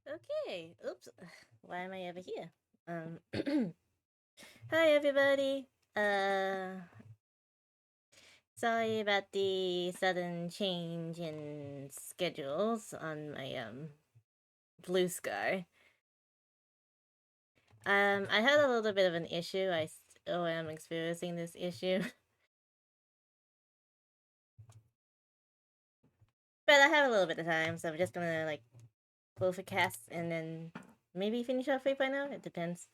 Okay. Oops. Why am I over here? Hi everybody. Sorry about the sudden change in schedules on my blue sky. I had a little bit of an issue. I still am experiencing this issue, but I have a little bit of time, so I'm just gonna like go for casts and then maybe finish off 3.0. It depends.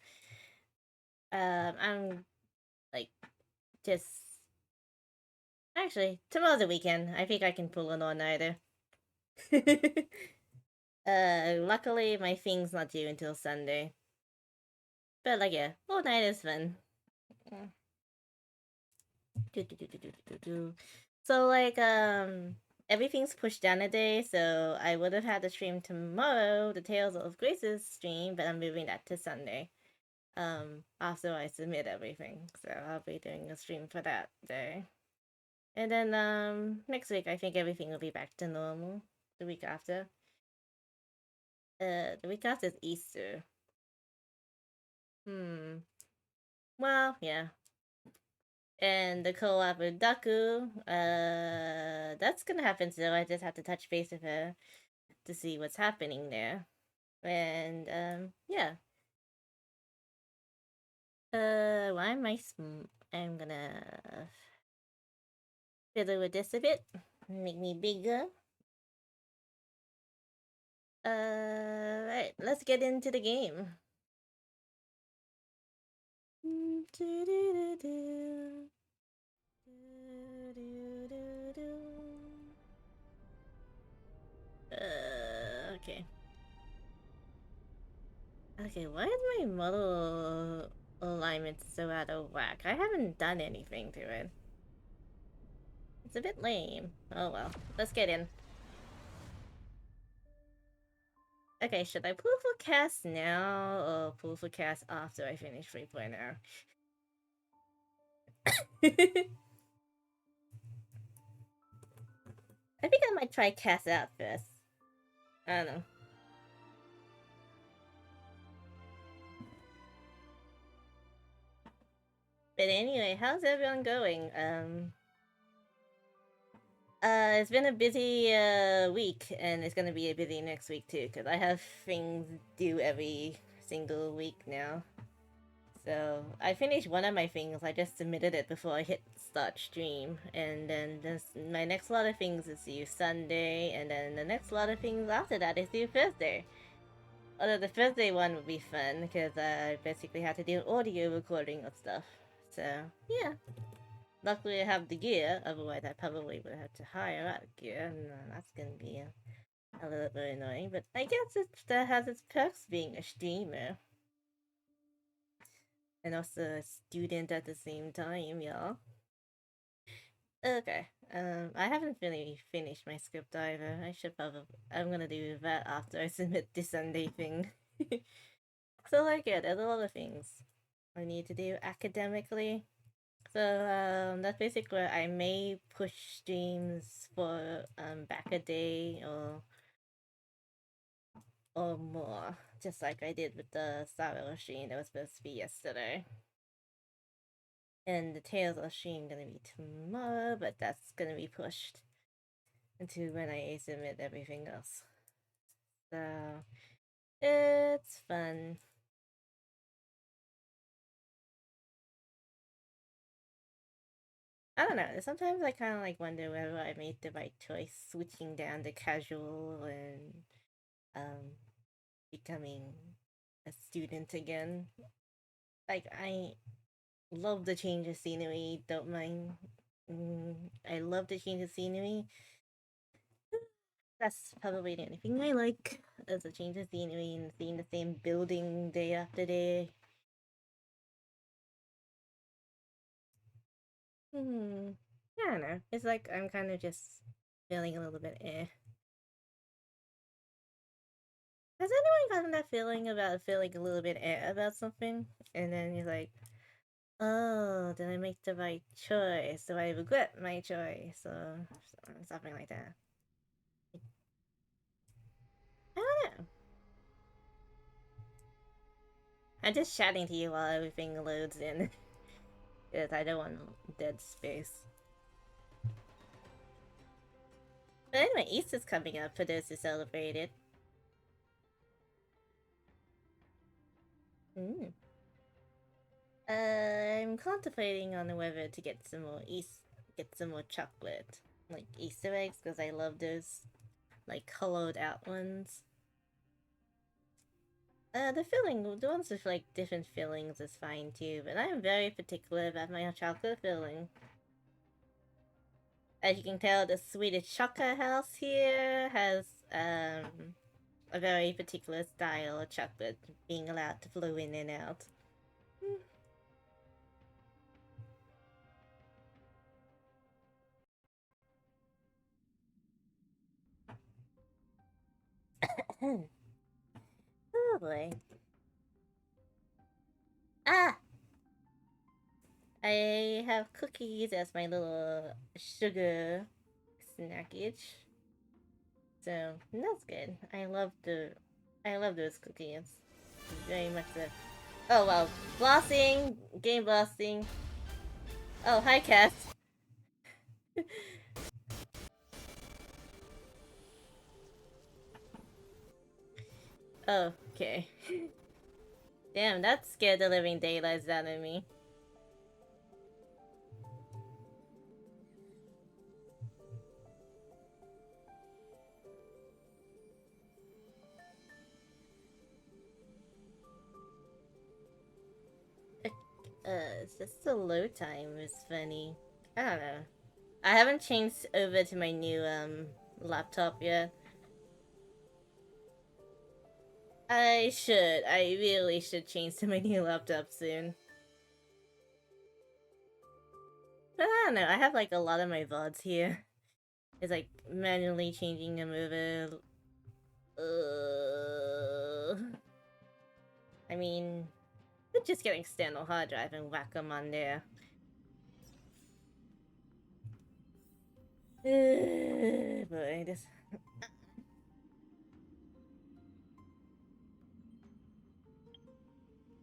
I'm like just actually tomorrow's a weekend. I think I can pull an all-nighter. Luckily my thing's not due until Sunday. But like yeah, all night is fun. So like everything's pushed down a day, so I would have had to stream tomorrow, the Tales of Grace's stream, but I'm moving that to Sunday. After I submit everything. So I'll be doing a stream for that day. And then next week I think everything will be back to normal. The week after. The week after is Easter. Well, yeah. And the co-op with Daku, that's gonna happen still. I just have to touch base with her to see what's happening there. And, yeah. Why am I'm gonna fiddle with this a bit. Make me bigger. Right, let's get into the game. Okay. Okay, why is my model alignment so out of whack? I haven't done anything to it. It's a bit lame. Oh well, let's get in. Okay, should I pull for cast now or pull for cast after I finish 3.0? I think I might try cast out first. I don't know. But anyway, how's everyone going? It's been a busy week, and it's gonna be a busy next week too, because I have things due every single week now. So I finished one of my things. I just submitted it before I hit start stream, and then my next lot of things is due Sunday, and then the next lot of things after that is due Thursday. Although the Thursday one would be fun because I basically had to do audio recording of stuff. So yeah, luckily I have the gear. Otherwise, I probably would have to hire out gear, and that's gonna be a little bit annoying. But I guess that has its perks being a streamer and also a student at the same time, y'all. Okay. I haven't really finished my script either. I should probably. I'm gonna do that after I submit the Sunday thing. So, like, yeah, there's a lot of things I need to do academically. So, that's basically where I may push streams for back a day or more, just like I did with the Star Wars stream that was supposed to be yesterday. And the Tales of stream gonna be tomorrow, but that's gonna be pushed into when I submit everything else. So it's fun. I don't know. Sometimes I kind of like wonder whether I made the right choice switching down to casual and um becoming a student again. Like I love the change of scenery. Don't mind. I love the change of scenery. That's probably the only thing I like is a change of scenery and seeing the same building day after day. Hmm. I don't know. It's like I'm kind of just feeling a little bit eh. Has anyone gotten that feeling about feeling a little bit eh about something? And then you're like, oh, did I make the right choice? Do I regret my choice? Or something like that. I don't know. I'm just chatting to you while everything loads in. Because I don't want dead space. But anyway, Easter's coming up for those who celebrate it. Mm. I'm contemplating on whether to get some more chocolate, like Easter eggs, because I love those, like colored out ones. The ones with like different fillings is fine too, but I'm very particular about my chocolate filling. As you can tell, the Swedish chocolate house here has a very particular style of chocolate being allowed to flow in and out. Oh boy. Ah! I have cookies as my little sugar snackage. So that's good. I love those cookies. Very much so. Oh well. Blossing! Game blossing. Oh, hi Cass. Oh, okay. Damn, that scared the living daylights out of me. It's just the load time is funny. I don't know. I haven't changed over to my new laptop yet. I should. I really should change to my new laptop soon. But I don't know. I have like a lot of my VODs here. It's like manually changing them over. I mean, just get an external hard drive and whack them on there. Boy, this.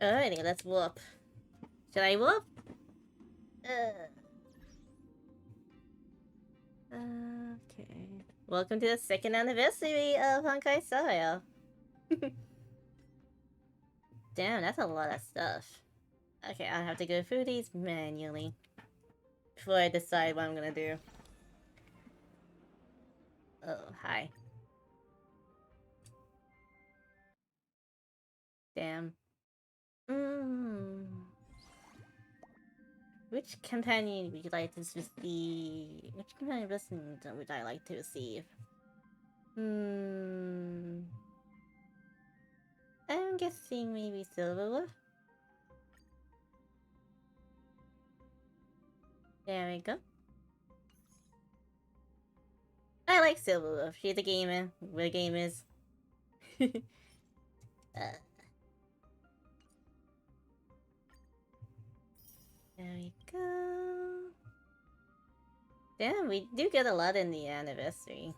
Alrighty, let's whoop. Should I whoop? Okay. Welcome to the second anniversary of Honkai Star Rail. Damn, that's a lot of stuff. Okay, I'll have to go through these manually before I decide what I'm gonna do. Oh, hi. Damn. Which companion would you like to receive? Which companion blessing would I like to receive? I'm guessing maybe Silverwolf. There we go. I like Silverwolf. She's a gamer. We're gamers. There we go. Damn, we do get a lot in the anniversary.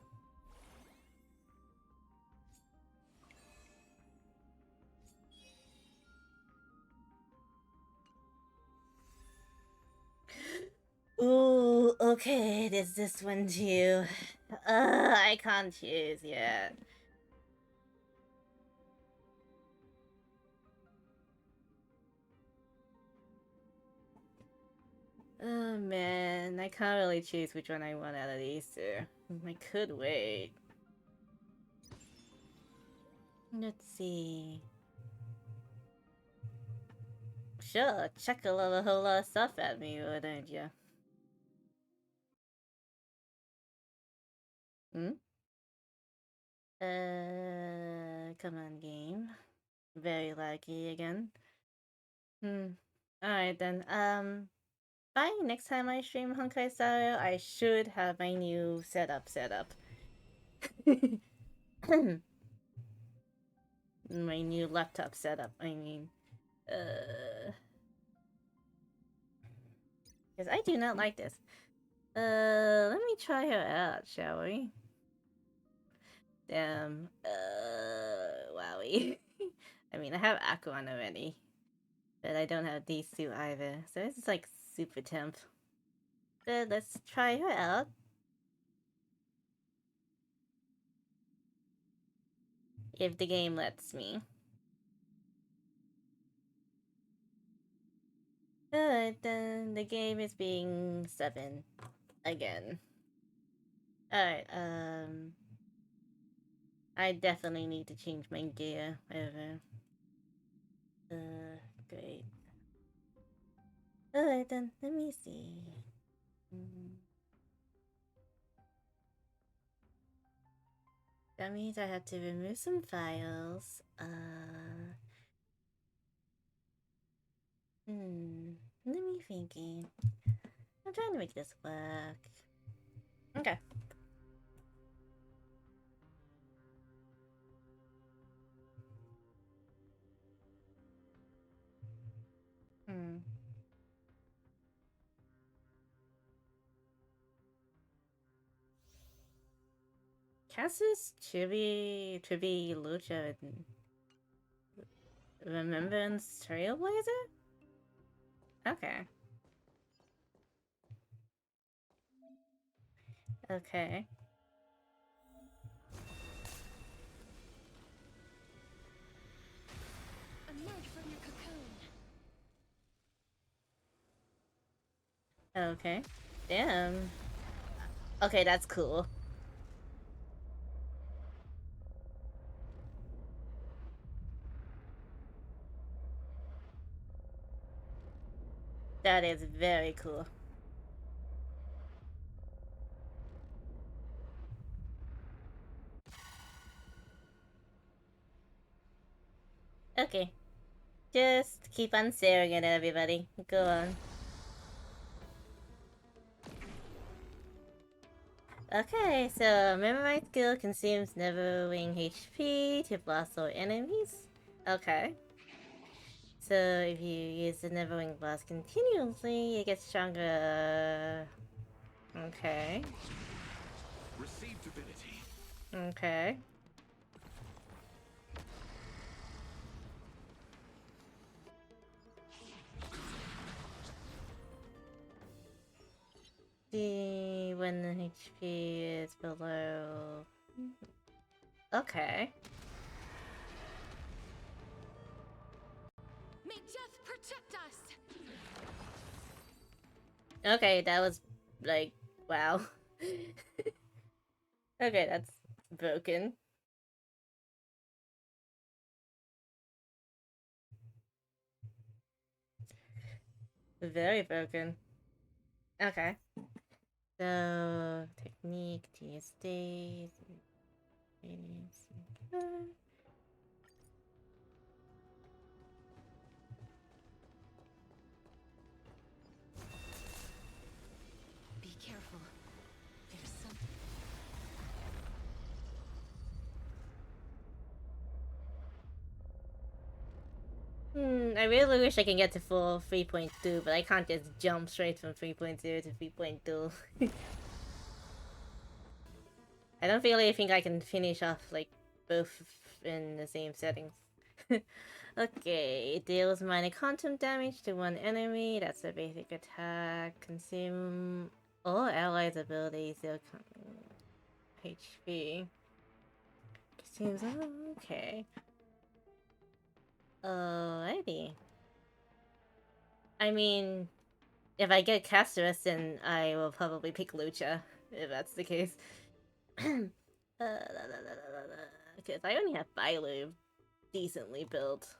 Ooh, okay, there's this one too. I can't choose yet. Oh man, I can't really choose which one I want out of these two. I could wait. Let's see. Sure, chuck a whole lot of stuff at me, why don't you? Come on, game. Very laggy again. Alright then, by next time I stream Honkai Star Rail, I should have my new setup set up. My new laptop setup, I mean. Because I do not like this. Let me try her out, shall we? Damn. Wowie. I mean, I have Akuan already. But I don't have these two either, so it's like super temp. But let's try her out. If the game lets me. But then the game is being 7 again. Alright, I definitely need to change my gear over. Great. Alright then, let me see. That means I have to remove some files. Let me thinking. I'm trying to make this work. Okay. Cassis, Chibi, Lucha, and Remembrance Trailblazer? Okay. Okay. Emerge from your cocoon. Okay. Damn. Okay, that's cool. That is very cool. Okay. Just keep on staring at everybody. Go on. Okay, so Memorize skill consumes Neverwing HP to blast all enemies. Okay. So if you use the Neverwing blast continuously, it gets stronger. Okay. Receive divinity. Okay. See when the HP is below. Okay. May death protect us. Okay, that was like wow. Okay, that's broken. Very broken. Okay. So technique, TSD. Be careful. There's some. I really wish I can get to full 3.2, but I can't just jump straight from 3.0 to 3.2. I don't really think I can finish off like both in the same settings. Okay, it deals minor quantum damage to one enemy. That's a basic attack. Consume all allies' abilities. HP. Consumes. Okay. Alrighty. I mean, if I get Castorice, then I will probably pick Lucha, if that's the case. Because I only have Bailu decently built.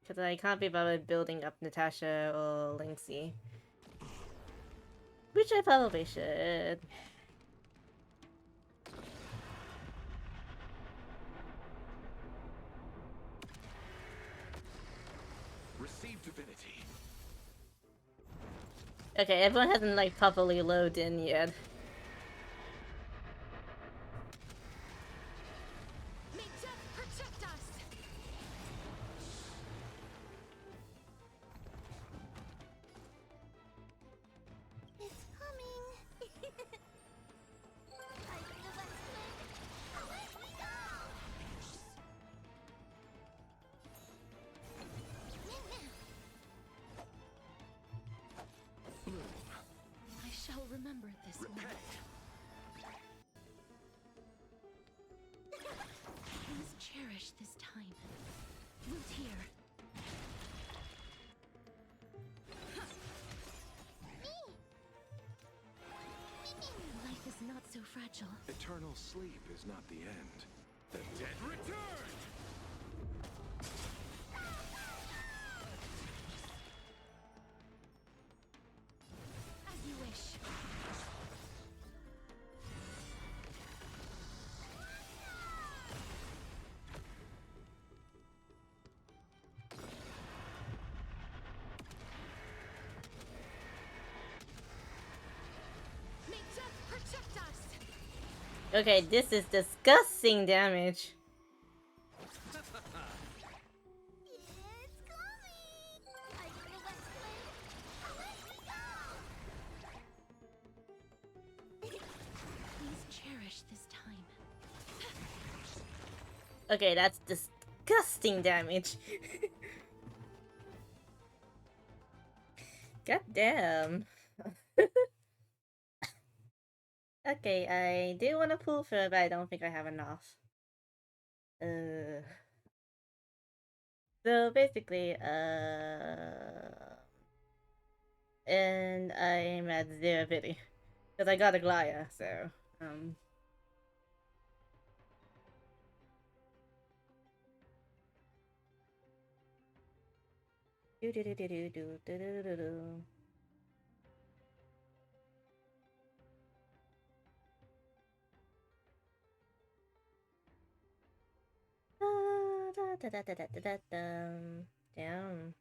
Because I can't be bothered building up Natasha or Lynxie. Which I probably should. Receive divinity. Okay, everyone hasn't like properly loaded in yet. May death protect us. It's coming. I feel that swing. Away we go. Now, now. cherish this time. Root here. Life is not so fragile. Eternal sleep is not the end. The dead return! As you wish. May death protect us! Okay, this is disgusting damage. It's coming! Are you the wet flame? Away we go! Please cherish this time. Okay, that's disgusting damage. God damn. Okay, I do want to pull through, but I don't think I have enough. So basically, and I'm at 0 pity. Because I got a Glaya, so, do do do do do do do do do do. Da, da, da, da, da, da, da. Damn.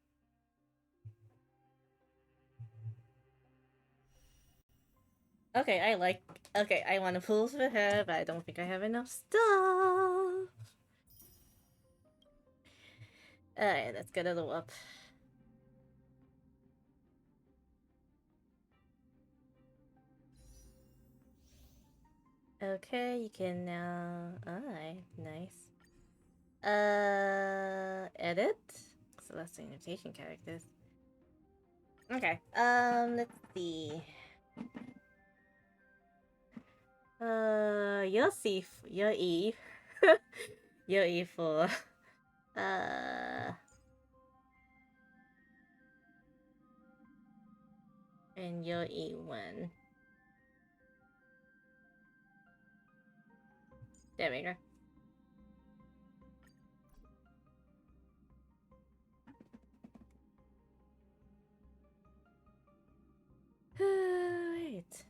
Okay, okay, I want to pull for her, but I don't think I have enough stuff. Alright, let's get a little up. Okay, you can now. Alright, nice. Edit? Select invitation characters. Okay, let's see. You're C, you're E. You're E4. And you're E1. There we go. Wait.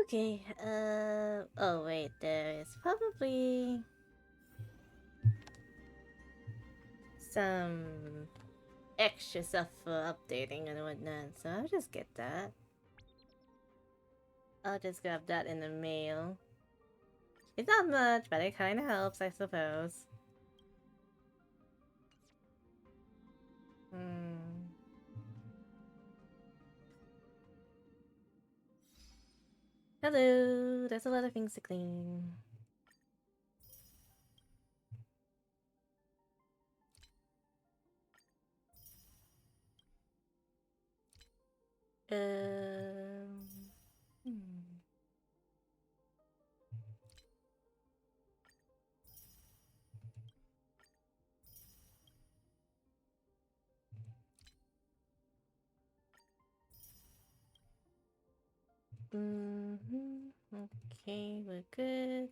Okay, oh wait, there is probably some extra stuff for updating and whatnot, so I'll just get that. I'll just grab that in the mail. It's not much, but it kinda helps, I suppose. Hello, there's a lot of things to clean. Hmm. Okay, we're good.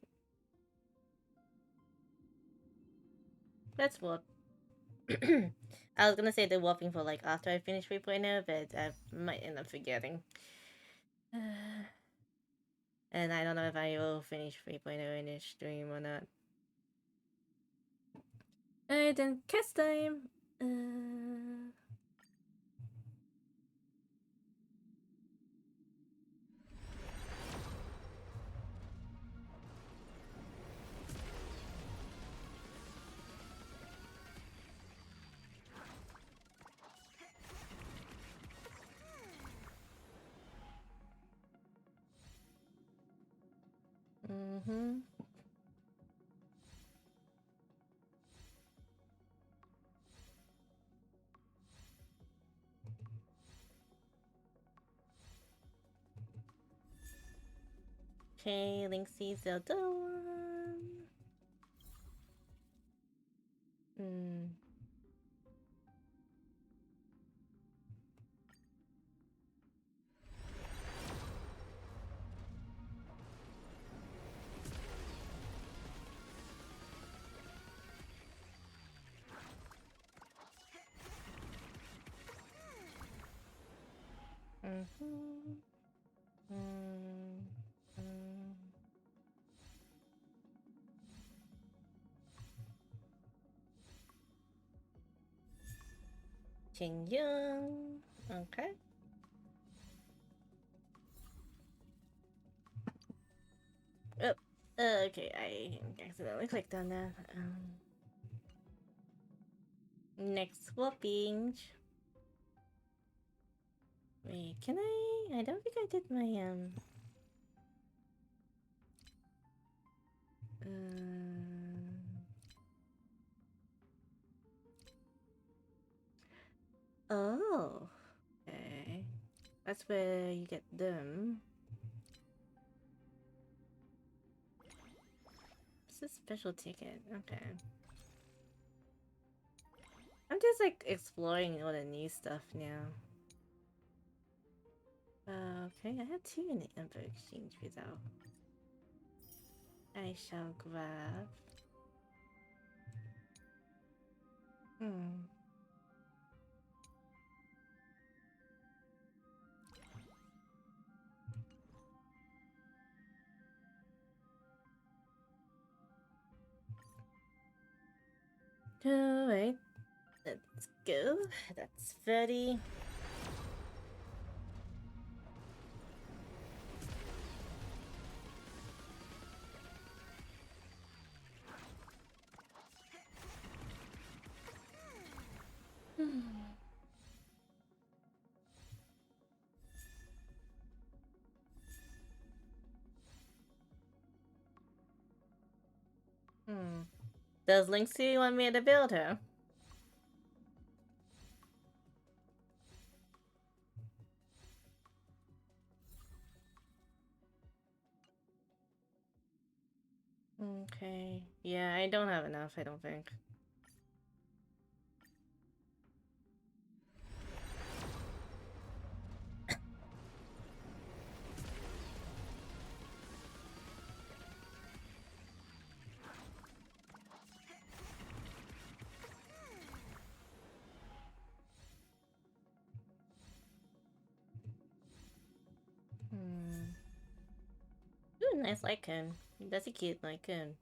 Let's warp. I was gonna say the warping for like after I finish 3.0, but I might end up forgetting. And I don't know if I will finish 3.0 in this stream or not. Alright then, cast time! Mm-hmm. Okay, Link sees Zelda one. Hmm. Mm-hmm. Mm-hmm. Qingyun. Okay. Oh, okay, I accidentally clicked on that. Next swapping. Wait, can I? I don't think I did my Oh. Okay. That's where you get them. It's a special ticket. Okay. I'm just like exploring all the new stuff now. Okay, I have two in the Emperor Exchange without. I shall grab. Hmm. Alright. Let's go. That's 30. Hmm. Does Linksy want me to build her? Okay. Yeah, I don't have enough, I don't think. Hmm. Ooh, nice icon. That's a cute icon.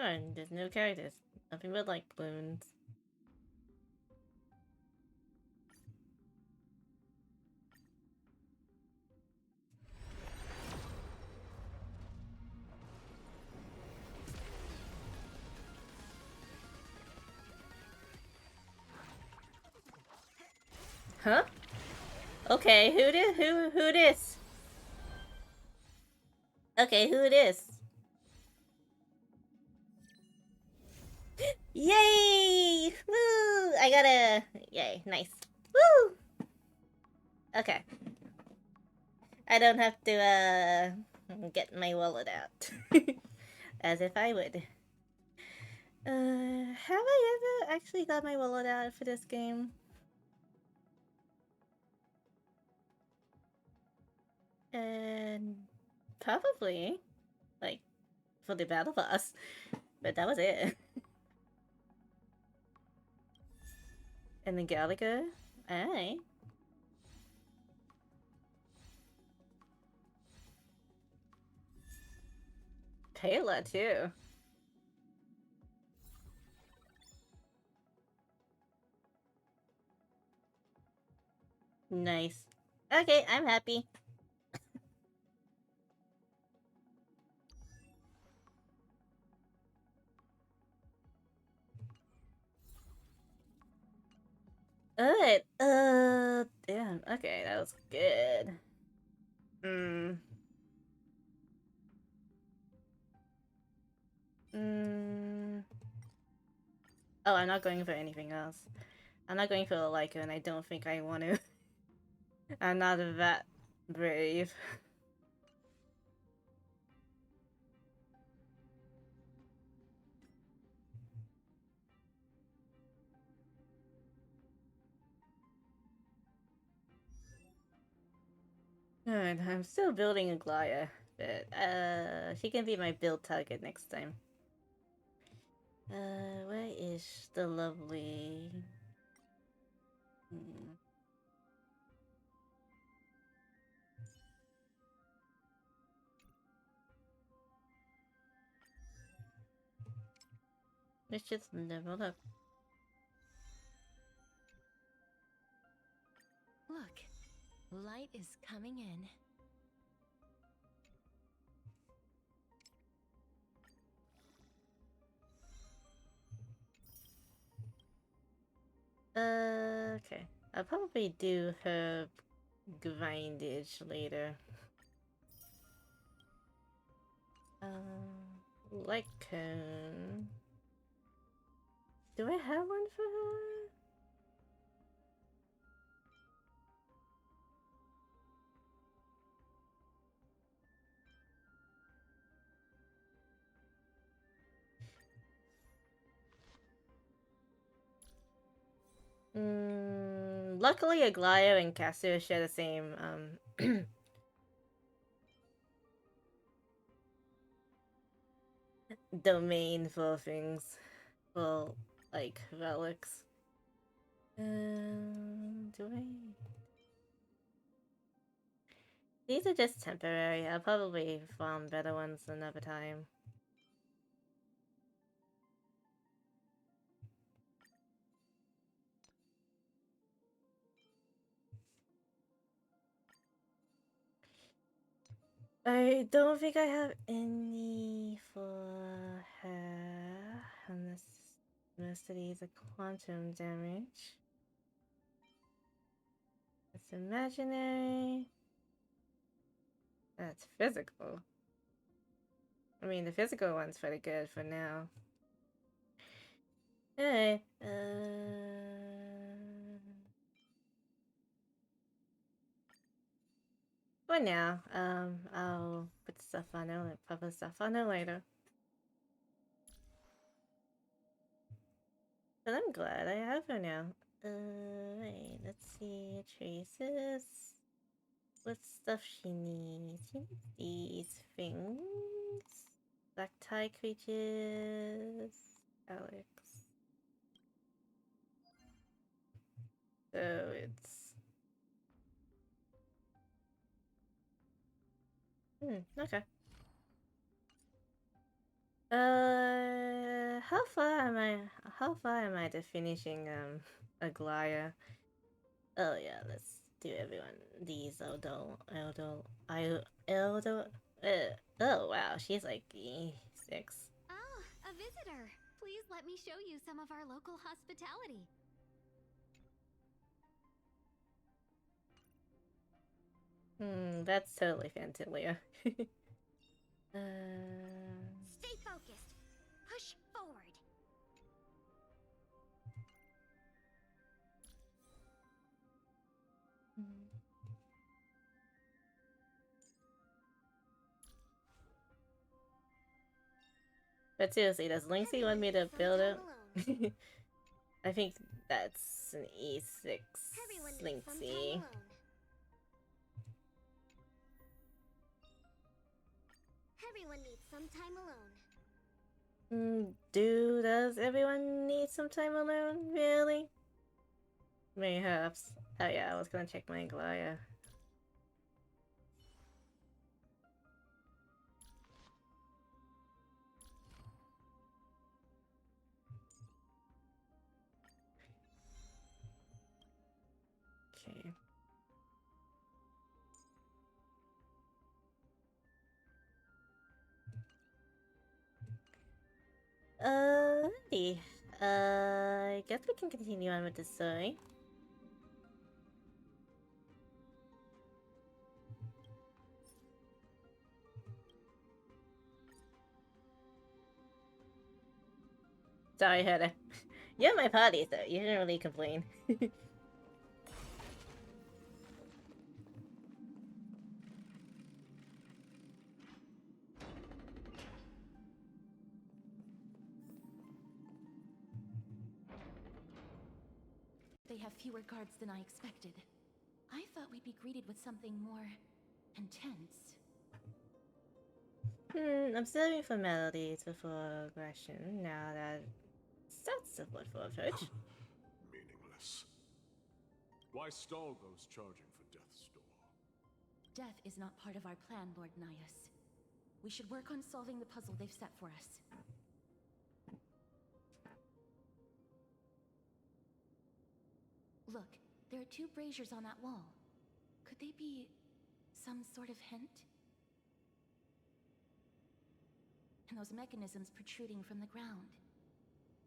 Oh, and there's no characters. Nothing but like balloons. Huh? Okay, who this? Okay, who this? Yay! Woo! I got a yay, nice. Woo! Okay. I don't have to get my wallet out. As if I would. Have I ever actually got my wallet out for this game? And probably, like, for the battle boss. But that was it. And the Galaga? Aye. Payla, too. Nice. Okay, I'm happy. Alright, damn, okay, that was good. Hmm. Hmm. Oh, I'm not going for anything else. I'm not going for a Leica, and I don't think I want to. I'm not that brave. Alright, I'm still building a Glaya, but she can be my build target next time. Where is the lovely... Hmm. Let's just level up. Look, light is coming in. Okay. I'll probably do her grindage later. Light cone. Do I have one for her? Luckily Aglio and Castorice share the same, domain for things. For, like, relics. Do I... These are just temporary. I'll probably farm better ones another time. I don't think I have any for her, unless most of these are quantum damage. That's imaginary. That's physical. I mean, the physical one's pretty good for now. Hey, for now, I'll put stuff on it, put stuff on it later. But I'm glad I have her now. Wait, let's see. Traces. What stuff she needs? She needs these things. Black tie creatures. Alex. So it's... okay. How far am I to finishing, Aglaya? Oh yeah, let's do everyone. These oh wow, she's like E6. Ah, a visitor. Please let me show you some of our local hospitality. That's totally Fantilia. Stay focused. Push forward. But seriously, does Lynxie want me to build it? I think that's an E6 Lynxie. Everyone needs some time alone. Does everyone need some time alone? Really? Mayhaps. Oh yeah, I was gonna check my Glaya. Okay. Alrighty. I guess we can continue on with the story. Sorry, Hoda. You're my party, so you shouldn't really complain. They have fewer guards than I expected. I thought we'd be greeted with something more intense. I'm serving formalities before aggression. Now that's a wonderful approach. Meaningless. Why stall those charging for death's door? Death is not part of our plan, Lord Naius. We should work on solving the puzzle they've set for us. Look, there are 2 braziers on that wall. Could they be some sort of hint? And those mechanisms protruding from the ground.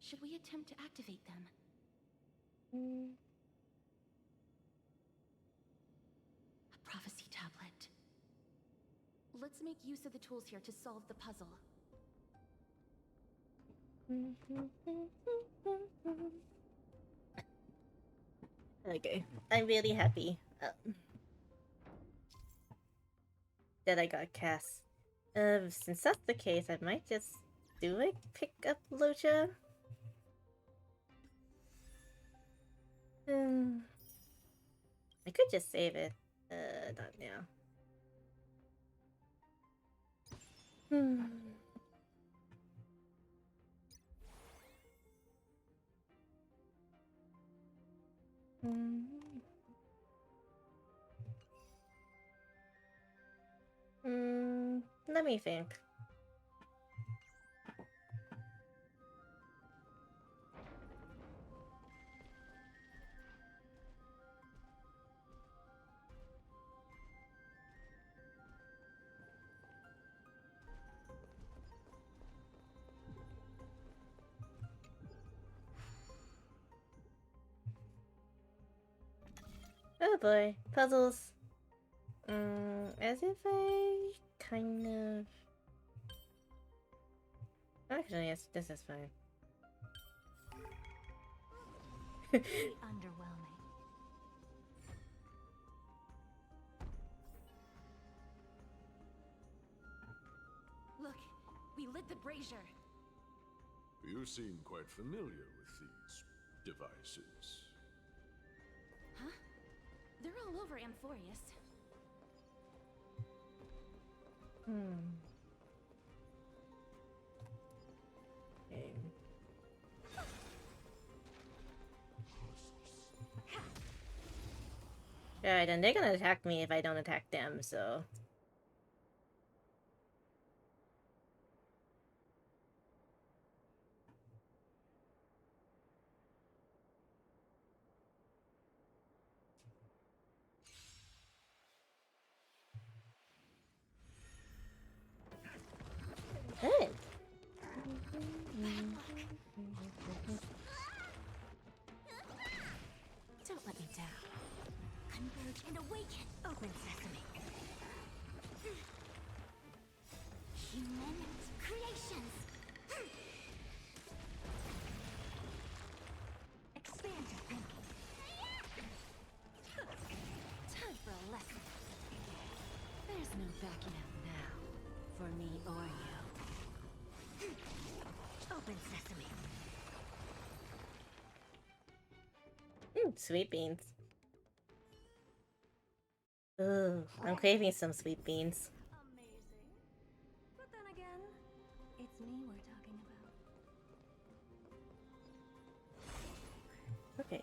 Should we attempt to activate them? A prophecy tablet. Let's make use of the tools here to solve the puzzle. Okay, I'm really happy that I got cast. Since that's the case, I might just pick up Lucha. I could just save it. Not now. Let me think. Oh boy, puzzles. As if I kind of... Actually, yes, this is fine. Underwhelming. Look, we lit the brazier. You seem quite familiar with these devices. Huh? They're all over Amphorius. Okay. Alright, and they're gonna attack me if I don't attack them, so... Good. Don't let me down. Converge and awaken. Open sesame. Human creations. Expand your thinking. Time for a lesson. There's no backing out now, for me or you. Open sesame. Sweet beans. Ooh, I'm craving some sweet beans. Amazing. But then again, it's me we're talking about. Okay,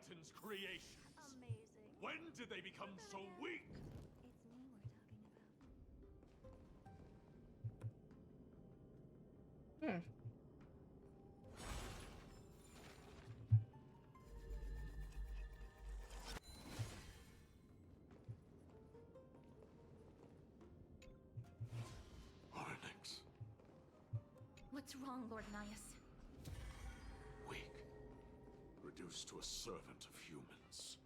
Titan's creations. Amazing. When did they become so weak? It's me we're talking about. Hmm. Onyx. What's wrong, Lord Nias? Weak. Reduced to a servant of humans.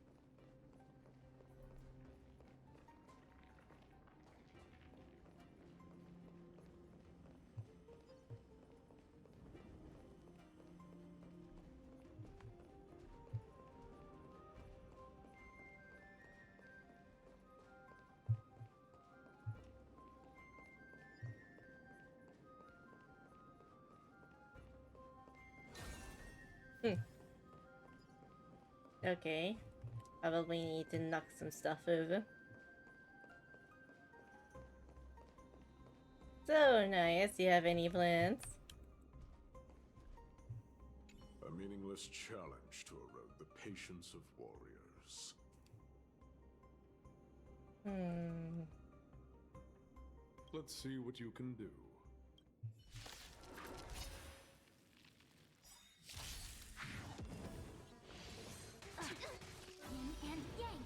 Okay. Probably need to knock some stuff over. So, Nias, do you have any plans? A meaningless challenge to erode the patience of warriors. Hmm. Let's see what you can do. Yin and yang.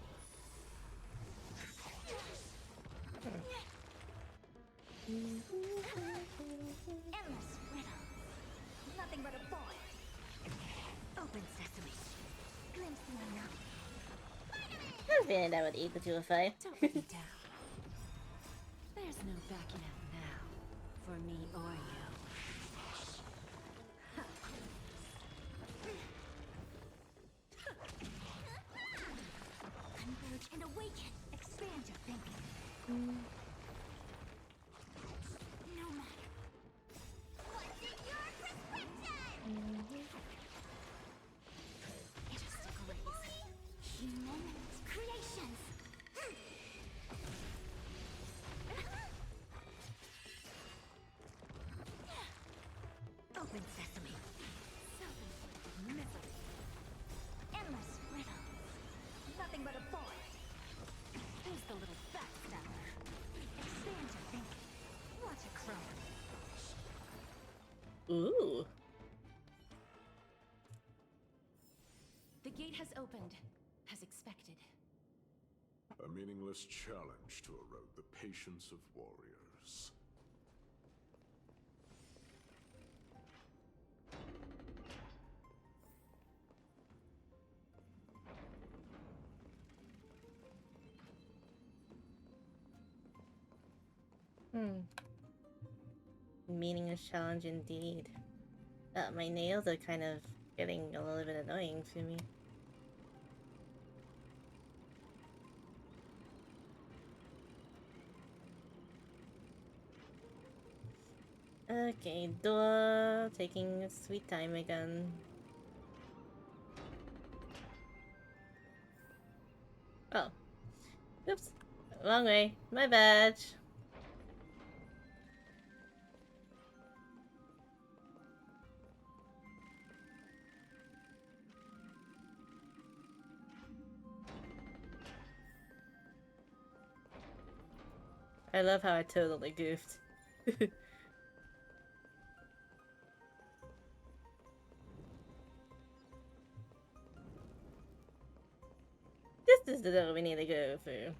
Endless riddle. Nothing but a void. Open sesame. Glimpse the unknown. I was feeling that would equal to a 5. Don't let me down. There's no backing out now, for me or you. Converge and awaken. Expand your thinking. No matter. What's in your prescription? It is to graze. Human creations. Open sesame. Self-inflicted misery. Endless riddles. Nothing but a void. Who's the little backstabber? Expand your thinking. Watch it grow. Ooh. The gate has opened, as expected. A meaningless challenge to erode the patience of warriors. Meaningless challenge indeed. My nails are kind of getting a little bit annoying to me. Okay, door taking sweet time again. Oh. Oops. Wrong way. My bad. I love how I totally goofed. This is the door we need to go through.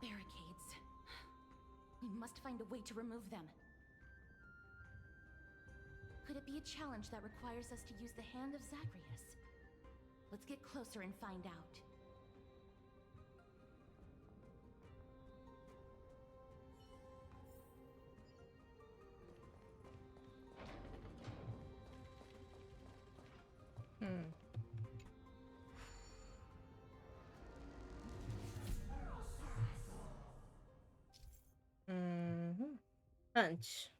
Barricades. We must find a way to remove them. Could it be a challenge that requires us to use the hand of Zagreus? Let's get closer and find out. Punch.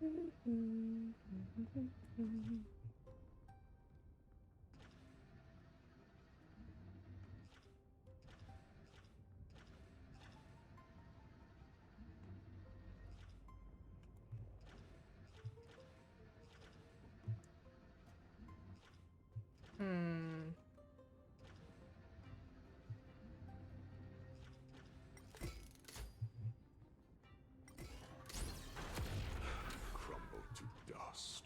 Hmm. Crumble to dust.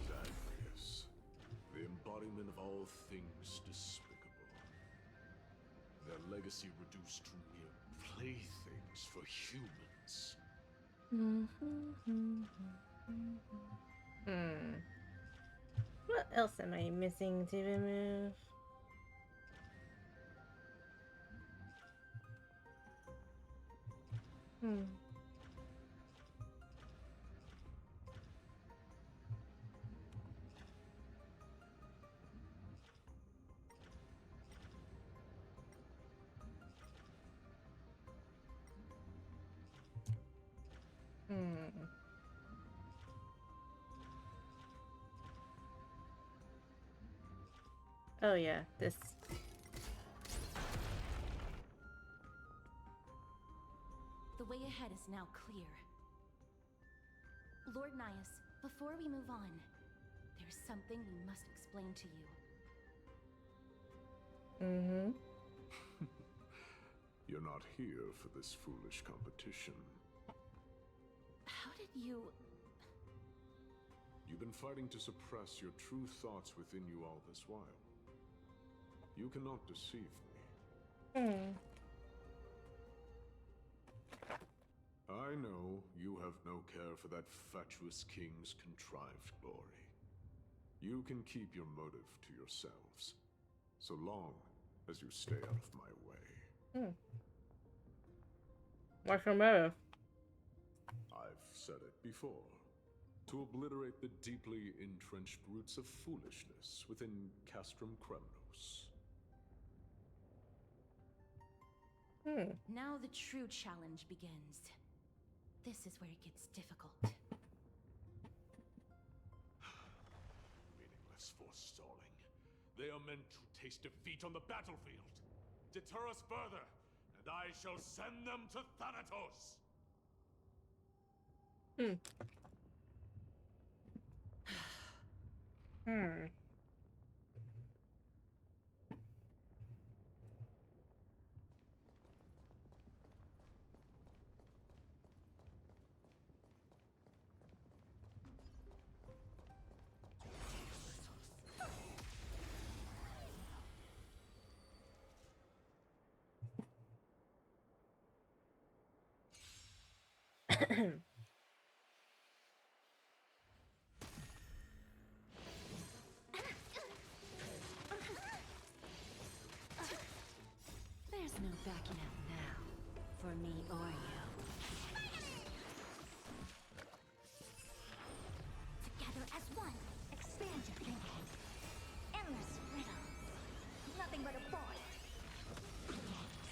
Zagreus, the embodiment of all things despicable. Their legacy reduced to mere playthings for humans. Hmm. What else am I missing to remove? Hmm. Hmm. Oh yeah, this. The way ahead is now clear. Lord Nias, before we move on, there's something we must explain to you. Mm-hmm. You're not here for this foolish competition. How did you... You've been fighting to suppress your true thoughts within you all this while. You cannot deceive me. Hmm. I know you have no care for that fatuous king's contrived glory. You can keep your motive to yourselves, so long as you stay out of my way. Hmm. What's your motive? I've said it before. To obliterate the deeply entrenched roots of foolishness within Castrum Kremnos. Hmm. Now the true challenge begins. This is where it gets difficult. Meaningless forestalling. They are meant to taste defeat on the battlefield. Deter us further, and I shall send them to Thanatos! Hmm. Hmm. There's no backing out now, for me or you. Together as one, expand your thinking. Endless riddles. Nothing but a void.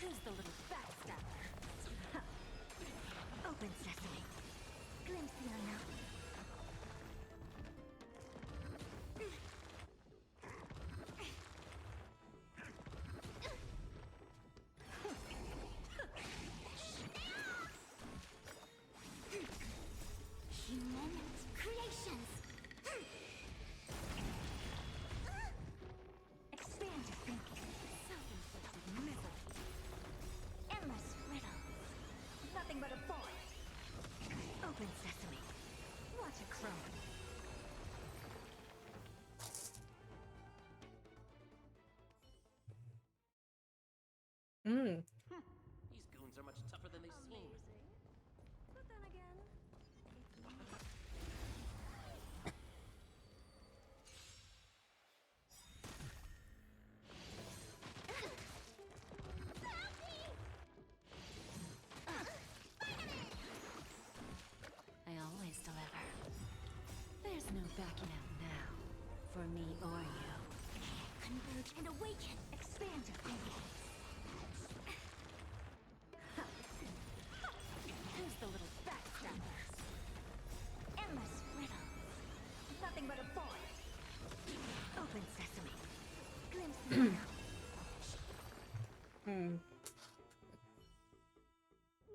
Who's the little backstabber? Open sesame. Glimpse the unknown. Human creations. Expand your thinking. Self-inflicted misery. Endless riddles. Nothing but a void. Open sesame. Watch it crumble. Hmm. These goons are much tougher than they seem. Amazing. But then again, it's me. I always deliver. There's no backing out now, for me or you. Converge and awaken. Expand your thinking. Nothing but a forest. Open sesame. Glimpse me now.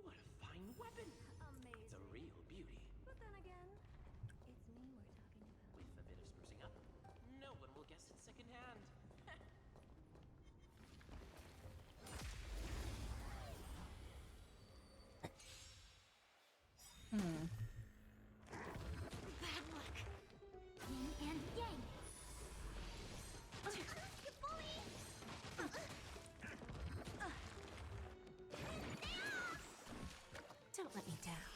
What a fine weapon! It's a Amazing. real beauty. But then again, it's me we're talking about. With a bit of sprucing up, no one will guess it secondhand. Bad luck. Yin and yang. You bully! Don't let me down.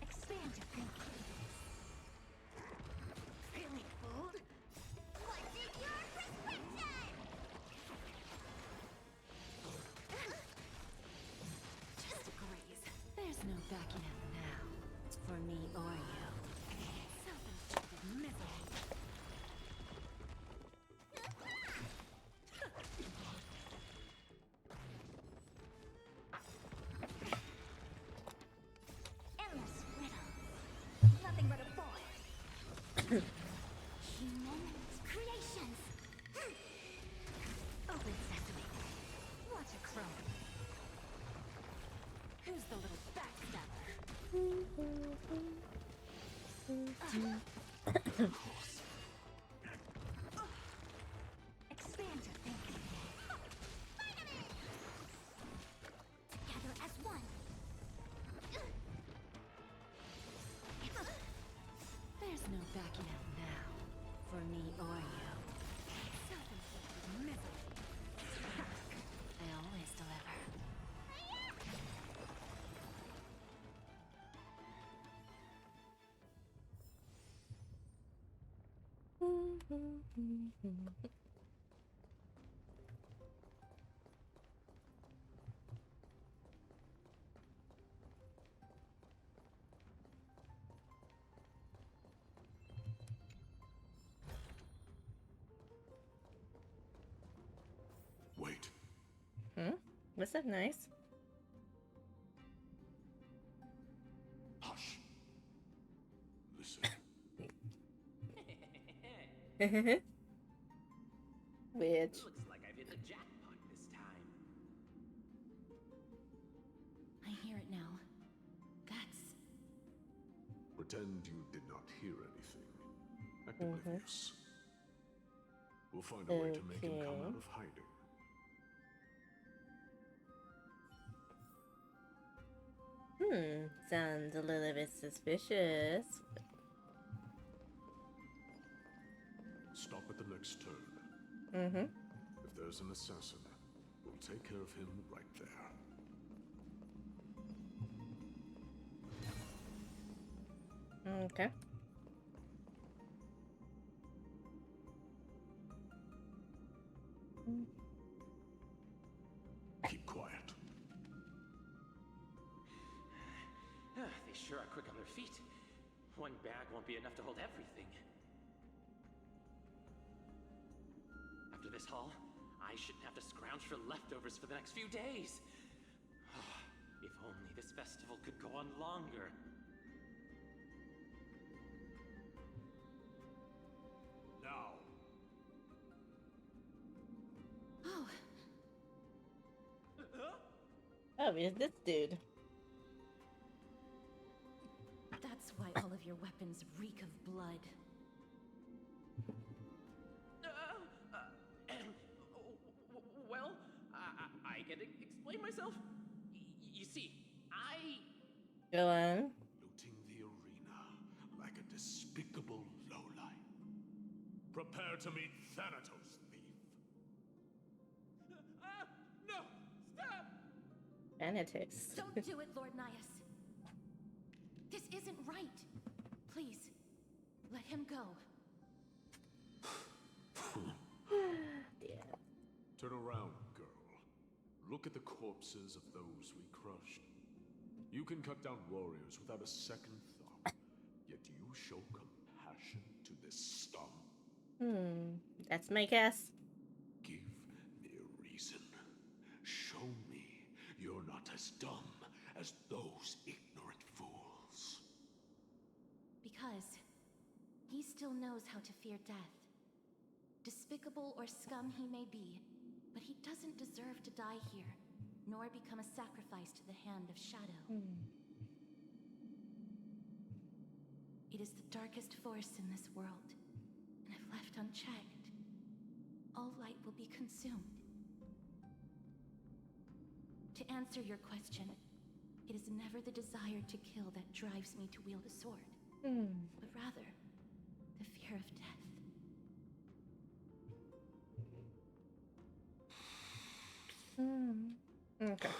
Expand your thinking. Feeling fooled? What's in your prescription? Just a graze. There's no backing out now. For me or you. Self-inflicted misery. Endless riddles. Nothing but a forest. Human creations. Open sesame. Watch a crone. Who's the little backstabber? Expand your thinking. Together as one. There's no backing out now. For me or you. Self-inflicted misery. I always deliver. Wait. Was that nice? Hush. Listen. Which? Looks like I've hit the jackpot this time. I hear it now. That's... Pretend you did not hear anything. Act oblivious. We'll find a way to make him come out of hiding. Sounds a little bit suspicious. Stop at the next turn. Mm-hmm. If there's an assassin, we'll take care of him right there. Okay. Keep quiet. They sure are quick on their feet. One bag won't be enough to hold everything. After this haul, I shouldn't have to scrounge for leftovers for the next few days. If only this festival could go on longer. Now. Oh, Oh, it's this dude. that's why all of your weapons reek of blood. Well, I can explain myself. You see, I... Go on. Looting the arena like a despicable lowlife. Prepare to meet Thanatos, thief. No! Stop! Fanatics. Don't do it, Lord Nias. This isn't right. Please, let him go. Yeah. Turn around, girl. Look at the corpses of those we crushed. You can cut down warriors without a second thought, yet you show compassion to this scum. That's my guess. Give me a reason. Show me you're not as dumb as those ignorant fools. Because He still knows how to fear death. Despicable or scum he may be, but he doesn't deserve to die here, nor become a sacrifice to the hand of Shadow. It is the darkest force in this world, and if left unchecked, all light will be consumed. To answer your question, it is never the desire to kill that drives me to wield a sword, but rather the fear of death. Okay.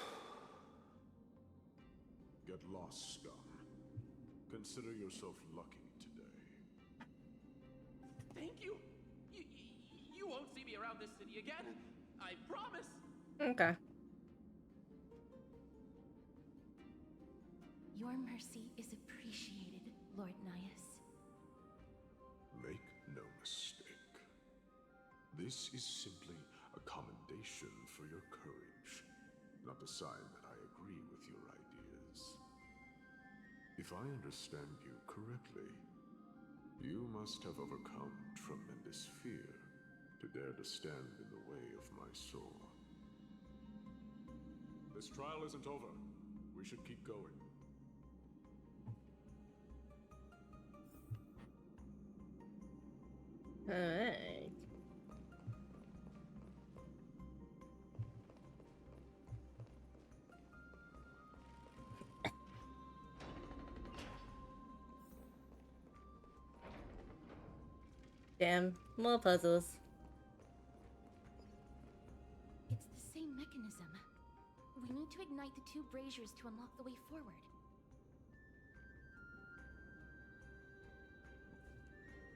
Get lost, scum. Consider yourself lucky today. Thank you. You won't see me around this city again. I promise. Okay. Your mercy is appreciated, Lord Nias. Make no mistake. This is simply a commendation for your courage, not a sign that I agree with your ideas. If I understand you correctly, you must have overcome tremendous fear to dare to stand in the way of my soul. This trial isn't over. We should keep going. Alright. Damn, more puzzles. It's the same mechanism. We need to ignite the two braziers to unlock the way forward.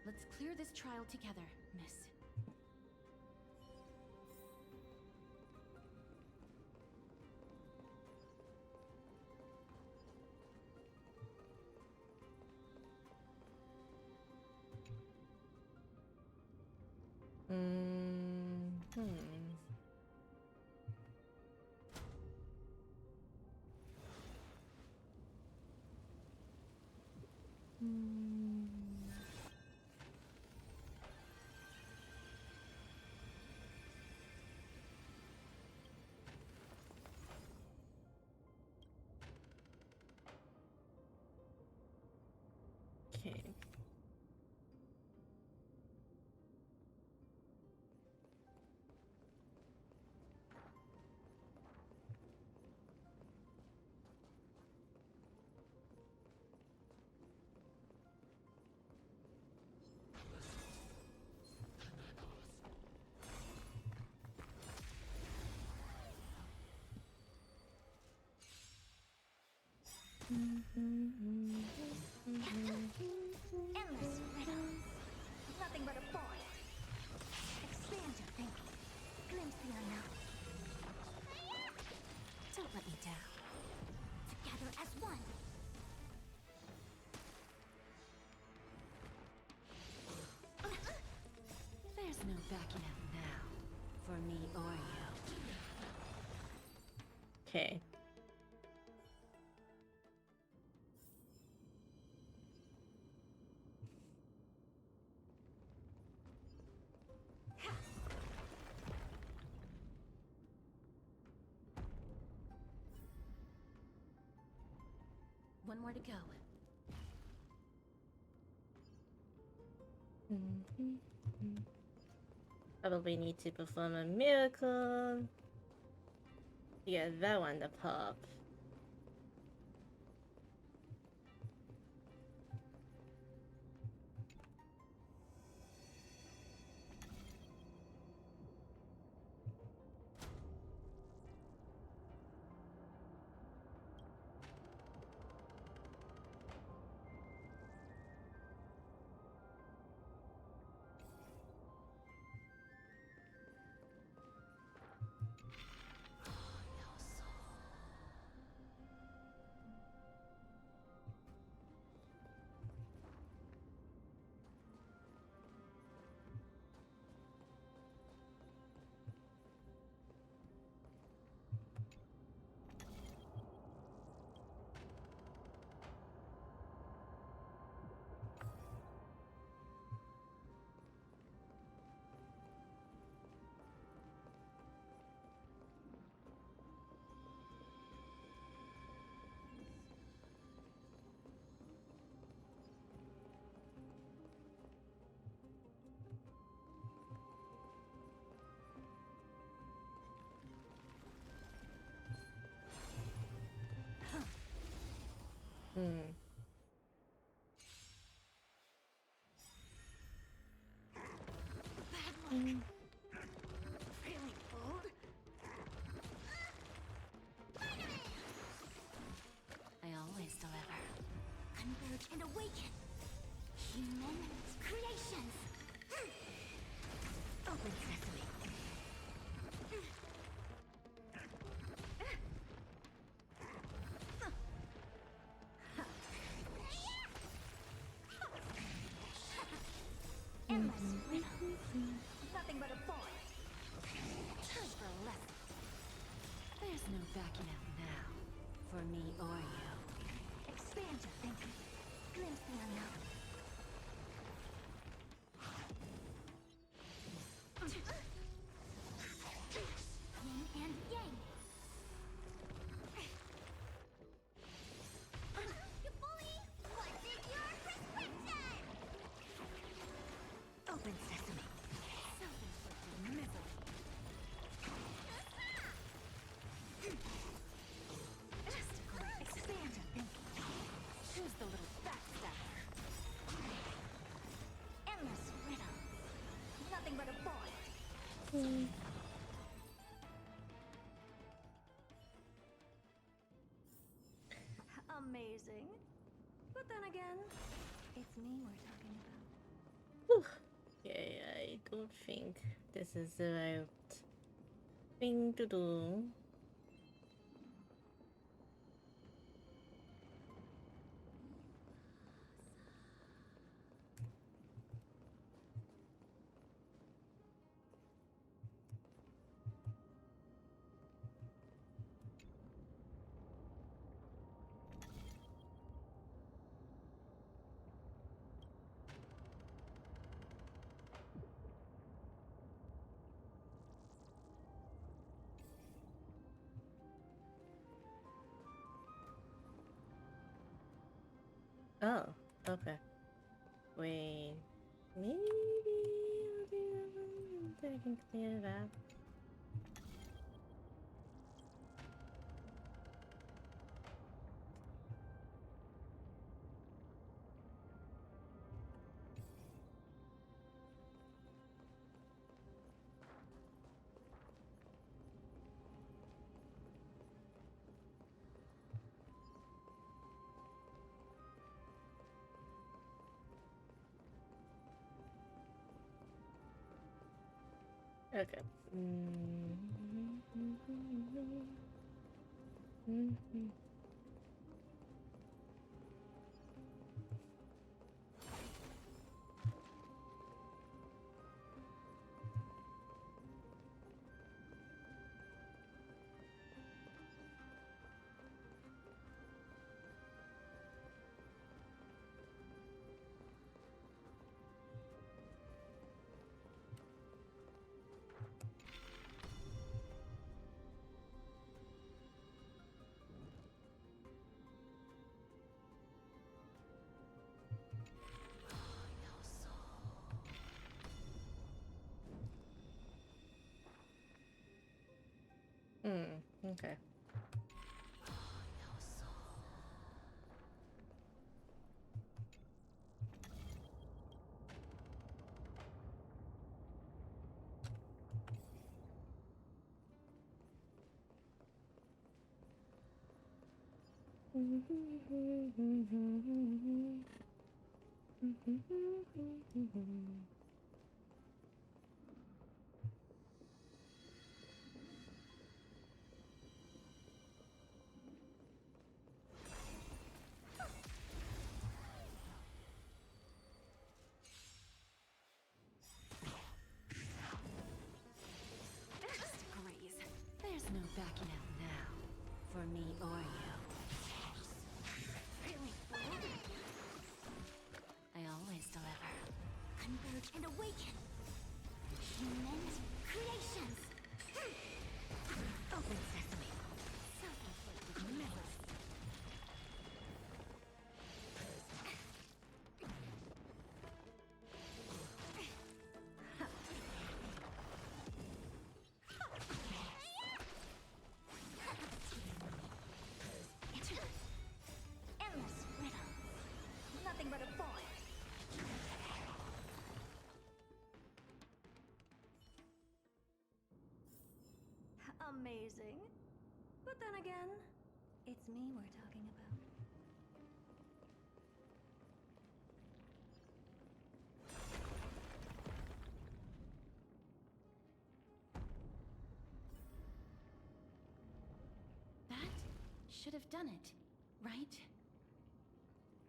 Let's clear this trial together, miss. Okay. Endless riddles. Nothing but a forest. Expand your thinking. Glimpse the unknown. Don't let me down. Together as one. There's no backing out now. For me or you. Okay. One more to go. Probably need to perform a miracle to get that one to pop. Really bold? I always deliver. Converge and awaken. Human creations. Open sesame. Endless riddles. Nothing but a forest. Time for a lesson. There's no backing out now. For me or you. Expand your thinking. Glimpse the unknown. Yin and yang. You bully! What's in your prescription? Open sesame. Self-inflicted misery. Just a great Expand your thinking. Who's the little backstabber? Endless riddles. Nothing but a forest. Amazing. But then again, it's me we're talking about. Whew. Okay, I don't think this is the right thing to do. Oh, okay. Wait, maybe I'll do that. I can clear it up. Okay. Okay. Just graze. There's no backing out now. For me or you. Really bold? I always deliver. Converge Amazing. But then again, it's me we're talking about. That should have done it, right?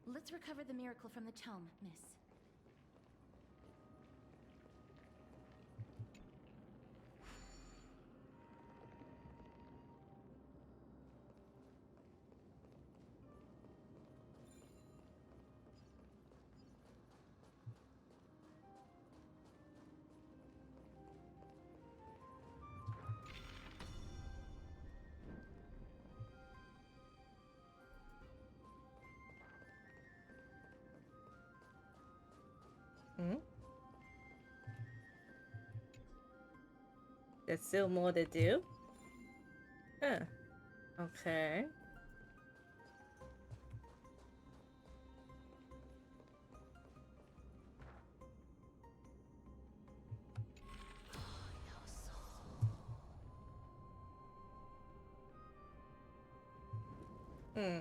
Let's recover the miracle from the tome, miss. Hmm? There's still more to do? Huh. Okay. Hmm.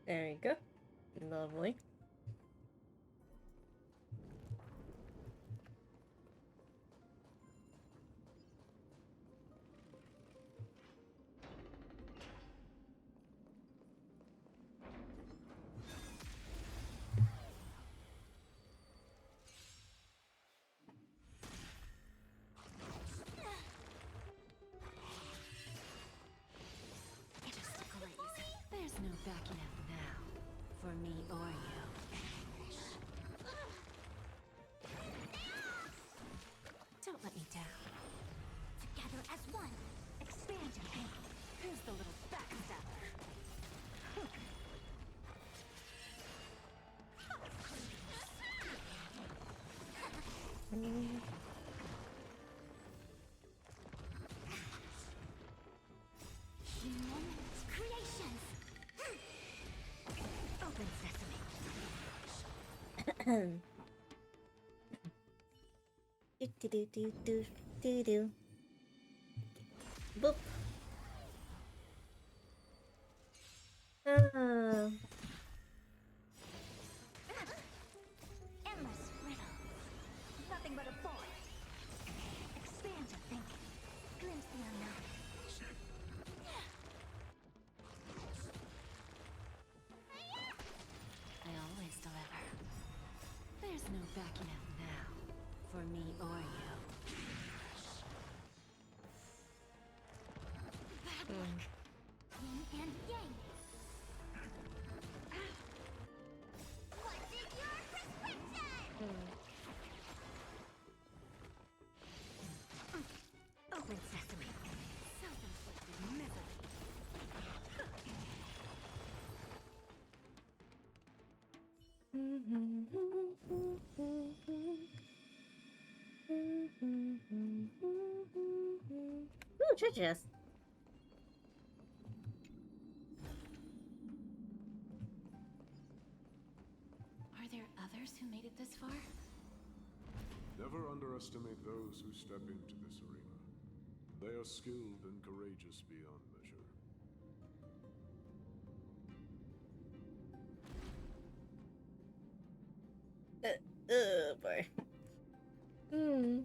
There you go. Lovely. Just great. There's no backing out now, for me or you. Don't let me down. Together as one. Expand your thinking. Who's the little backstabber? Human creations. Open sesame. Do do do do do do. Boop. Ah. Endless riddles. Nothing but a forest. Expand your thinking. Glimpse the unknown. I always deliver. There's no backing out now, for me or you. Bad luck. Yin and yang. What's in your prescription? Open sesame. Self-inflicted misery. Ooh, treasures. Are there others who made it this far? Never underestimate those who step into this arena. They are skilled and courageous beyond measure. Oh boy. Hmm.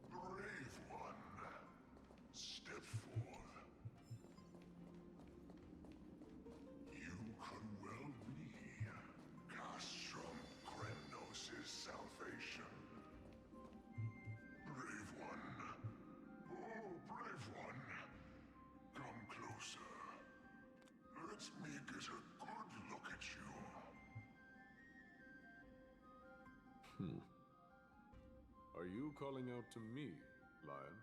Brave one, step forth. You could well bleed. Are you calling out to me, Lion?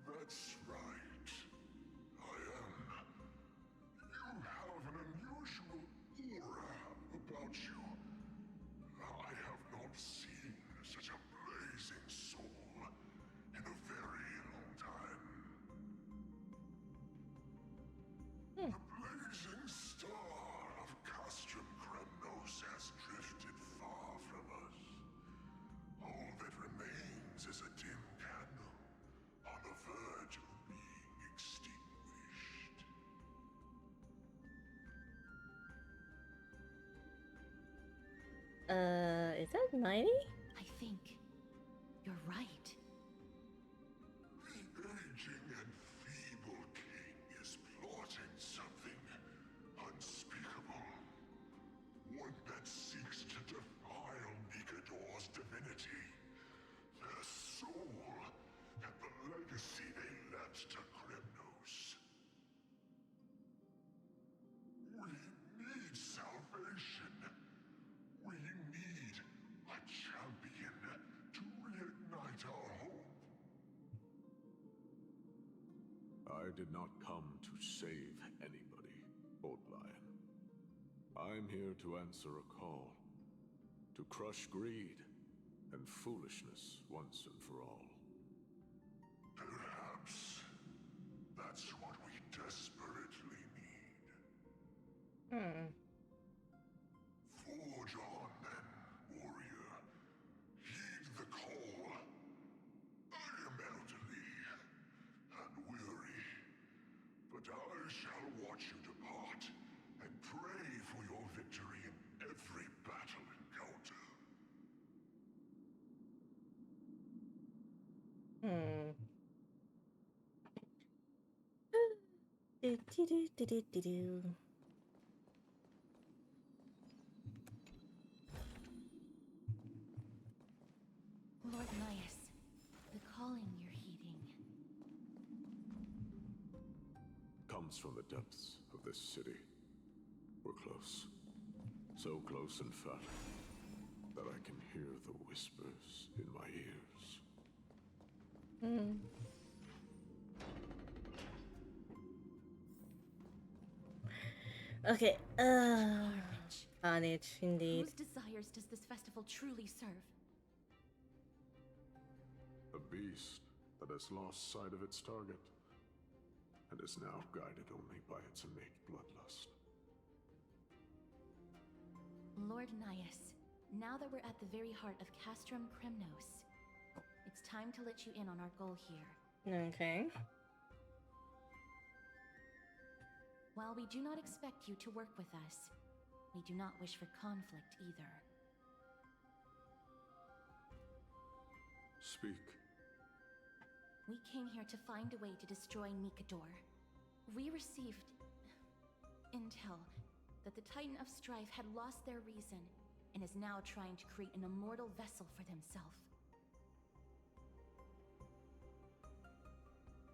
That's right. I am. You have an unusual aura about you. I have not seen such a blazing soul in a very long time. The blazing star of Castorice has drifted far from us. All that remains is a dim candle on the verge of being extinguished. Is that Mighty? I think you're right. The aging and feeble king is plotting something unspeakable. One that seeks to defile Nikador's divinity, their soul, and the legacy they left to Kremnos. We need salvation. We need a champion to reignite our hope. I did not come to save anybody, Old Lion. I'm here to answer a call. To crush greed and foolishness once and for all. Perhaps that's what we desperately need. Forge on then, warrior. Heed the call. I am elderly and weary, but I shall watch you depart and pray for your victory in every battle encounter. Do. Lord Nias, the calling you're heeding. Comes from the depths of this city. We're close. So close, in fact, that I can hear the whispers in my ears. Okay, Carnage. Carnage, indeed. Whose desires does this festival truly serve? A beast that has lost sight of its target, and is now guided only by its innate bloodlust. Lord Nias, now that we're at the very heart of Castrum Kremnos, it's time to let you in on our goal here. Okay. While we do not expect you to work with us, we do not wish for conflict either. Speak. We came here to find a way to destroy Nikador. We received intel that the Titan of Strife had lost their reason and is now trying to create an immortal vessel for themselves.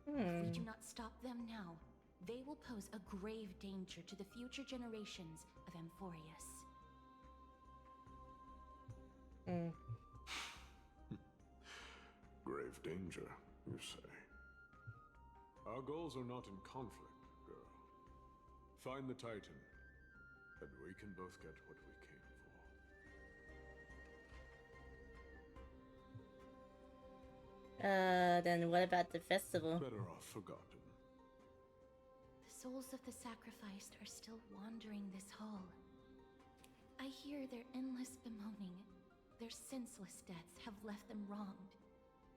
If we do not stop them now, they will pose a grave danger to the future generations of Amphorius. Grave danger, you say? Our goals are not in conflict, girl. Find the Titan, and we can both get what we came for. Then what about the festival? Better off forgotten. The souls of the sacrificed are still wandering this hall. I hear their endless bemoaning. Their senseless deaths have left them wronged.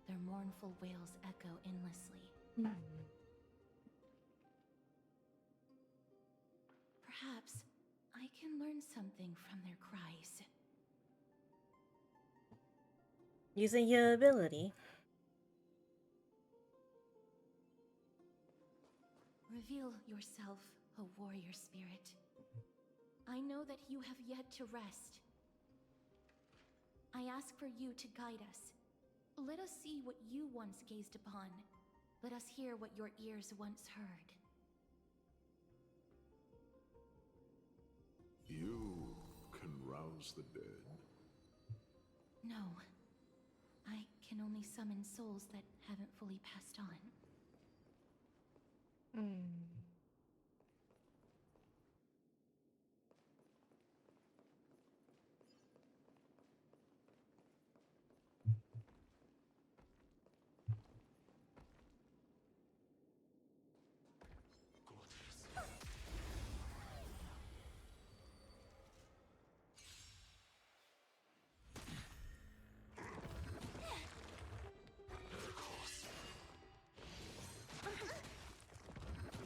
Their mournful wails echo endlessly. Perhaps I can learn something from their cries. Using your ability. Reveal yourself, O warrior spirit. I know that you have yet to rest. I ask for you to guide us. Let us see what you once gazed upon. Let us hear what your ears once heard. You can rouse the dead. No. I can only summon souls that haven't fully passed on.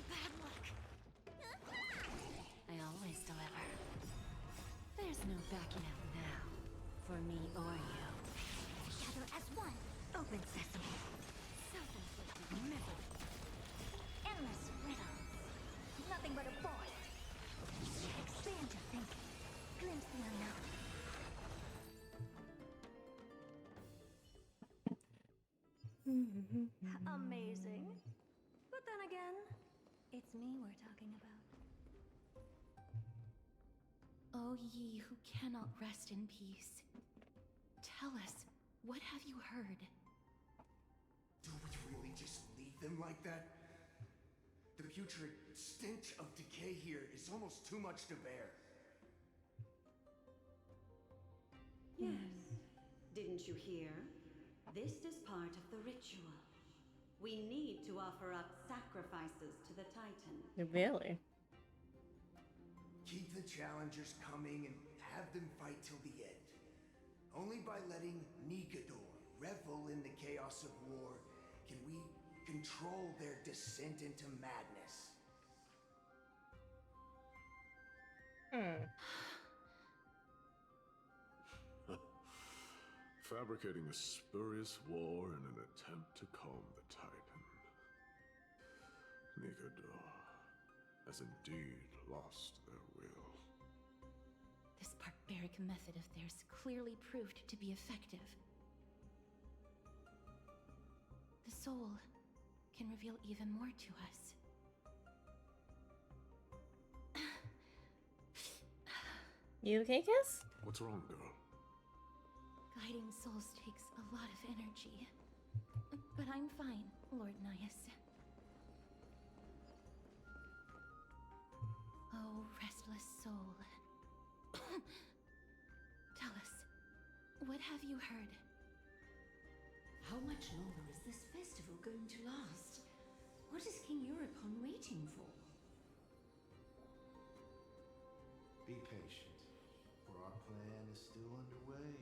Bad luck. I always deliver. There's no backing out now, for me or you. Together as one. Open sesame. Self-inflicted misery. Endless riddles. Nothing but a void. Expand your thinking. Glimpse the unknown. Amazing. But then again, it's me we're talking about. O ye who cannot rest in peace, tell us, what have you heard? Do we really just leave them like that? The putrid stench of decay here is almost too much to bear. Yes. Didn't you hear? This is part of the ritual. We need to offer up sacrifices to the Titan. Really? Keep the challengers coming and have them fight till the end. Only by letting Nigador revel in the chaos of war can we control their descent into madness. Fabricating a spurious war in an attempt to calm the Titan. Nigador has indeed lost their will. This barbaric method of theirs clearly proved to be effective. The soul can reveal even more to us. You okay, Cass? What's wrong, girl? Guiding souls takes a lot of energy. But I'm fine, Lord Nias. Oh, restless soul. Tell us, what have you heard? How much longer is this festival going to last? What is King Euripon waiting for? Be patient, for our plan is still underway.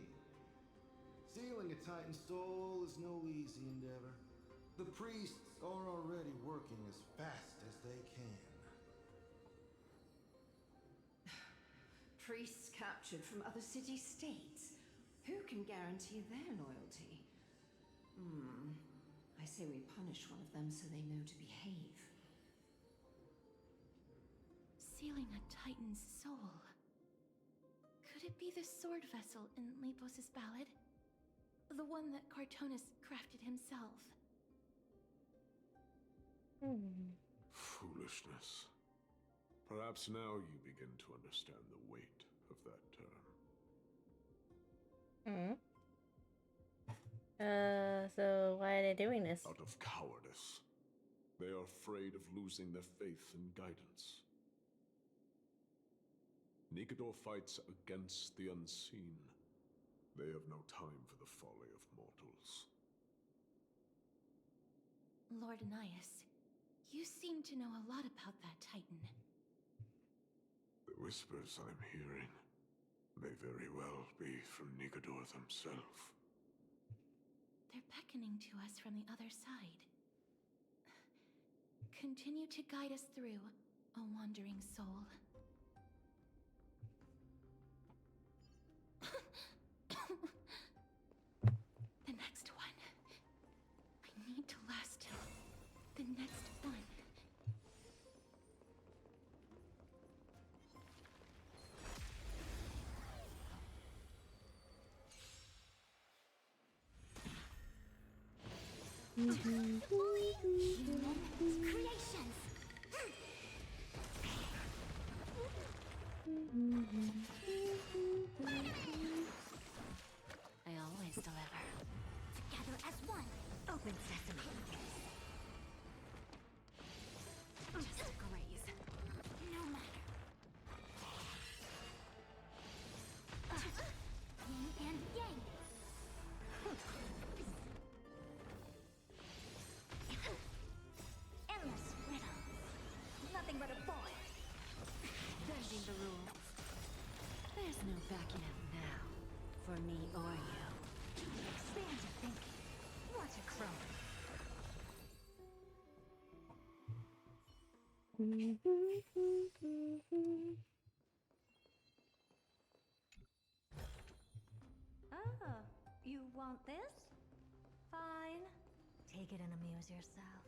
Sealing a Titan soul is no easy endeavor. The priests are already working as fast as they can. Priests captured from other city-states. Who can guarantee their loyalty? I say we punish one of them so they know to behave. Sealing a Titan's soul. Could it be the sword vessel in Lepos' ballad? The one that Cartonus crafted himself? Foolishness. Perhaps now you begin to understand the weight of that term. So why are they doing this? Out of cowardice. They are afraid of losing their faith and guidance. Nigador fights against the unseen. They have no time for the folly of mortals. Lord Nias, you seem to know a lot about that Titan. The whispers I'm hearing may very well be from Nigador himself. They're beckoning to us from the other side. Continue to guide us through, O wandering soul. The next one. I need to last till the next one. Creations! I no backing out now. For me or you. Expand your thinking. What a crone. Oh, you want this? Fine. Take it and amuse yourself.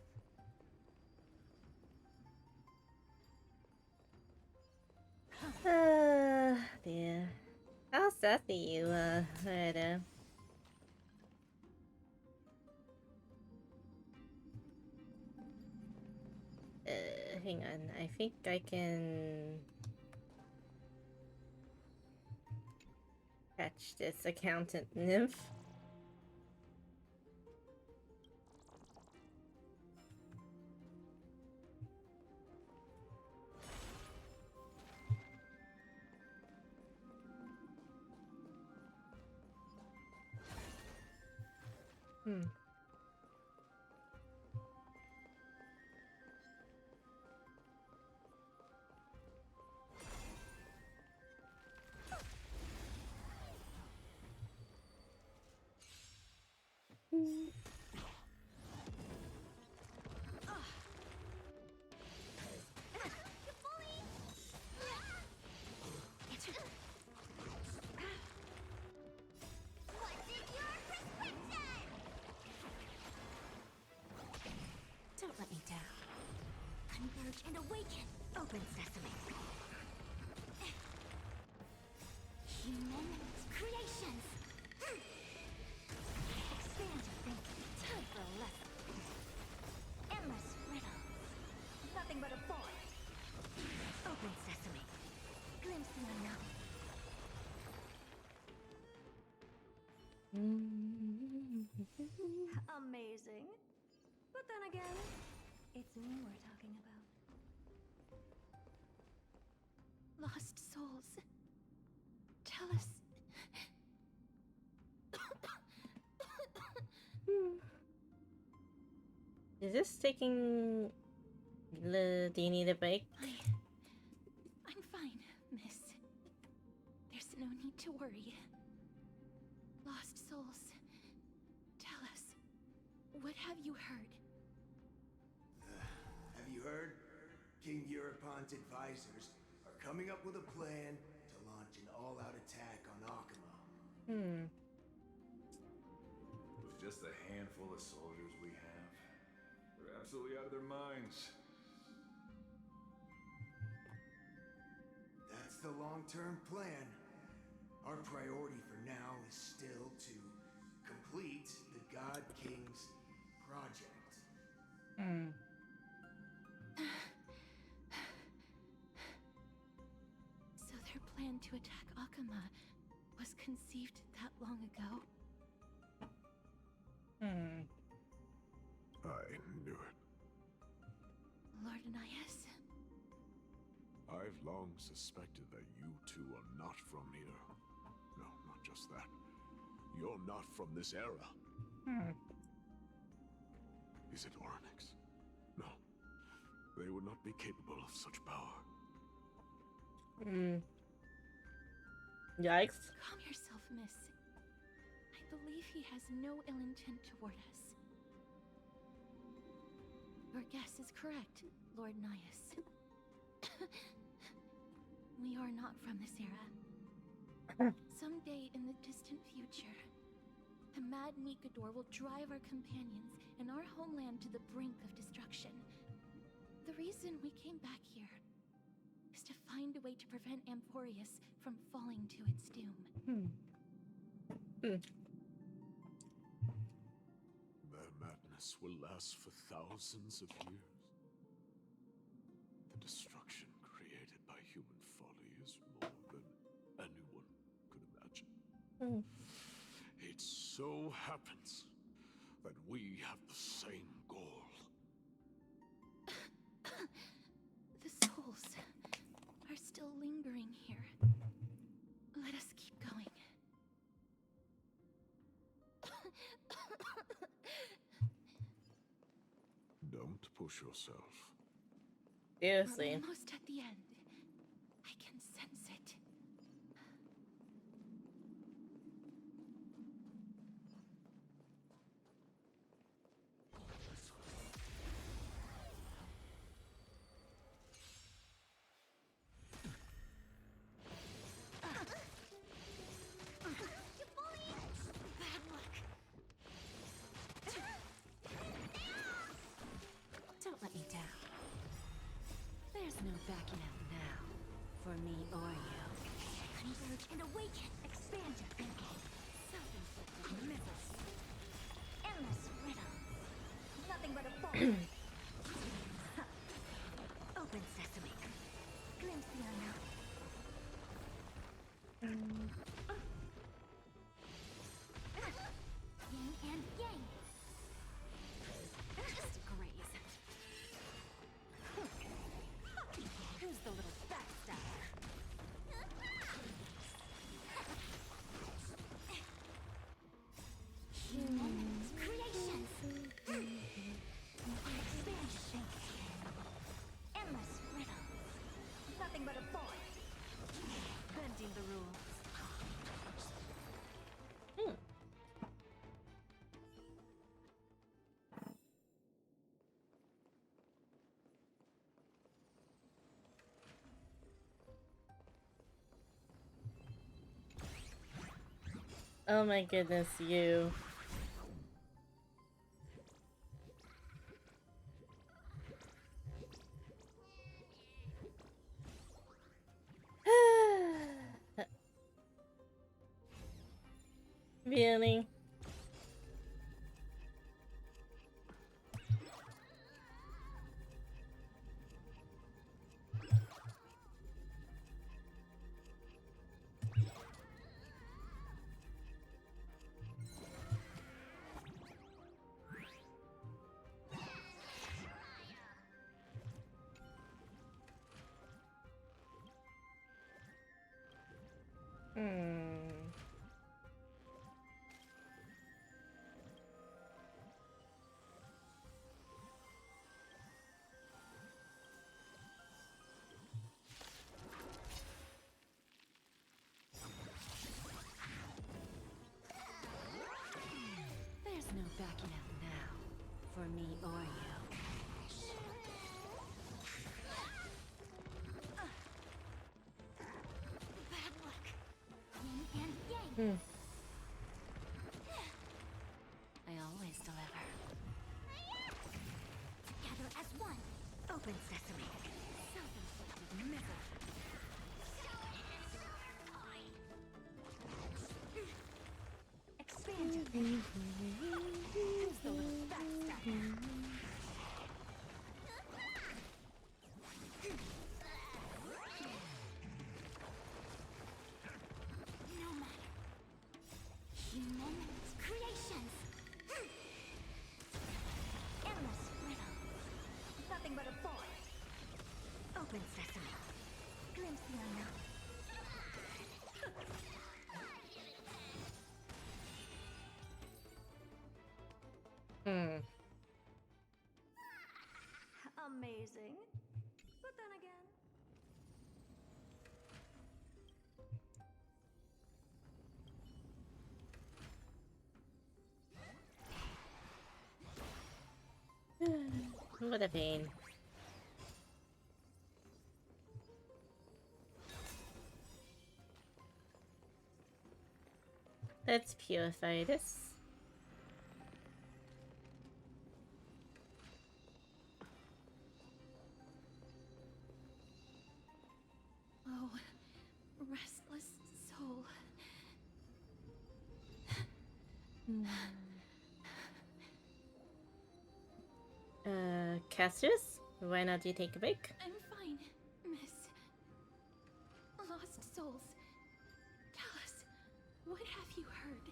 Dear. How sassy you, Rhoda. Hang on. I think I can catch this accountant nymph. Don't let me down. Converge and awaken. Open sesame. Humongous creations. Expand your thinking. Time for a lesson. Endless riddles. Nothing but a forest. Open sesame. Glimpse the unknown. Amazing. But then again, it's me we're talking about. Lost souls. Tell us. Is this taking the Dini the break? I'm fine, miss. There's no need to worry. Lost souls. Tell us. What have you heard? Have you heard? King Europon's advisors are coming up with a plan to launch an all-out attack on Akuma. With just a handful of soldiers we have, they're absolutely out of their minds. That's the long-term plan. Our priority for now is still to complete the God King's project. So their plan to attack Akuma was conceived that long ago? I knew it. Lord Anais? I've long suspected that you two are not from here. No, not just that. You're not from this era. Is it Oryx? No. They would not be capable of such power. Yikes. Calm yourself, miss. I believe he has no ill intent toward us. Your guess is correct, Lord Nias. We are not from this era. Someday in the distant future, the mad Nikador will drive our companions and our homeland to the brink of destruction. The reason we came back here is to find a way to prevent Amporius from falling to its doom. Their madness will last for thousands of years. The destruction created by human folly is more than anyone could imagine. It so happens that we have the same goal. The souls are still lingering here. Let us keep going. Don't push yourself. Seriously. We're almost at the end. I can sense it. no backing out now, for me or you. Converge and awaken. Expand your thinking. Self-inflicted misery. Endless riddles. Nothing but a forest. Open sesame. Glimpse the unknown. Yin and yang. Just graze. Who's the little backstabber? Moments, creations. Expand your thinking. Endless riddles. Nothing but a forest. Bending the rules. Oh my goodness, you. Really? There's no backing out now, for me or you. Bad luck. Yin and yang. I always deliver. Together as one. Open sesame. Self-inflicted misery. Expand your thinking. Who's the little backstabber? No matter. Moments, creations. Endless riddles. Nothing but a forest. Open sesame. Glimpse the unknown. Amazing. But then again, What a pain. Let's purify this. Oh, restless soul. Castorice, why not you take a break? I'm fine, miss. Lost souls. Tell us, what have you heard?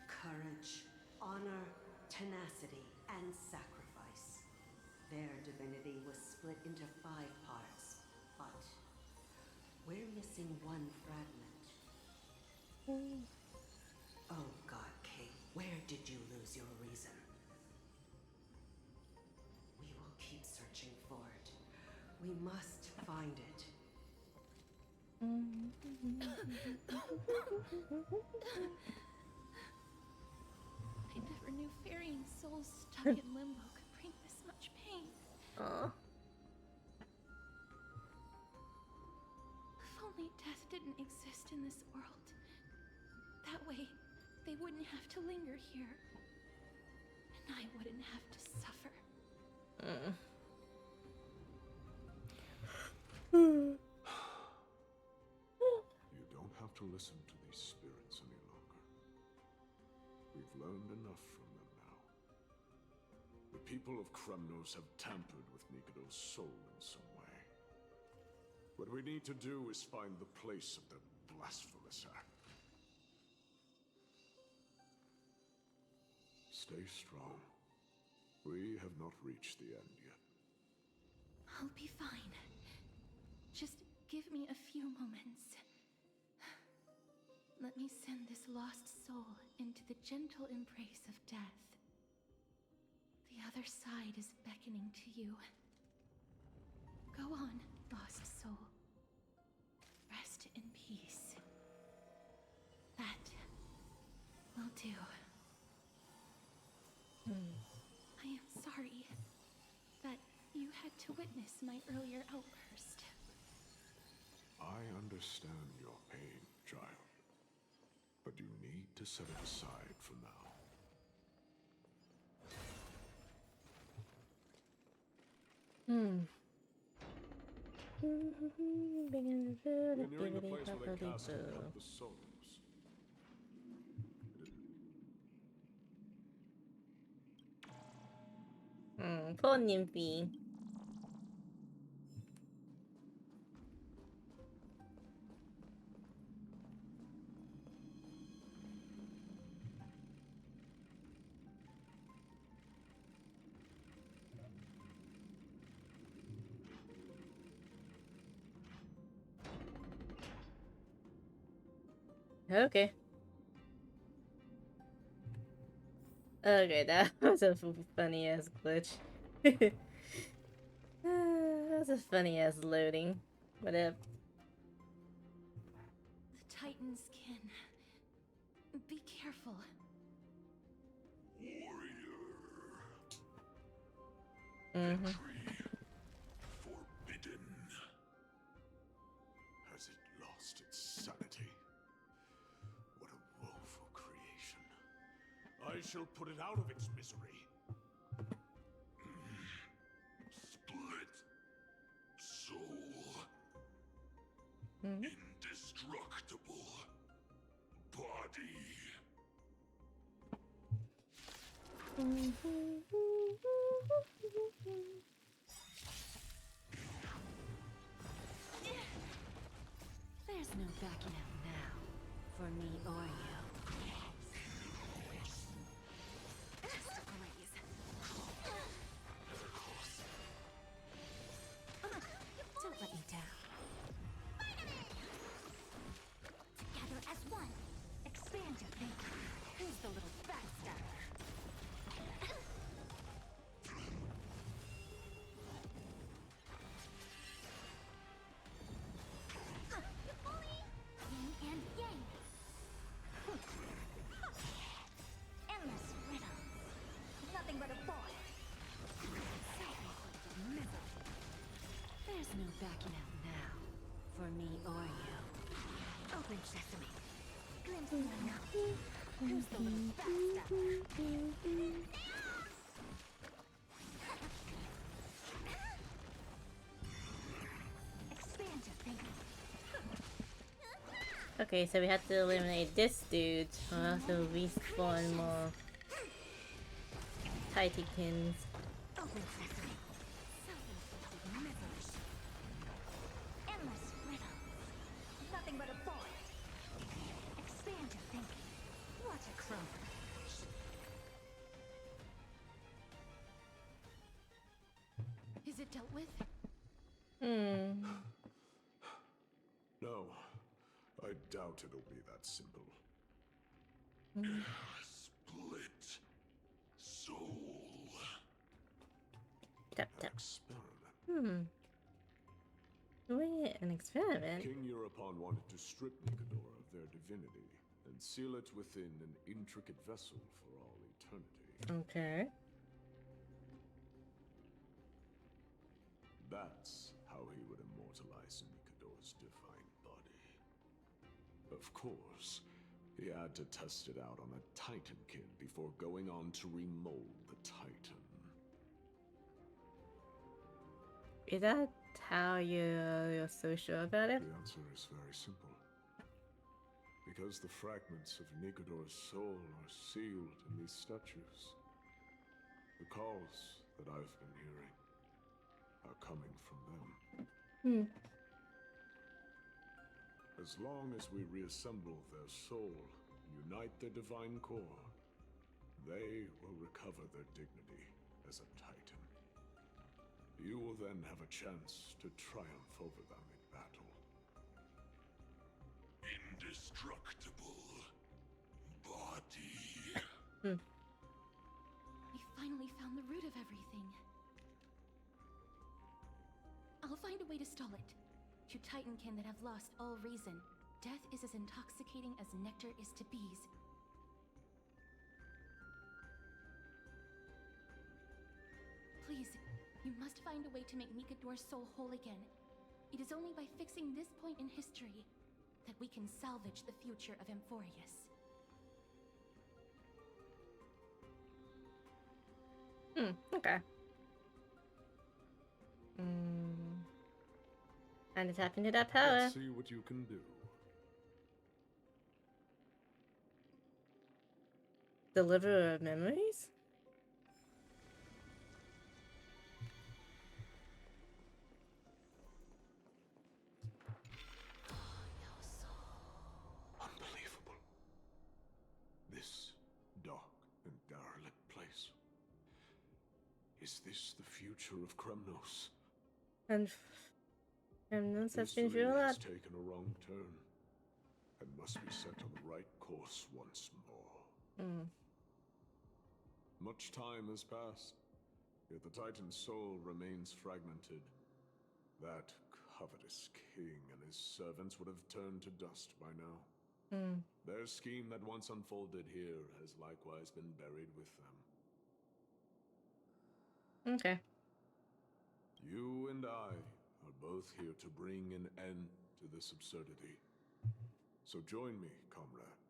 Courage, honor, tenacity, and sacrifice. Their divinity was split into 5 parts, but we're missing one fragment. Oh God, King, where did you lose your reason? We will keep searching for it. We must find it. I never knew ferrying souls stuck in limbo could bring this much pain. Aw. If only death didn't exist in this world. That way, they wouldn't have to linger here. And I wouldn't have to suffer. You don't have to listen to these spirits any longer. We've learned enough from them now. The people of Kremnos have tampered with Nikodo's soul in some way. What we need to do is find the place of their blasphemous act. Stay strong. We have not reached the end yet. I'll be fine. Just give me a few moments. Let me send this lost soul into the gentle embrace of death. The other side is beckoning to you. Go on, lost soul. Rest in peace. That will do. I am sorry that you had to witness my earlier outburst. I understand your pain, child. But you need to set it aside for now. We're nearing the place where they cast out the souls. Poor Nymphy. Okay. Okay, that was a funny ass glitch. That was a funny ass loading. What up? The Titan's kin. Be careful. Warrior. Forbidden. Has it lost its sanity? What a woeful creation. I shall put it out of its misery. Split. Soul. Indestructible. Body. There's no backing out now, for me or you. Just a breeze. Don't let me down. Together as one. Expand your thinking. Who's the little backstabber? Yin and yang. Endless riddles. Nothing but a void. Self-inflicted misery. There's no backing out now, for me or you. Open sesame. Glimpse me now. Who's the little backstabber? Expand your thinking. Okay, so we have to eliminate this dude. We'll have to respawn more Titykins. Open sesame. Self-inflicted misery. Endless riddles. Nothing but a void. Expand your thinking. What a clover. Is it dealt with? No, I doubt it'll be that simple. Split. Soul. Tap tap. Experiment. Wait, an experiment? King Europon wanted to strip Nikodor of their divinity and seal it within an intricate vessel for all eternity. Okay. That's how he would immortalize Nikodor's divine body. Of course, he had to test it out on a Titankin before going on to remold the Titan. Is that how you're so sure about it? The answer is very simple. Because the fragments of Nikodor's soul are sealed in these statues. The calls that I've been hearing are coming from them. Hmm. As long as we reassemble their soul and unite their divine core, they will recover their dignity as a Titan. You will then have a chance to triumph over them in battle. Indestructible body. We finally found the root of everything. I'll find a way to stall it. To Titankin that have lost all reason, death is as intoxicating as nectar is to bees. Please, you must find a way to make Nikodor's soul whole again. It is only by fixing this point in history that we can salvage the future of Amphorius. Okay. And to tap into that power. Let's see what you can do. Deliverer of memories? Unbelievable. This dark and derelict place. Is this the future of Kremnos? And Remnants has been History through a lot. has taken a wrong turn and must be set on the right course once more. Much time has passed, yet the Titan's soul remains fragmented. That covetous king and his servants would have turned to dust by now. Their scheme that once unfolded here has likewise been buried with them. Okay. You and I are both here to bring an end to this absurdity. So join me, comrade.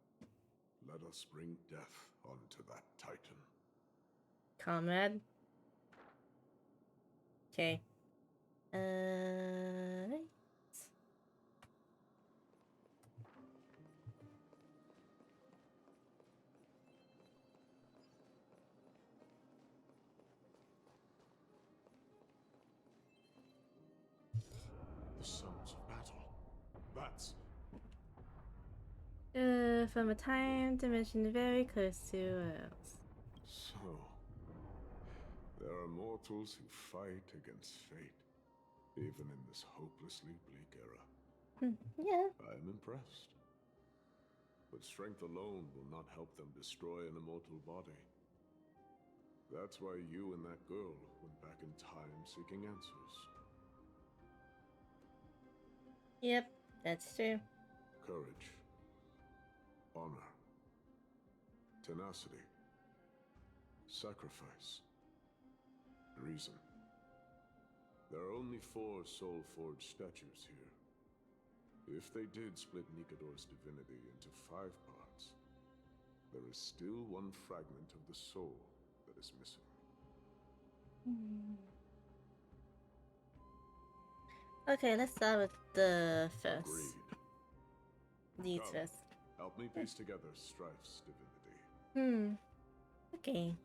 Let us bring death onto that Titan. Comrade. Okay. Right. The sounds of battle. That's... From a time dimension very close to us. So... there are mortals who fight against fate, even in this hopelessly bleak era. Yeah. I am impressed. But strength alone will not help them destroy an immortal body. That's why you and that girl went back in time seeking answers. Yep, that's true. Courage. Honor. Tenacity. Sacrifice. Reason. There are only 4 soul-forged statues here. If they did split Nikodor's divinity into 5 parts, there is still one fragment of the soul that is missing. Okay, let's start with the first. Agreed. These Come, first. help me piece together Strife's divinity. Okay.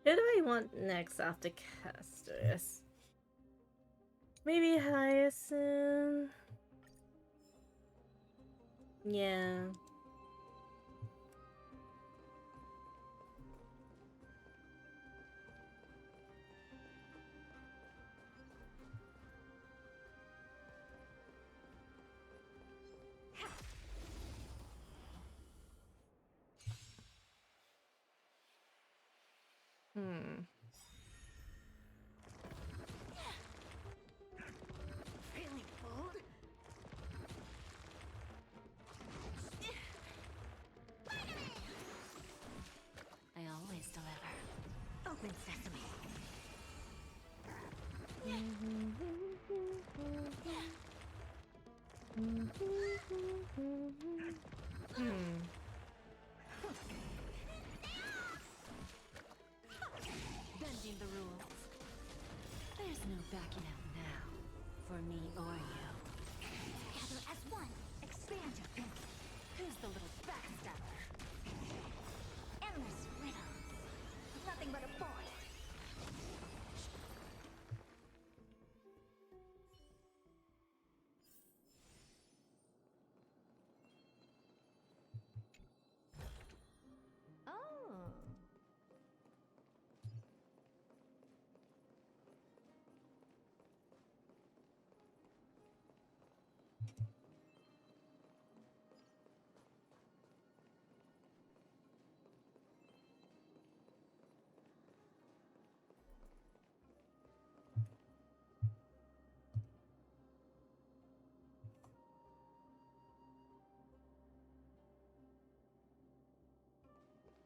Who do I want next after Castorice? Maybe Hyacinth? Yeah. Feeling bold? I always deliver. Open sesame. Bending the rules. There's no backing out now. For For me or you. Together as one. Expand your thinking. Who's the little backstabber? Endless riddles. Nothing but a boy. Oh.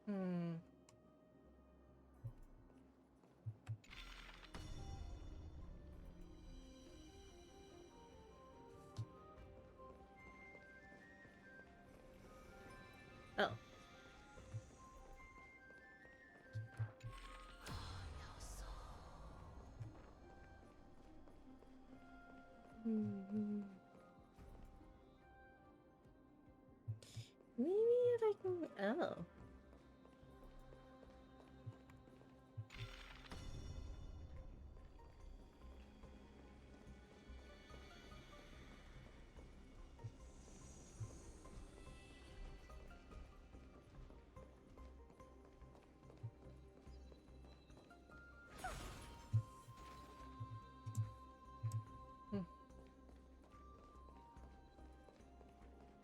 Hmm. Oh. Mhm. Maybe if I can. Oh. Hmm.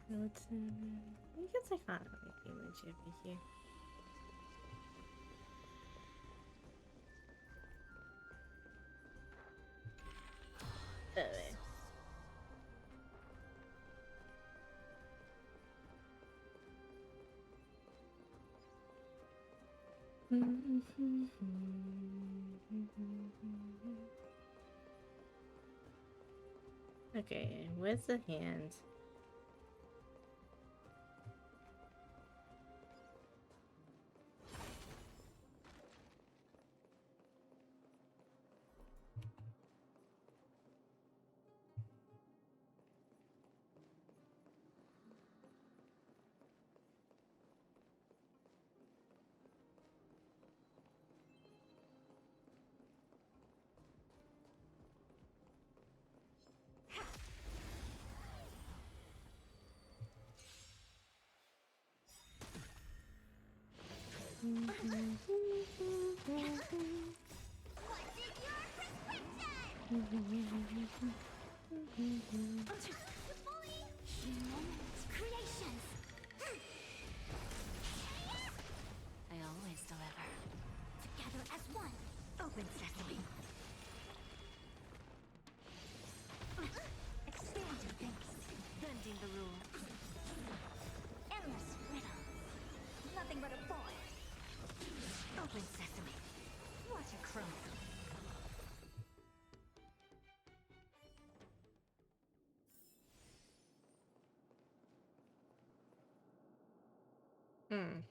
What's I guess I found an image over here. That way. Okay, where's the hand? What's in your prescription? Creations. I always deliver. Together as one. Open sesame. Expand your thinking. Bending the rules. Endless riddles. Nothing but a boy. Open sesame. What a crumb. Hmm.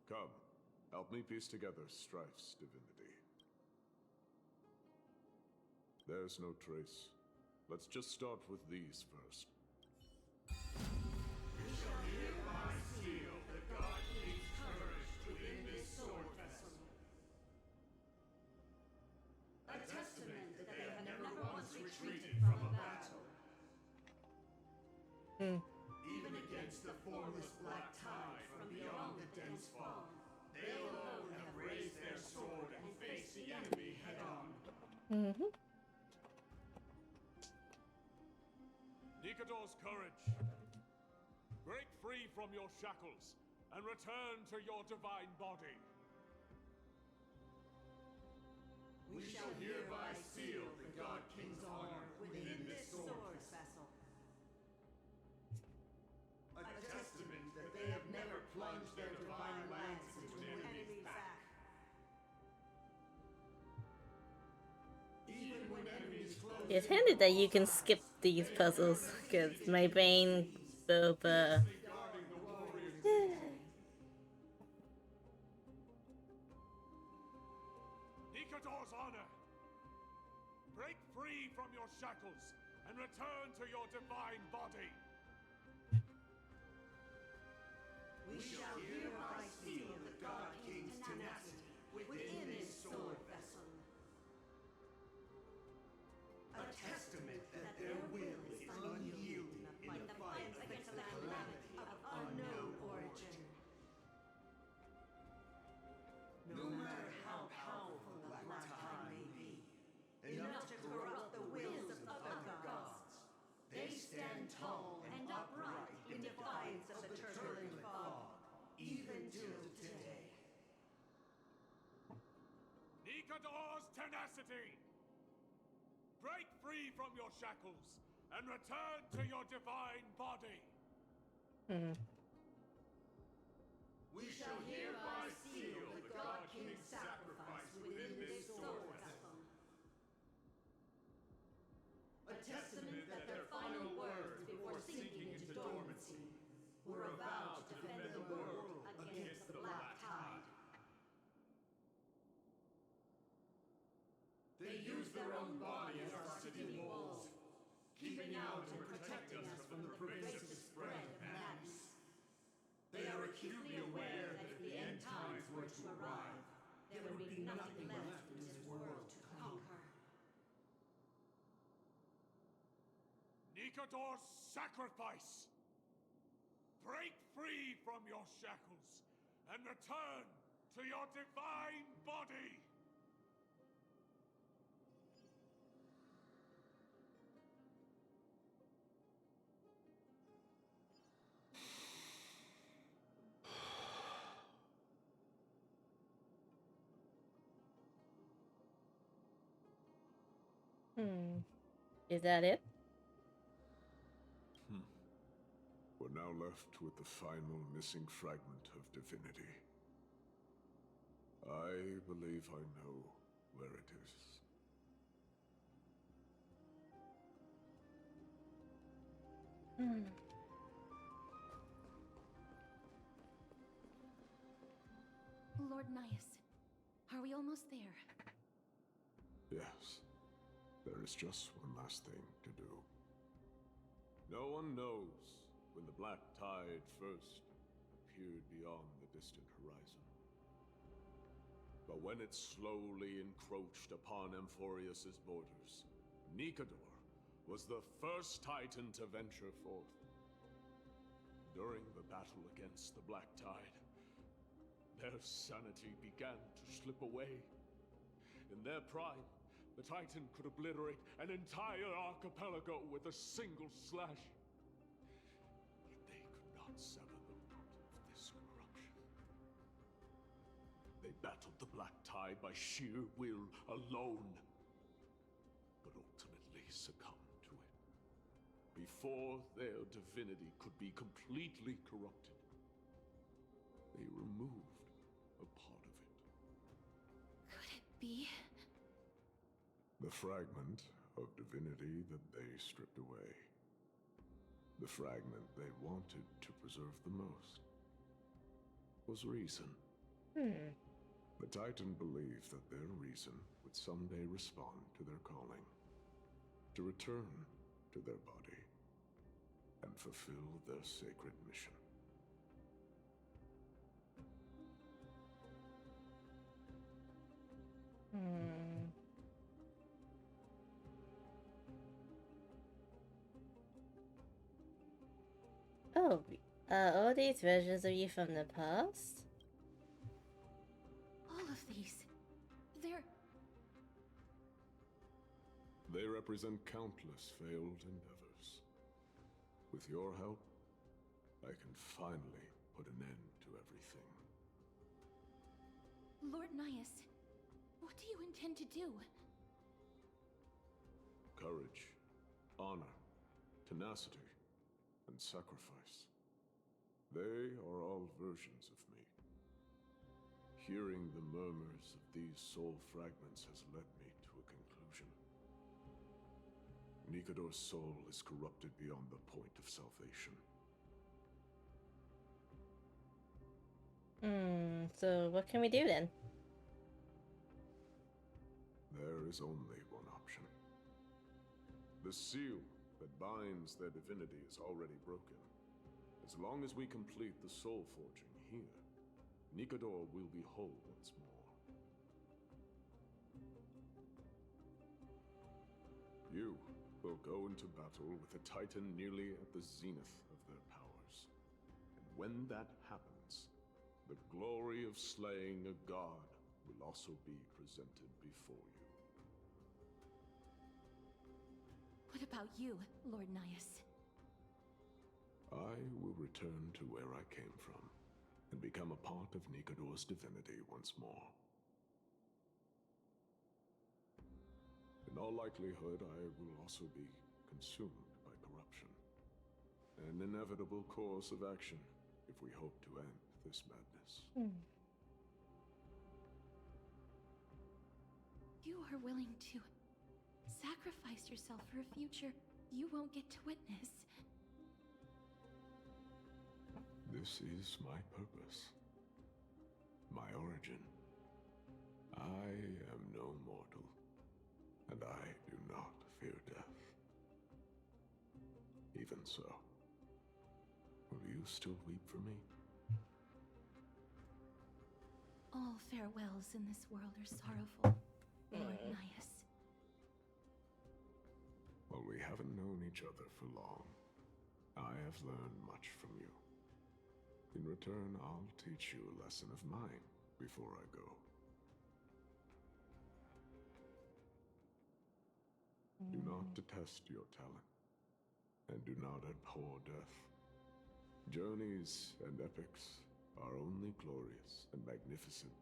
Come, help me piece together Strife's divinity. There's no trace. Let's just start with these first. A testament that they have never once retreated from a battle. Hmm. Even against the formless black tide from beyond the dense fog, they alone have raised their sword and faced the enemy head-on. Mm-hmm. Nikador's courage. Break free from your shackles and return to your divine body. We shall hereby seal the God King's honor within this sword vessel. A testament that they have never plunged their divine lance into an enemy's back. Even when enemies close It's handy that you can skip these puzzles, because my brain will, Nikador's honor! Break free from your shackles and return to your divine body! We shall hereby seal the God King's tenacity within this sword vessel. A testament that their will is unyielding in the fight against the calamity of unknown origin. No matter how powerful the Black Tide may be, enough to corrupt the wills of other gods, they stand tall and upright in defiance of the turbulent fog, even till today. Nikador's tenacity! Break free from your shackles and return to your divine body! We shall hereby seal the God King's sacrifice within this sword vessel. A testament that their final words before sinking into dormancy were a vow to defend the world against the Black Tide. They use their own body as our city walls, keeping out and protecting us from the pervasive spread of madness. They are acutely aware that if the end times were to arrive, there would be nothing left in this world to conquer. Nikador's sacrifice! Break free from your shackles and return to your divine body! Is that it? We're now left with the final missing fragment of divinity. I believe I know where it is. Lord Nias, are we almost there? Yes. There is just one last thing to do. No one knows when the Black Tide first appeared beyond the distant horizon. But when it slowly encroached upon Amphorius's borders, Nikador was the first Titan to venture forth. During the battle against the Black Tide, their sanity began to slip away. In their prime, the Titan could obliterate an entire archipelago with a single slash. But they could not sever the root of this corruption. They battled the Black Tide by sheer will alone, but ultimately succumbed to it. Before their divinity could be completely corrupted, they removed a part of it. Could it be? The fragment of divinity that they stripped away. The fragment they wanted to preserve the most was reason. The Titan believed that their reason would someday respond to their calling, to return to their body, and fulfill their sacred mission. Oh, all these versions of you from the past? All of these. They represent countless failed endeavors. With your help, I can finally put an end to everything. Lord Nias, what do you intend to do? Courage, honor, tenacity, and sacrifice. They are all versions of me. Hearing the murmurs of these soul fragments has led me to a conclusion. Nikador's soul is corrupted beyond the point of salvation. So what can we do then? There is only one option. The seal that binds their divinity is already broken. As long as we complete the soul forging here, Nikador will be whole once more. You will go into battle with a Titan nearly at the zenith of their powers. And when that happens, the glory of slaying a god will also be presented before you. What about you, Lord Nias? I will return to where I came from, and become a part of Nikador's divinity once more. In all likelihood, I will also be consumed by corruption. An inevitable course of action if we hope to end this madness. You are willing to sacrifice yourself for a future you won't get to witness. This is my purpose. My origin. I am no mortal, and I do not fear death. Even so, will you still weep for me? All farewells in this world are sorrowful, Lord Nias. While we haven't known each other for long, I have learned much from you. In return, I'll teach you a lesson of mine before I go. Do not detest your talent, and do not abhor death. Journeys and epics are only glorious and magnificent,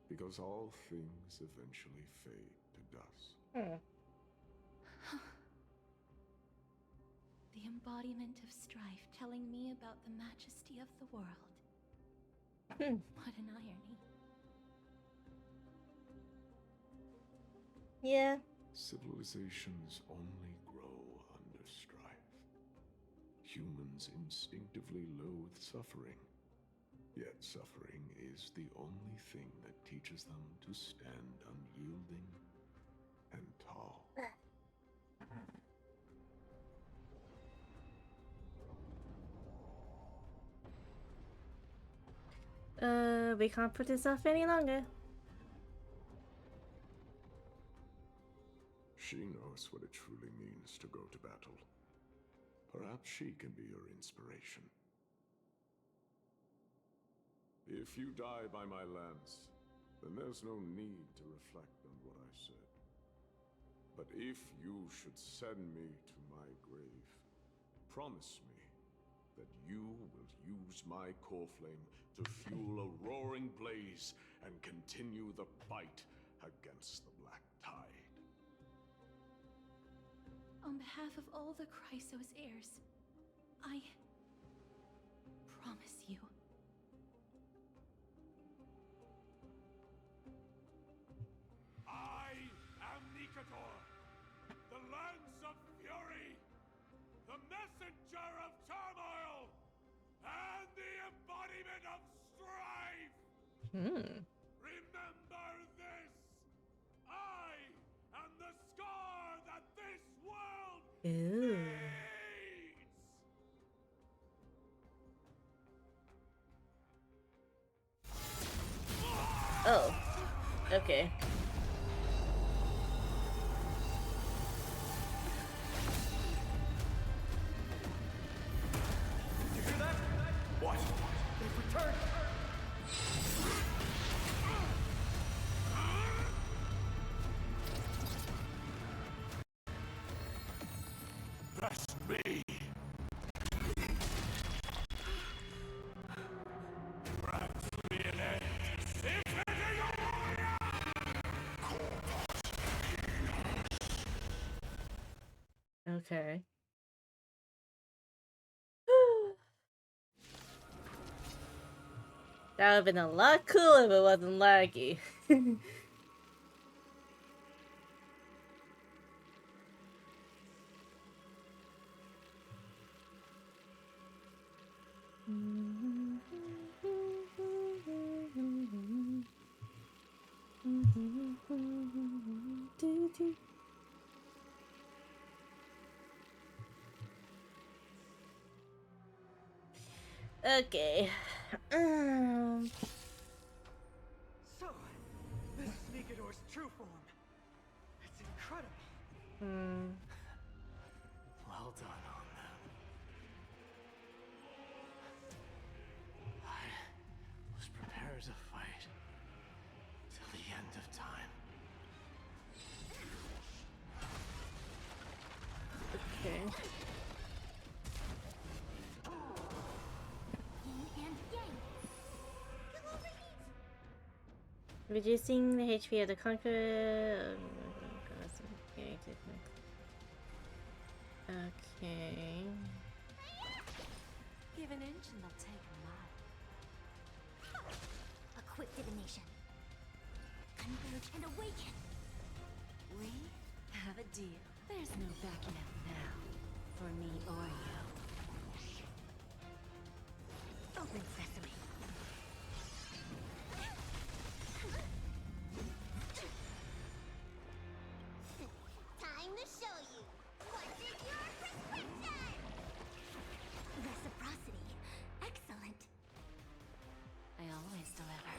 because all things eventually fade to dust. The embodiment of strife telling me about the majesty of the world. What an irony. Yeah. Civilizations only grow under strife. Humans instinctively loathe suffering. Yet suffering is the only thing that teaches them to stand unyielding and tall. We can't put this off any longer. She knows what it truly means to go to battle. Perhaps she can be your inspiration. If you die by my lance, then there's no need to reflect on what I said. But if you should send me to my grave, promise me that you will use my core flame to fuel a roaring blaze and continue the fight against the Black Tide. On behalf of all the Chrysos heirs, I promise you. I am Nikador, the Lance of Fury, the messenger of turmoil, and the embodiment of strife! Remember this! I am the scar that this world needs! Oh. Okay. You hear that? What? They've returned! That's me! Perhaps it'll be an end. Impending warrior! Okay. That would have been a lot cooler if it wasn't laggy. Okay. Um, So, this is Nigador's true form. It's incredible. hmm. Well done on them. I was prepared to fight till the end of time. Okay. Yin and yang. Come over here. Reducing the HP of the conqueror. Okay. Give an inch and they'll take a mile. A quick divination. Converge and awaken. We have a deal. There's no backing out now. For me or you. Open sesame. Time to show you. What is your prescription? Reciprocity. Excellent. I always deliver.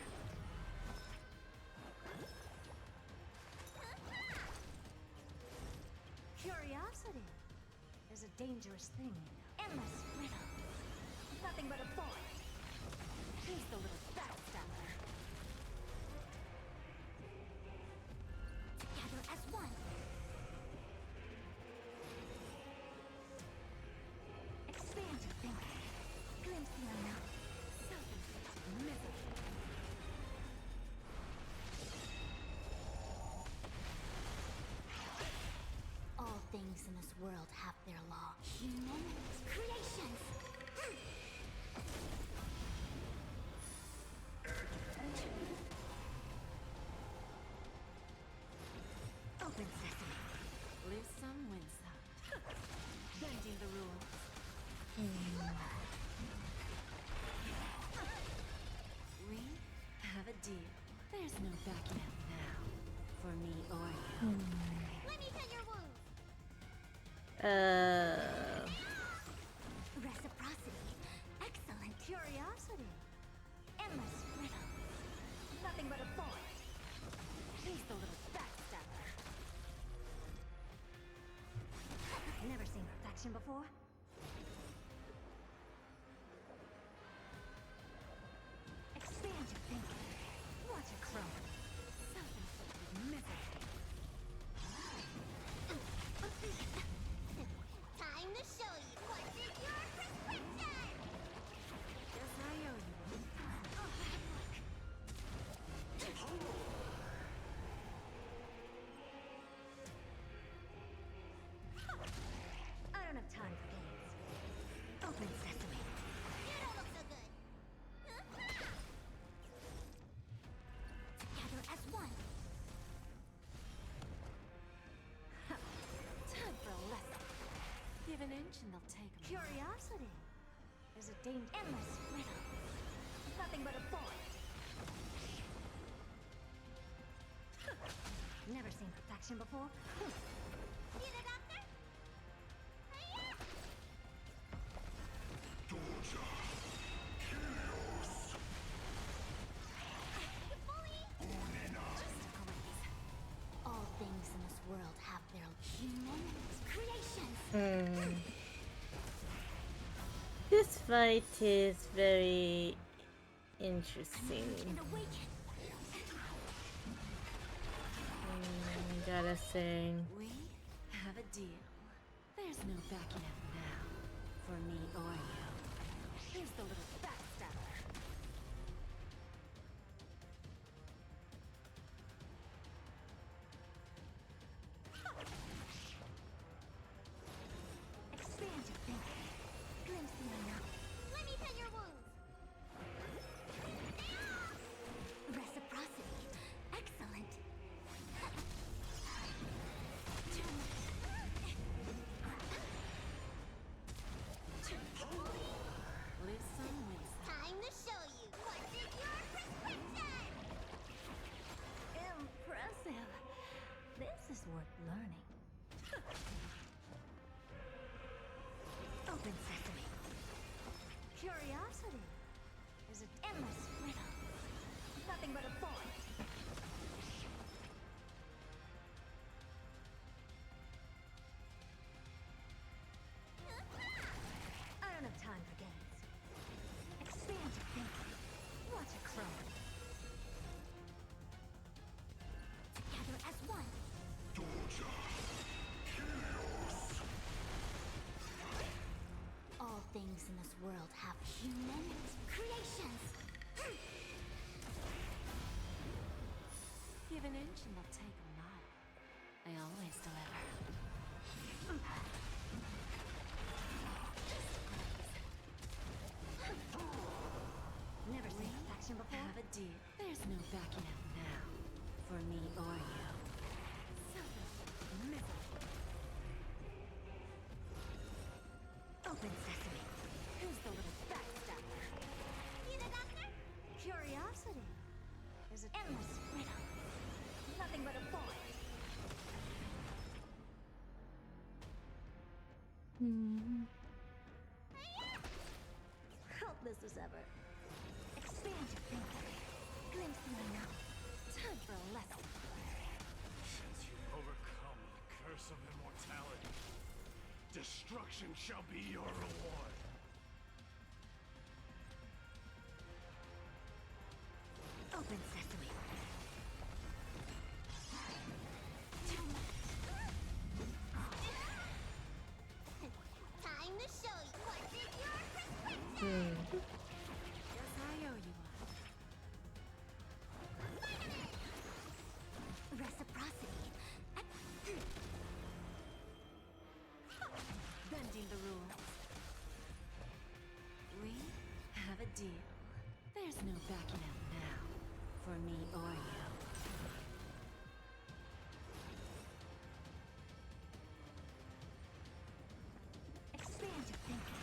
Curiosity is a dangerous thing. Endless riddles. Nothing but a forest. He's the little backstabber. Together as one. Expand your thinking. Glimpse the unknown. Self-inflicted misery. All things in this world have their law. Human creations. Open sesame. Lose some, win some. Bending the rules. We have a deal. There's no backing out now. For me or you. Let me tend your wounds. Reciprocity. Excellent. Curiosity. Endless riddles. Nothing but a forest. He's the little backstabber. Never seen perfection before. Expand your thinking. Watch it grow. Self-inflicted misery. Time to show you what is your prescription. Guess I owe you one. I don't have time for games. Open sesame. You don't look so good. Together as one. Time for a lesson. Give an inch and they'll take a mile. Curiosity is a endless riddle. Nothing but a forest. Never seen perfection before. See the doctor? Just a breeze. All things in this world have their human creations. This fight is very interesting. And awaken. Gotta say. We have a deal. There's no backing out now. For me or you. Here's the little backstabber. Expand your thinking. Glimpse the unknown. Let me tend your wounds. Reciprocity. Excellent. Lose some, things in this world have human creations. Give an inch and they'll take a mile. I always deliver. Never seen affection before. Have a deal. There's no backing out now. For me or you. Open sesame. Who's the little backstabber? Need a doctor? Curiosity. Is it Endless riddle. Nothing but a void. helpless as ever? Expand your thinking. Glimpse me now. Time for a lesson. Since you've overcome the curse of immortality, destruction shall be your reward. Open sesame. Time to show you what's in your prescription. Guess I owe you one. Reciprocity. Bending the rules. We have a deal. There's no backing out now. For me or you. Expand your thinking.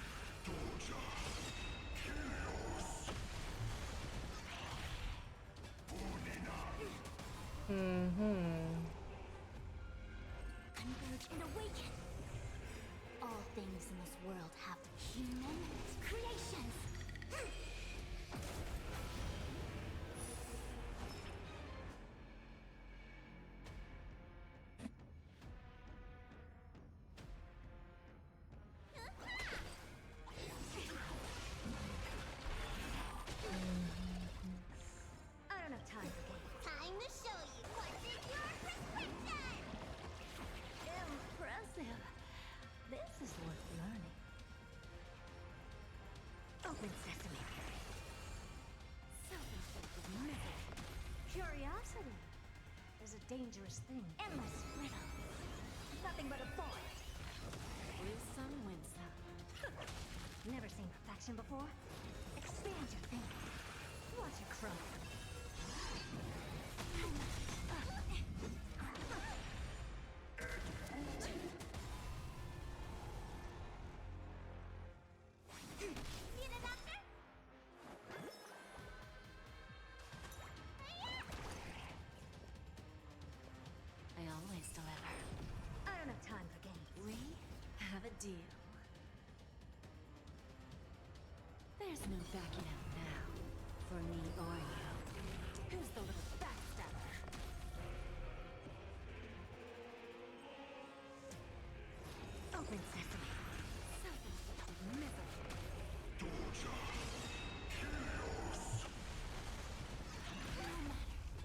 Converge and awaken. All things in this world have human creations. I don't have time for games. Time to show you what's in your prescription. Impressive. This is worth learning. Open sesame. Self-inflicted misery. Curiosity is a dangerous thing. Endless riddle. Nothing but a void. Lose some, win some. Never seen perfection before? Expand your thinking. Watch it crumble. Need a doctor? I always deliver. I don't have time for games. We have a deal. There's no backing out now. For me or you. Who's the little backstabber? Open sesame. Self-inflicted misery. No matter.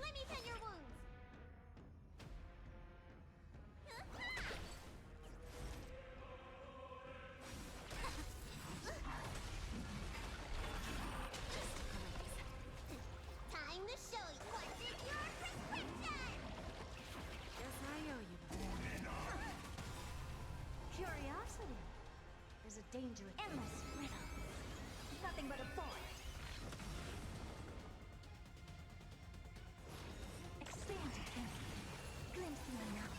Let me tend your wounds. Time to show you what's in your prescription. Guess I owe you one. Curiosity is a dangerous Endless riddle. Nothing but a void. Expand your thinking. Glimpse me now.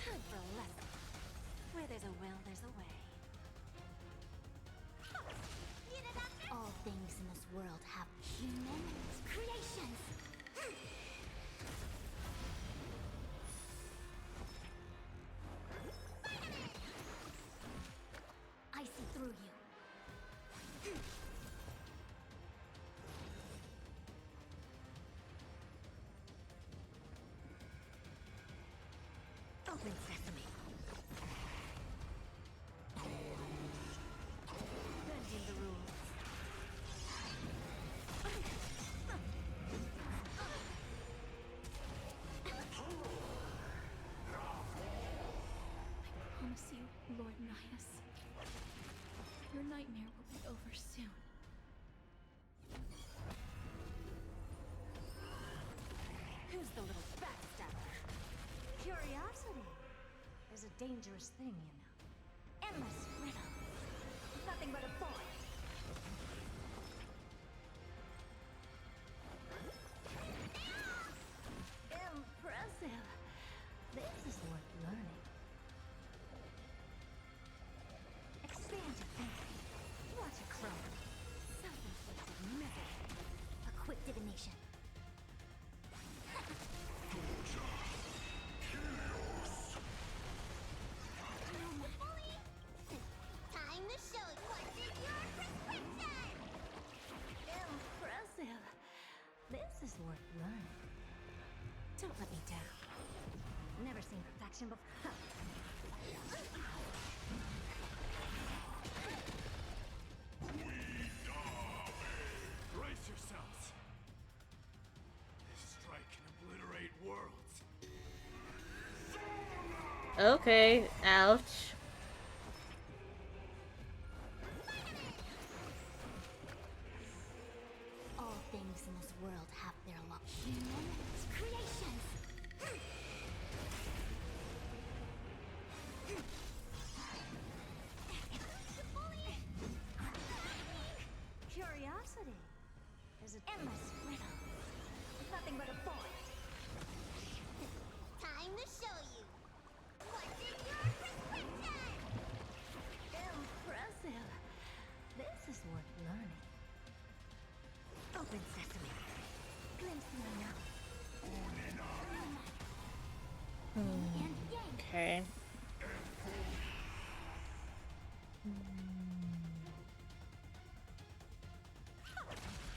time for a lesson. Where there's a will, there's a way. Need a doctor? All things in this world have human creations. I see through you. soon. Who's the little backstabber? Curiosity is a dangerous thing, you know. Endless riddles. Nothing but a void. Impressive. This is worth learning. Expand your thinking. Watch it grow. Self-inflicted misery. A quick divination. Time to show it. What's in your prescription? Impressive. This is worth learning. Don't let me down. Never seen perfection before. Brace yourselves. This strike can obliterate worlds. Okay, ouch. All things in this world have their luck. Human creations. Curiosity is an endless riddle. Nothing but a void. Time to show you. What's in your prescription? Impressive. This is worth learning. Open sesame. Glimpse the unknown. Okay.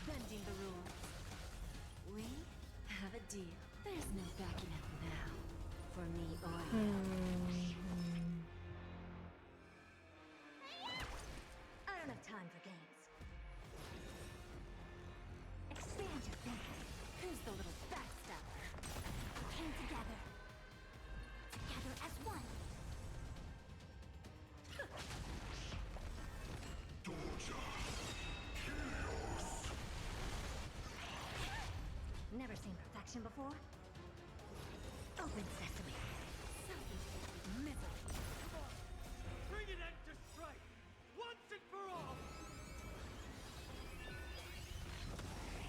Bending the rules. We have a deal. There's no backing out now. For me or you. I don't have time for games. Expand your thinking. Who's the little backstabber? Came together. Together as one. Never seen perfection before? Open sesame. Self-inflicted misery. Bring an end to strife, once and for all.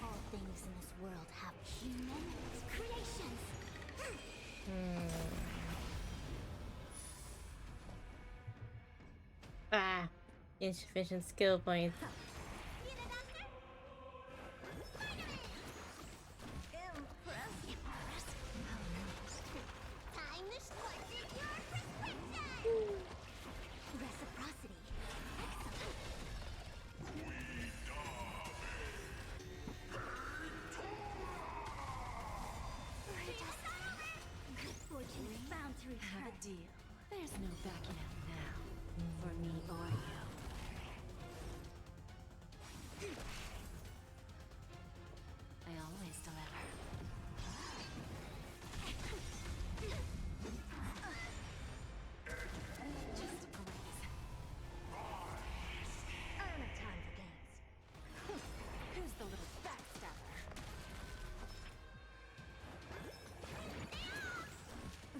All things in this world have human creations. Ah, insufficient skill points. Reciprocity. Good fortune is bound to Have return. a deal. There's no backing out now. For me or you. I always deliver. Just a breeze. I don't have time for games. Who's the little backstabber?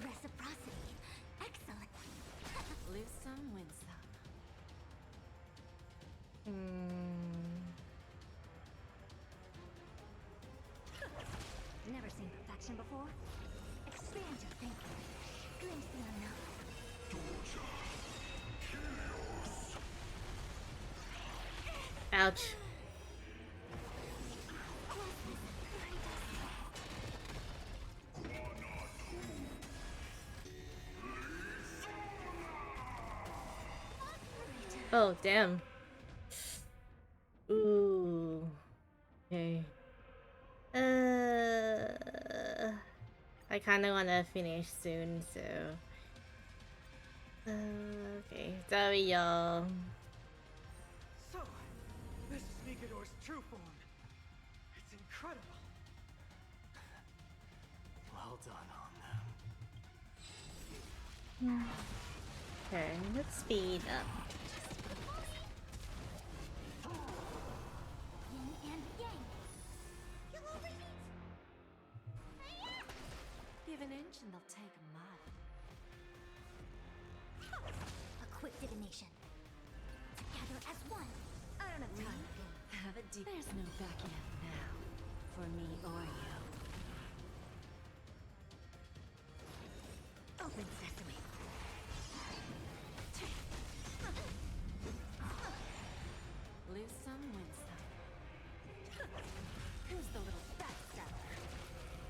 Reciprocity. Excellent. Lose some, win some. Never seen perfection before? Expand your thinking. Glimpse the unknown. Ouch. Oh, damn. Ooh. Okay. I kind of want to finish soon, so. Okay. Sorry, y'all. So, this is Nikador's true form. It's incredible. Well done on them. Okay, let's speed up. divination. Together as one. I don't have time. Have a deep. There's no backing out now. For me or you. Open sesame. Lose some, win some. Who's the little backstabber?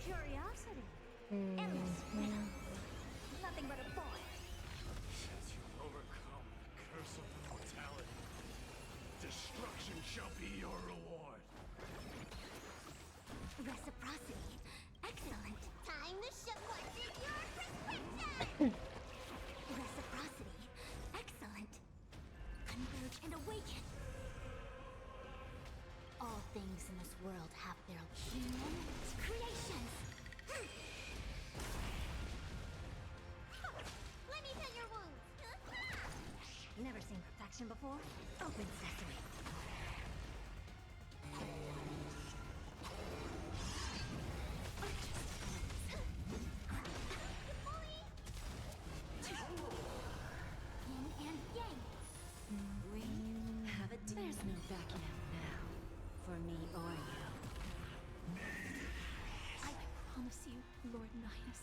Curiosity. Endless riddles. Nothing but a boy. As you overcome the curse of immortality, destruction shall be your reward. Reciprocity. Excellent. Time to show what's in your prescription. Reciprocity. Excellent. Converge and awaken. All things in this world have their human creations. Let me tell your wounds. Never seen perfection before? Open sesame. Yin and yang. We have a deal. There's no backing out now. For me or you. I promise you, Lord Nihus,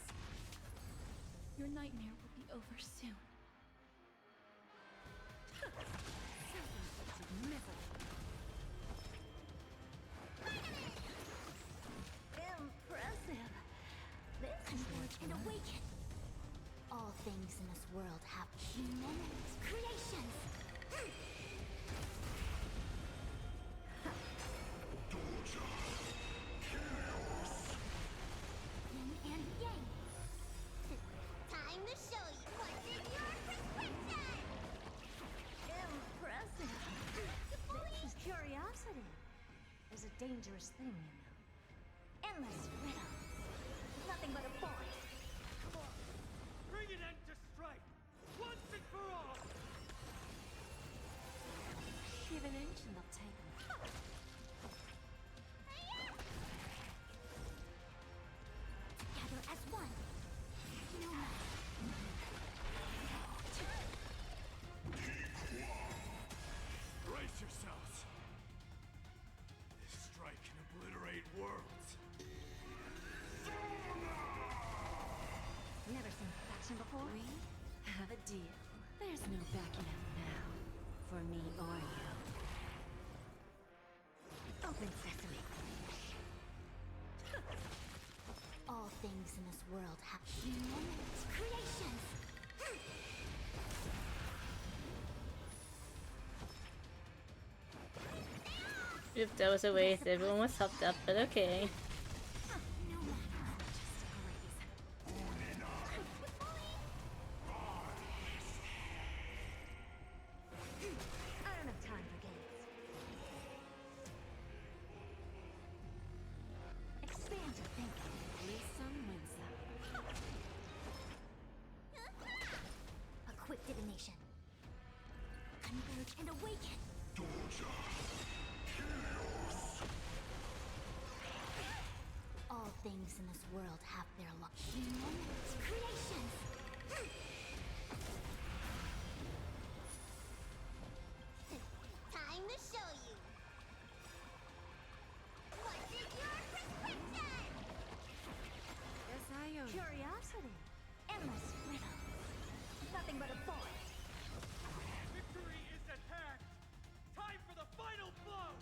your nightmare will be over soon. Impressive. This converge and awaken. All things in this world have human creations. Yin and yang. Time to show you what's in your prescription. Impressive. This is curiosity. Is a dangerous thing, you know. Endless riddles. Nothing but a boy. Bring an end to strife, once and for all! Give an inch and they'll take them. Together as one. No matter. Brace yourselves. This strike can obliterate worlds. Never seen perfection before? We have a deal. There's no backing out now. For me or you. Open sesame. All things in this world have human creations. Oops, that was a waste. Everyone was hopped up, but okay. No matter. I don't have time for games. Expand your thinking. Lose some, win some. A quick divination. Converge and awaken. All things in this world have their human creations. Time to show you. What's in your prescription? Yes, I own. Curiosity. Endless riddles. Nothing but a boy. Victory is at hand! Time for the final blow!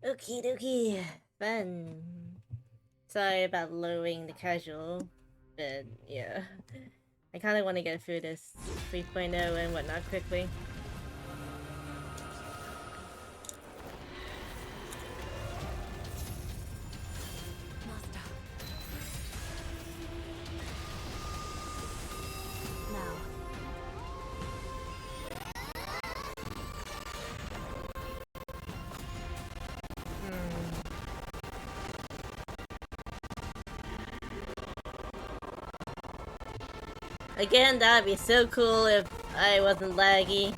Okie dokie. Fun. Sorry about lowering the casual, but yeah. I kind of want to get through this 3.0 and whatnot quickly. Master. Now. Again, that'd be so cool if I wasn't laggy.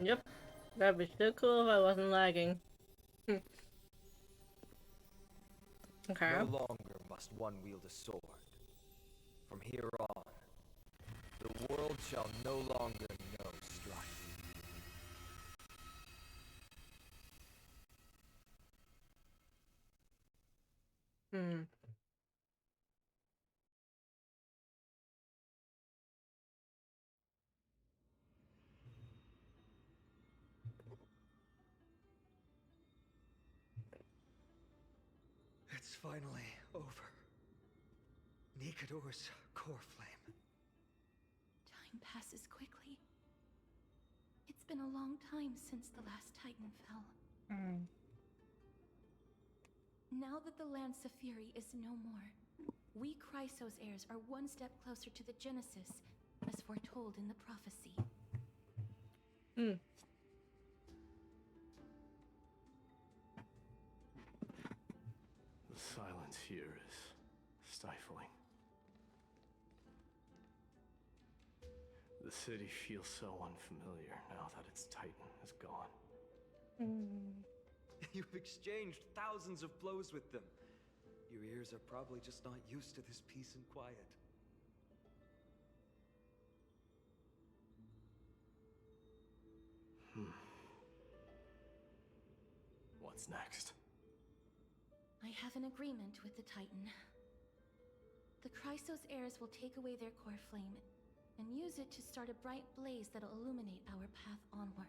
Yep, that'd be so cool if I wasn't lagging. Okay. No longer must one wield a sword. From here on, the world shall no longer know strife. It's finally over. Nikador's core flame. Time passes quickly. It's been a long time since the last Titan fell. Now that the Lance of Fury is no more, we Chrysos heirs are one step closer to the Genesis, as foretold in the prophecy. The silence here is stifling. The city feels so unfamiliar now that its Titan is gone. You've exchanged thousands of blows with them. Your ears are probably just not used to this peace and quiet. What's next? I have an agreement with the Titan. The Chrysos heirs will take away their core flame and use it to start a bright blaze that'll illuminate our path onward.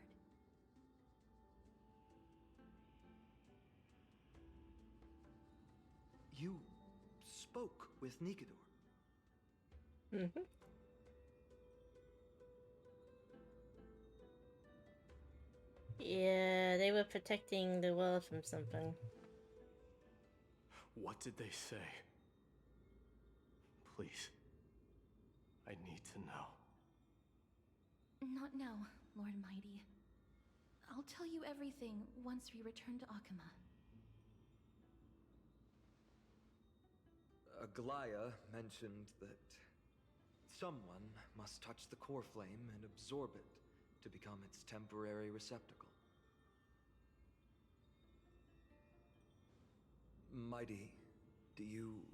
You spoke with Nikador. Yeah, they were protecting the world from something. What did they say? Please. I need to know. Not now, Lord Mighty. I'll tell you everything once we return to Akama. Aglaya mentioned that someone must touch the core flame and absorb it to become its temporary receptacle. Mighty, do you...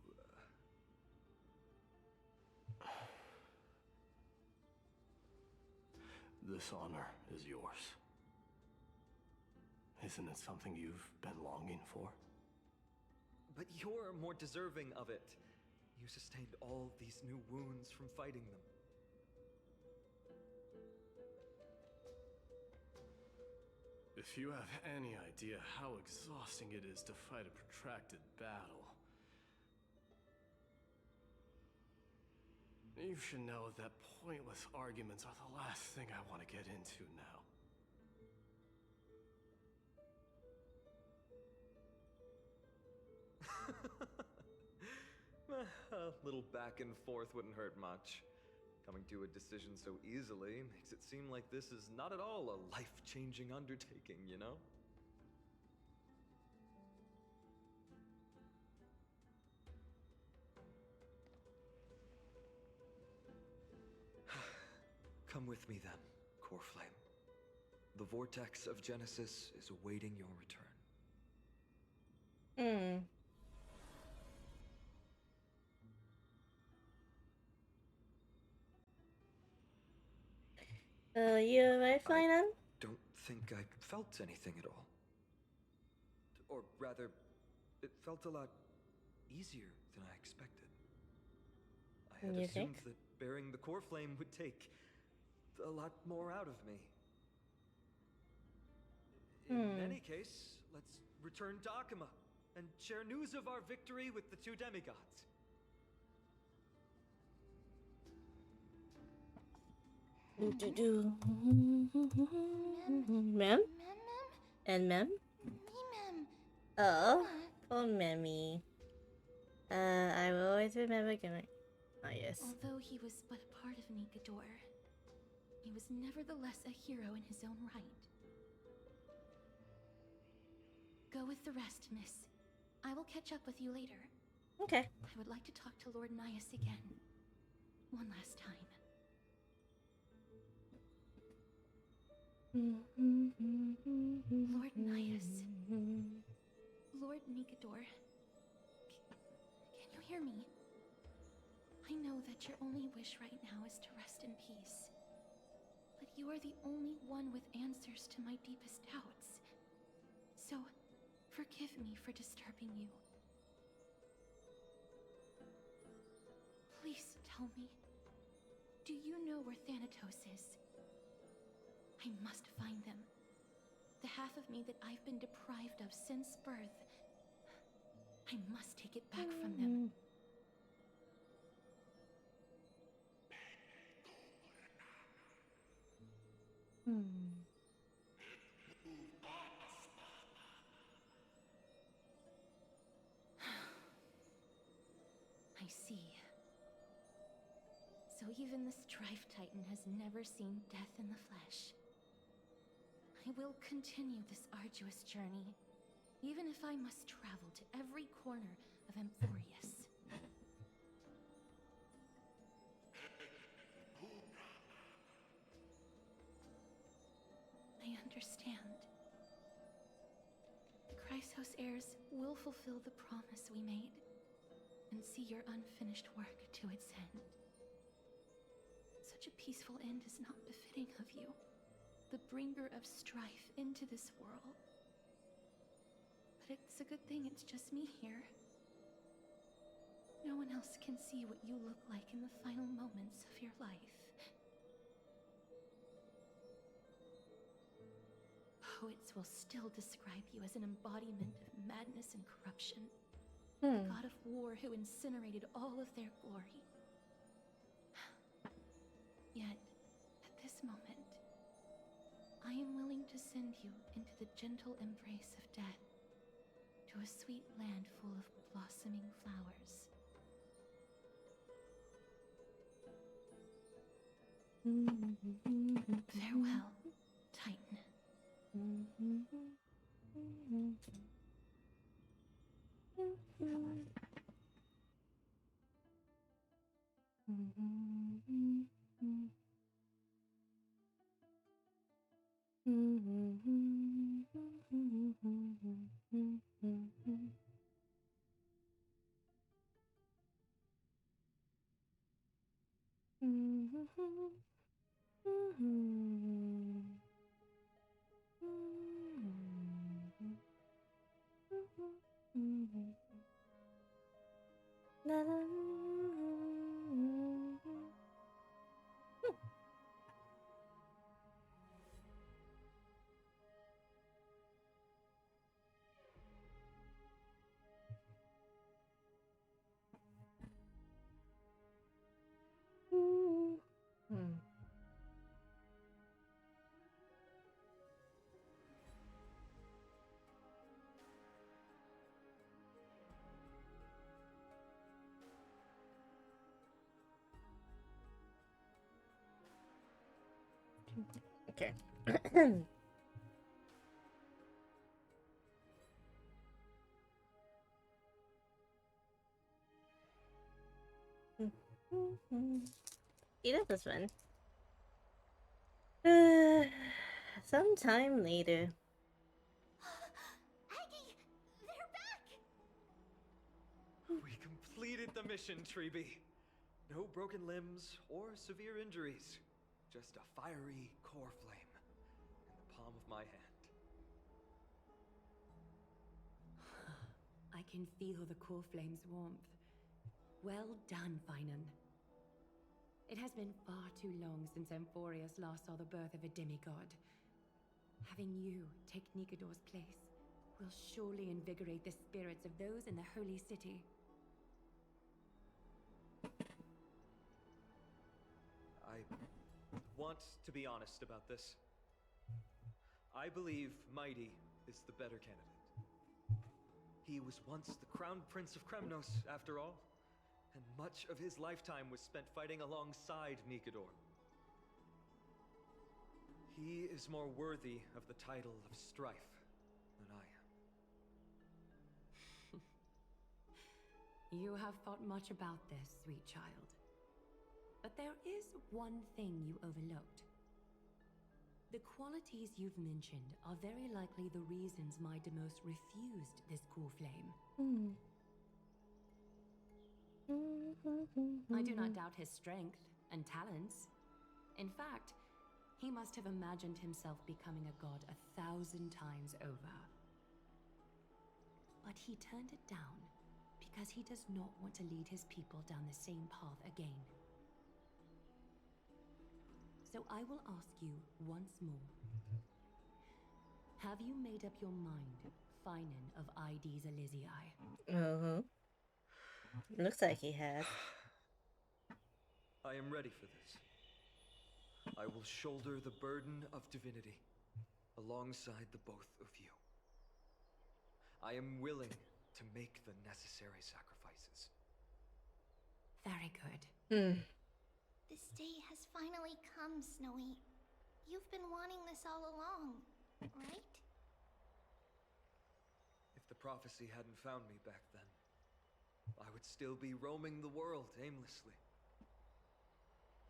This honor is yours. Isn't it something you've been longing for? But you're more deserving of it. You sustained all these new wounds from fighting them. If you have any idea how exhausting it is to fight a protracted battle, you should know that pointless arguments are the last thing I want to get into now. A little back and forth wouldn't hurt much. Coming to a decision so easily makes it seem like this is not at all a life-changing undertaking, you know? Come with me then, Core Flame. The vortex of Genesis is awaiting your return. You alright, Flynan? Don't think I felt anything at all. Or rather, it felt a lot easier than I expected. I had assumed that bearing the core flame would take a lot more out of me. In any case, let's return to Akama and share news of our victory with the two demigods. Mem? And Mem? Oh, poor Memmy. I will always remember going. Oh, yes. Although he was but a part of Nikador, he was nevertheless a hero in his own right. Go with the rest, miss. I will catch up with you later. Okay. I would like to talk to Lord Nias again. One last time. Lord Nias. Lord Nigador. Can you hear me? I know that your only wish right now is to rest in peace. But you are the only one with answers to my deepest doubts. So, forgive me for disturbing you. Please tell me, do you know where Thanatos is? I must find them. The half of me that I've been deprived of since birth. I must take it back from them. I see. So even the Strife Titan has never seen death in the flesh. I will continue this arduous journey, even if I must travel to every corner of Amphorius. I understand. The Chrysos heirs will fulfill the promise we made, and see your unfinished work to its end. Such a peaceful end is not befitting of you, the bringer of strife into this world. But it's a good thing it's just me here. No one else can see what you look like in the final moments of your life. Poets will still describe you as an embodiment of madness and corruption. The god of war who incinerated all of their glory. Yet, at this moment, I am willing to send you into the gentle embrace of death, to a sweet land full of blossoming flowers. Farewell, Titan. Okay. Yeah, that was fun. Sometime later. Aggie, they're back! We completed the mission, Treeby. No broken limbs or severe injuries. Just a fiery core flame in the palm of my hand. I can feel the core flame's warmth. Well done, Finan. It has been far too long since Amphorius last saw the birth of a demigod. Having you take Nigador's place will surely invigorate the spirits of those in the Holy City. I want to be honest about this. I believe Mighty is the better candidate. He was once the Crown Prince of Kremnos, after all, and much of his lifetime was spent fighting alongside Nigador. He is more worthy of the title of strife than I am. You have thought much about this, sweet child. But there is one thing you overlooked. The qualities you've mentioned are very likely the reasons my Demos refused this cool flame. I do not doubt his strength and talents. In fact, he must have imagined himself becoming a god 1,000 times over. But he turned it down because he does not want to lead his people down the same path again. So I will ask you once more. Have you made up your mind, Finan of ID's Elysiae? Looks like he has. I am ready for this. I will shoulder the burden of divinity alongside the both of you. I am willing to make the necessary sacrifices. Very good. This day has finally come, Snowy. You've been wanting this all along, right? If the prophecy hadn't found me back then, I would still be roaming the world aimlessly.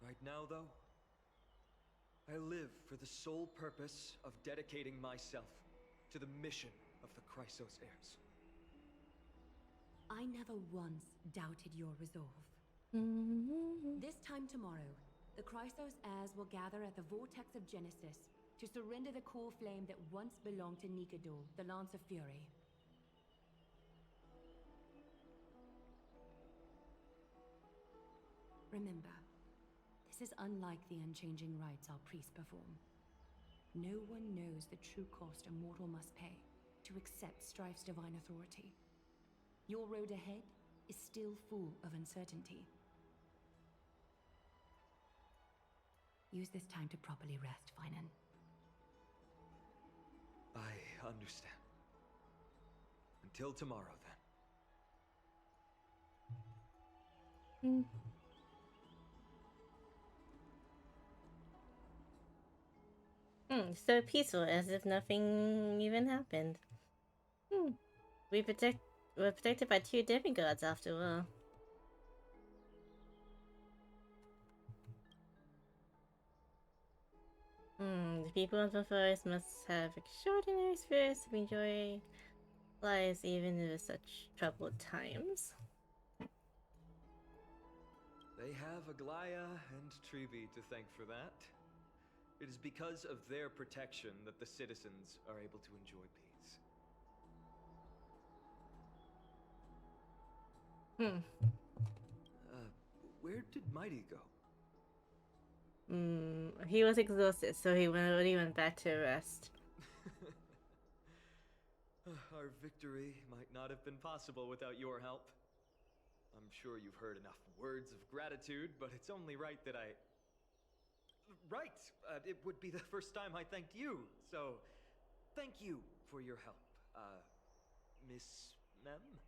Right now, though, I live for the sole purpose of dedicating myself to the mission of the Chrysos heirs. I never once doubted your resolve. This time tomorrow, the Chrysos heirs will gather at the Vortex of Genesis to surrender the core flame that once belonged to Nikador, the Lance of Fury. Remember, this is unlike the unchanging rites our priests perform. No one knows the true cost a mortal must pay to accept Strife's divine authority. Your road ahead is still full of uncertainty. Use this time to properly rest, Finan. I understand. Until tomorrow, then. So peaceful, as if nothing even happened. We're protected by 2 demigods after all. The people of the forest must have extraordinary spirits to enjoy lives even in such troubled times. They have Aglaya and Trevi to thank for that. It is because of their protection that the citizens are able to enjoy peace. Where did Mighty go? He was exhausted, so he went back to rest. Our victory might not have been possible without your help. I'm sure you've heard enough words of gratitude, but it's only right that I... Right! It would be the first time I thanked you, so thank you for your help, Miss Mem?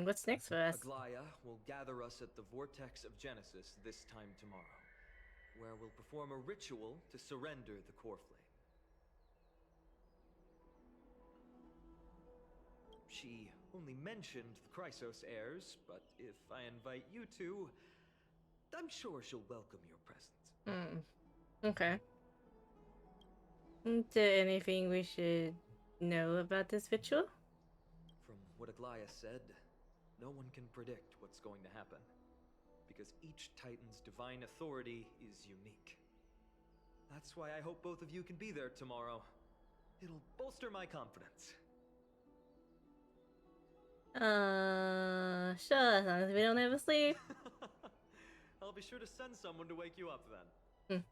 What's next for us? Aglaya will gather us at the Vortex of Genesis this time tomorrow, where we'll perform a ritual to surrender the core flame. She only mentioned the Chrysos heirs, but if I invite you to, I'm sure she'll welcome your presence. Okay. Is there anything we should know about this ritual? From what Aglaya said, no one can predict what's going to happen, because each Titan's divine authority is unique. That's why I hope both of you can be there tomorrow. It'll bolster my confidence. Sure, as long as we don't ever sleep. I'll be sure to send someone to wake you up then.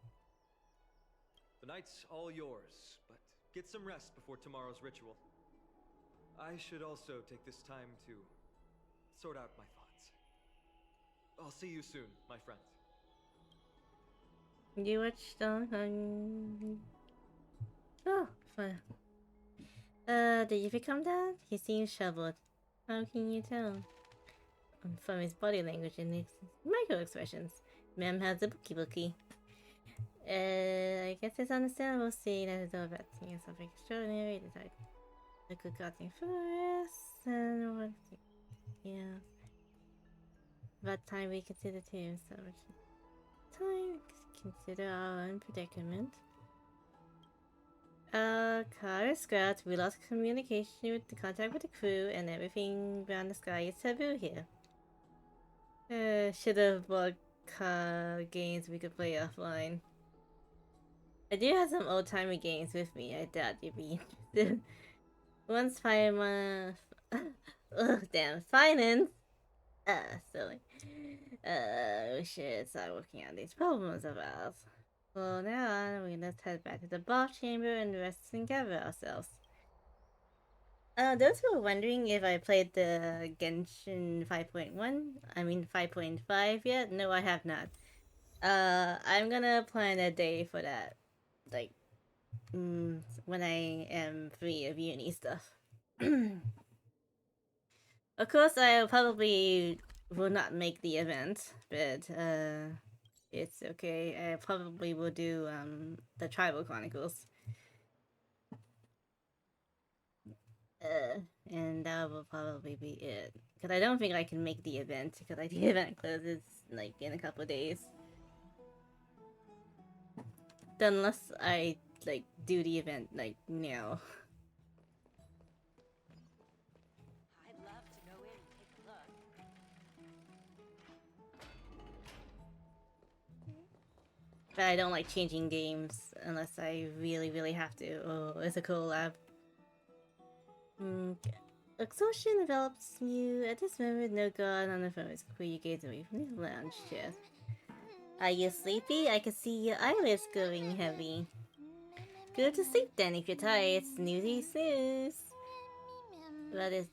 The night's all yours, but get some rest before tomorrow's ritual. I should also take this time to sort out my thoughts. I'll see you soon, my friends. You watched on... Oh, fine. Did you become that? He seems troubled. How can you tell? From his body language and his micro expressions. Mem has a bookie. I guess it's understandable seeing that it's all about seeing something extraordinary. That I could gotten for us and what? Yeah. About time we consider too. So much time to consider our own predicament. Car scouts, we lost communication with the contact with the crew, and everything around the sky is taboo here. Should have bought car games we could play offline. I do have some old timey games with me. I doubt you'd be interested. Once finance. Ugh, damn finance. Silly. We should start working on these problems of ours. Well, now we let's head back to the boss chamber and rest and gather ourselves. Those who were wondering if I played the Genshin 5.1, I mean 5.5 yet? No, I have not. I'm gonna plan a day for that. Like, when I am free of uni stuff. Of course, I probably will not make the event, but, it's okay. I probably will do, the Tribal Chronicles. And that will probably be it. Because I don't think I can make the event, because the event closes, like, in a couple days. Unless I, like, do the event, like, now. I'd love to go in and take a look. But I don't like changing games unless I really, really have to. Oh, it's a collab. Exhaustion develops you. At this moment, no god on the phone is clear you gaze away from the lounge chair. Are you sleepy? I can see your eyelids going heavy. Go to sleep then if you're tired. Snoozy snooze. But it's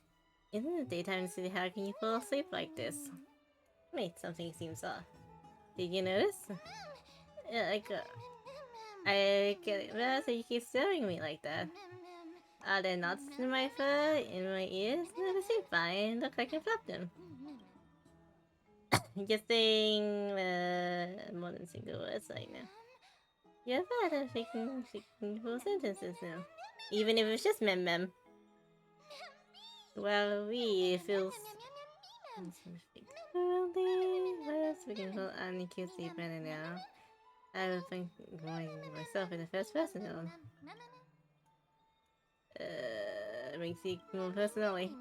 in the daytime city, how can you fall asleep like this? Wait, something seems off. Did you notice? Yeah, I get it. Well, so you keep staring at me like that. Are there knots in my fur? In my ears? No, they seem fine. Look like I flapped them. Just saying more than single words right now. You're bad at making full sentences now. Even if it's just mem. Well, we feels... What else we can call Annie cutesy better now? I was thinking myself in the first person now. Makes you more personally.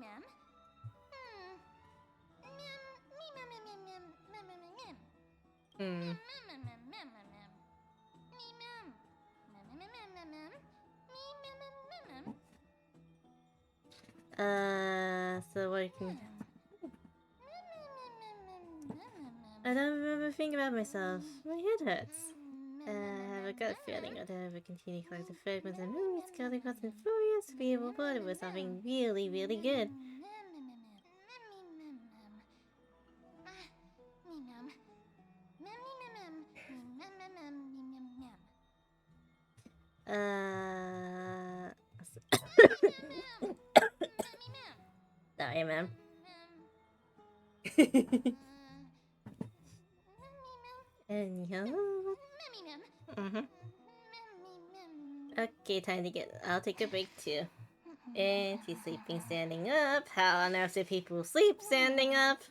So what can... I don't remember thinking about myself. My head hurts. I have a gut feeling that I will continue to collect the fragments and movies. Skelly wasn't furious to be able to it was something really, really good. Sorry, ma'am. Anyhow. Okay, time to get. I'll take a break too. And she's sleeping standing up. How on earth do people sleep standing up?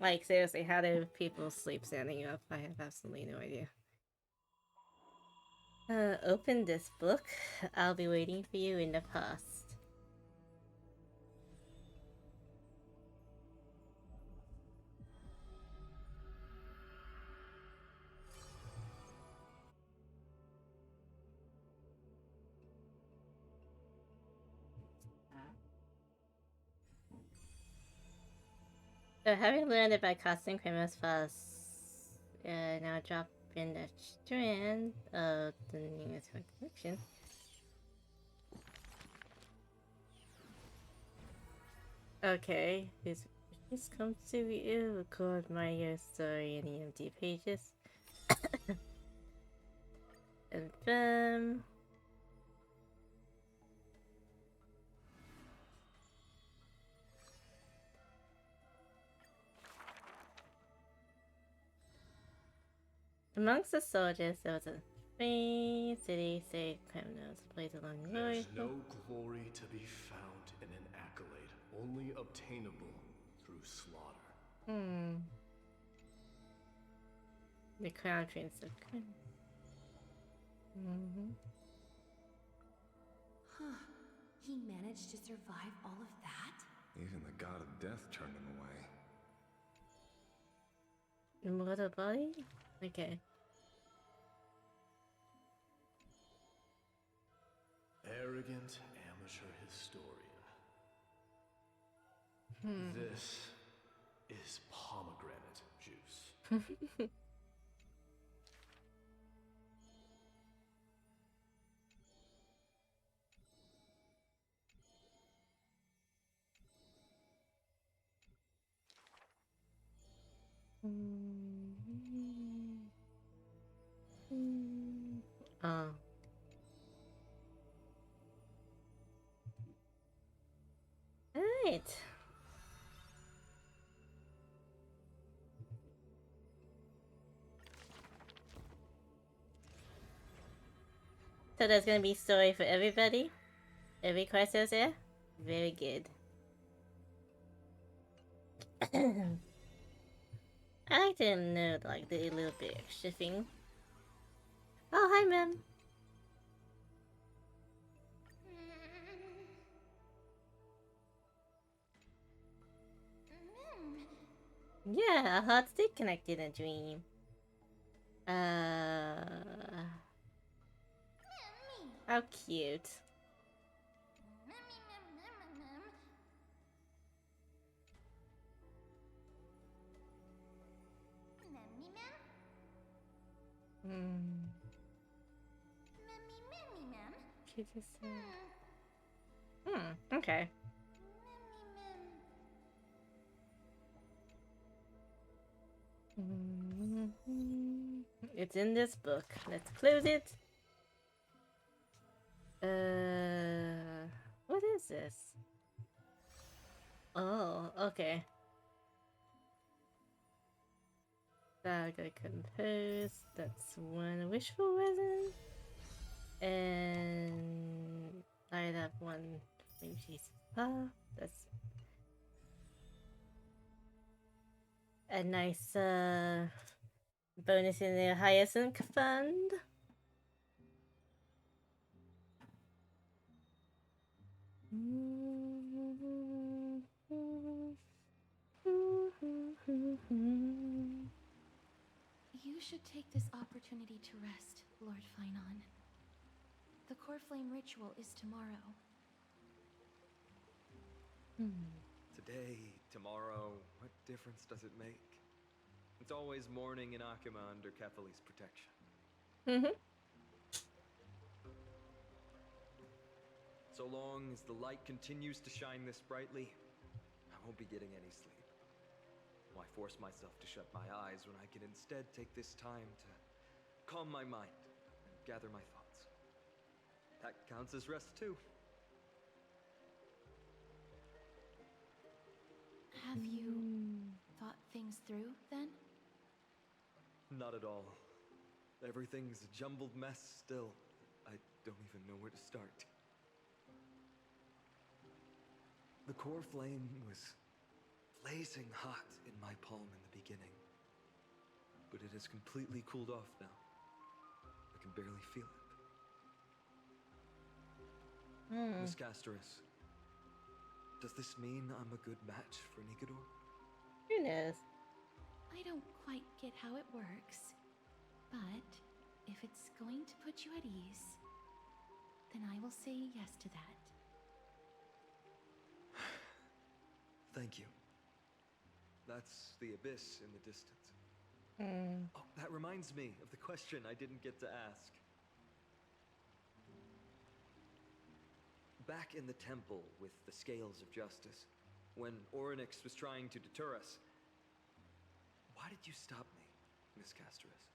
Like, seriously, how do people sleep standing up? I have absolutely no idea. Open this book. I'll be waiting for you in the past. So having learned about costume criminals fast, now drop in the strand of the newest collection. Okay, this comes to you. Record my story in the empty pages. And Amongst the soldiers, there was a free city, say criminals, plays along the road. There's no glory to be found in an accolade, only obtainable through slaughter. The crown prince of Huh. He managed to survive all of that? Even the god of death turned him away. Immortal body? Okay. Arrogant amateur historian. This is pomegranate juice. Oh. Alright. So there's gonna be story for everybody? Every quest is there? Very good. I like to know like the little bit extra thing. Oh, hi, ma'am. Yeah, a hot stick connected in a dream. How cute. Cute as okay. It's in this book. Let's close it. What is this? Oh, okay. Saga compose. That's one wishful resin. And light up one she's that's a nice bonus in the Hyacinth Fund. You should take this opportunity to rest, Lord Finon. The core flame ritual is tomorrow. Today, tomorrow, what difference does it make? It's always morning in Akima under Kethali's protection. So long as the light continues to shine this brightly, I won't be getting any sleep. Why force myself to shut my eyes when I can instead take this time to calm my mind and gather my thoughts? That counts as rest too. Have you thought things through, then? Not at all. Everything's a jumbled mess still. I don't even know where to start. The core flame was blazing hot in my palm in the beginning, but it has completely cooled off now. I can barely feel it. Miss Castorice, does this mean I'm a good match for Nikador? Who knows? I don't quite get how it works, but if it's going to put you at ease, then I will say yes to that. Thank you. That's the abyss in the distance. Oh, that reminds me of the question I didn't get to ask. Back in the temple with the scales of justice, when Orynyx was trying to deter us, why did you stop me, Miss Castorice?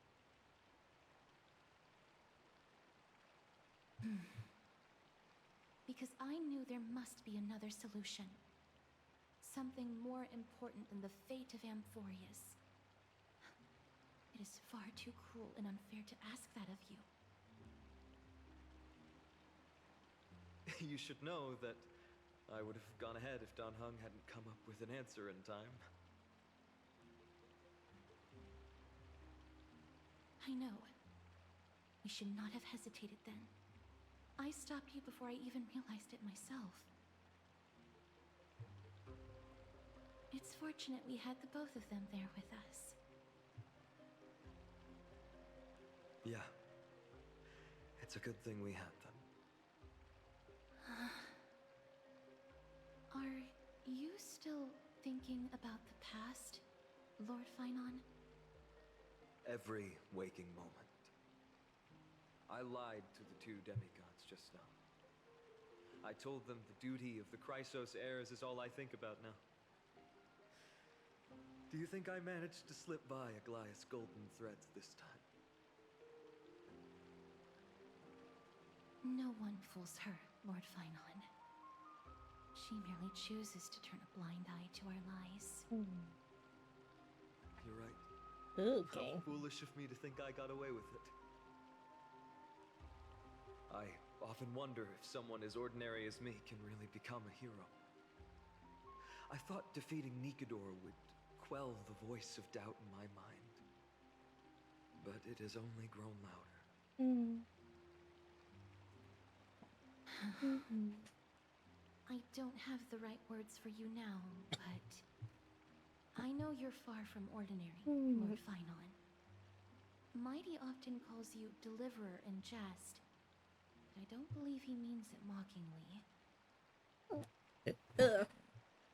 Because I knew there must be another solution. Something more important than the fate of Amphorius. It is far too cruel and unfair to ask that of you. You should know that I would have gone ahead if Dan Heng hadn't come up with an answer in time. I know. We should not have hesitated then. I stopped you before I even realized it myself. It's fortunate we had the both of them there with us. Yeah. It's a good thing we had them. Are you still thinking about the past, Lord Finon? Every waking moment. I lied to the two demigods just now. I told them the duty of the Chrysos heirs is all I think about now. Do you think I managed to slip by Aglaïa's golden threads this time? No one fools her, Lord Finon. She merely chooses to turn a blind eye to our lies. You're right. Okay. How foolish of me to think I got away with it. I often wonder if someone as ordinary as me can really become a hero. I thought defeating Nikador would quell the voice of doubt in my mind. But it has only grown louder. I don't have the right words for you now, but I know you're far from ordinary, Lord Finon. Mighty often calls you Deliverer in jest, but I don't believe he means it mockingly.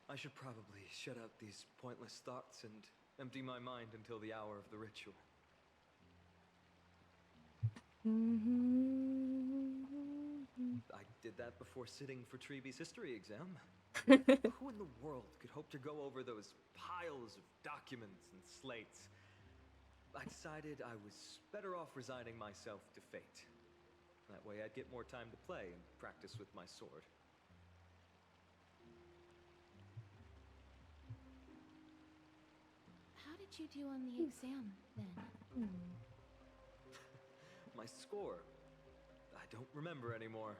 I should probably shut out these pointless thoughts and empty my mind until the hour of the ritual. I did that before sitting for Treeby's history exam. Who in the world could hope to go over those piles of documents and slates? I decided I was better off resigning myself to fate. That way I'd get more time to play and practice with my sword. How did you do on the exam, then? My score? I don't remember anymore.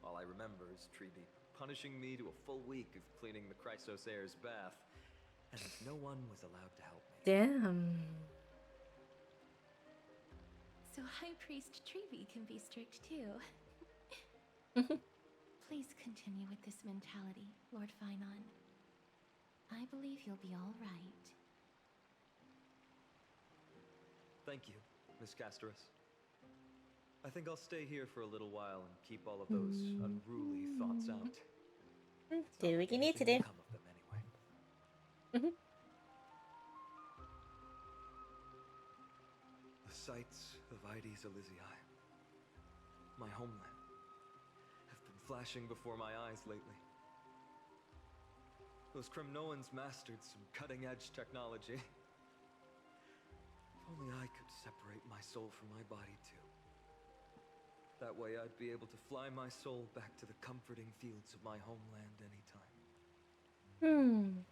All I remember is Treeby punishing me to a full week of cleaning the Chrysos heir's bath, and no one was allowed to help me. Damn. So High Priest Treeby can be strict too. Please continue with this mentality, Lord Finon. I believe you'll be all right. Thank you, Miss Castorice. I think I'll stay here for a little while and keep all of those unruly thoughts out. Do what you need to do. Come of them anyway. The sights of Aedes Elysiae, my homeland, have been flashing before my eyes lately. Those Kremnoans mastered some cutting-edge technology. If only I could separate my soul from my body too. That way I'd be able to fly my soul back to the comforting fields of my homeland anytime.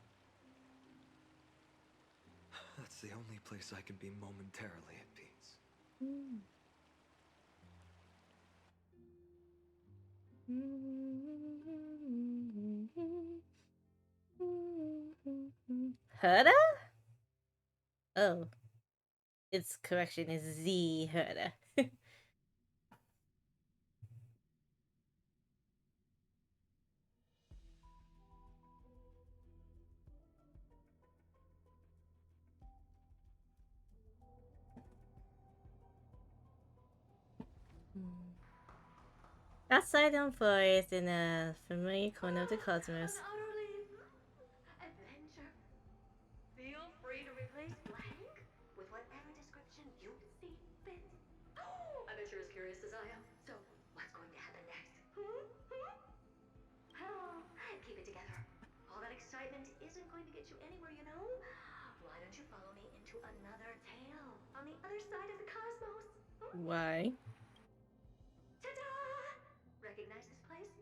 That's the only place I can be momentarily at peace. Herda? Oh. Its correction is Z Herda. Outside on forest in a familiar corner of the cosmos. Adventure. Feel free to replace blank with whatever description you see fit. I bet you're as curious as I am. So, what's going to happen next? Keep it together. All that excitement isn't going to get you anywhere, you know? Why don't you follow me into another tale on the other side of the cosmos? Why? Ta-da! Recognize this place?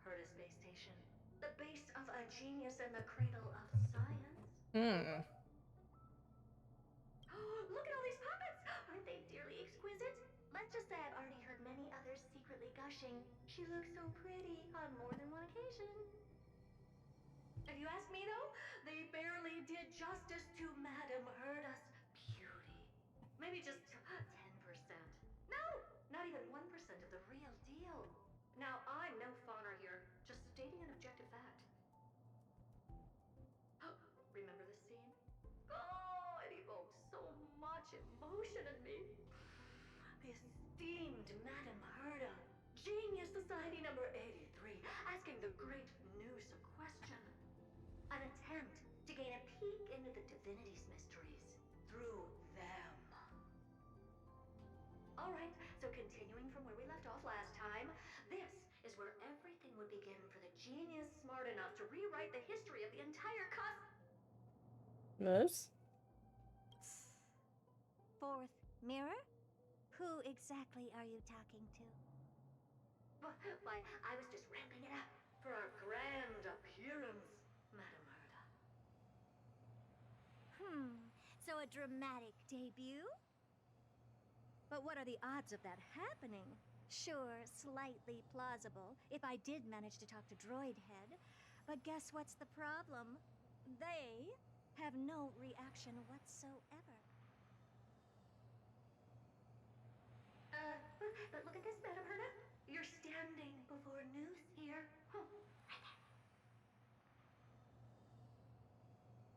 Herda Space Station. The base of a genius and the cradle of science. Look at all these let's just say I've already heard many others secretly gushing, she looks so pretty on more than one occasion. If you ask me, though, they barely did justice to Madame Herda's beauty. Maybe just 10%. No, not even 1% of the real deal. Now, I'm no fawner here, just stating an objective fact. Remember this scene? Oh, it evoked so much emotion in me. The esteemed Madame Herda, Genius Society number 83, asking the great Noose a question. An attempt to gain a peek into the divinity's mysteries through them. Alright, so continuing from where we left off last time, this is where everything would begin for the genius smart enough to rewrite the history of the entire Moose? Fourth mirror? Who exactly are you talking to? Why, I was just ramping it up for our grand appearance, Madame Herda. So a dramatic debut? But what are the odds of that happening? Sure, slightly plausible, if I did manage to talk to Droidhead. But guess what's the problem? They have no reaction whatsoever. But look at this, Madame Herda. You're standing before Noose here. Right there.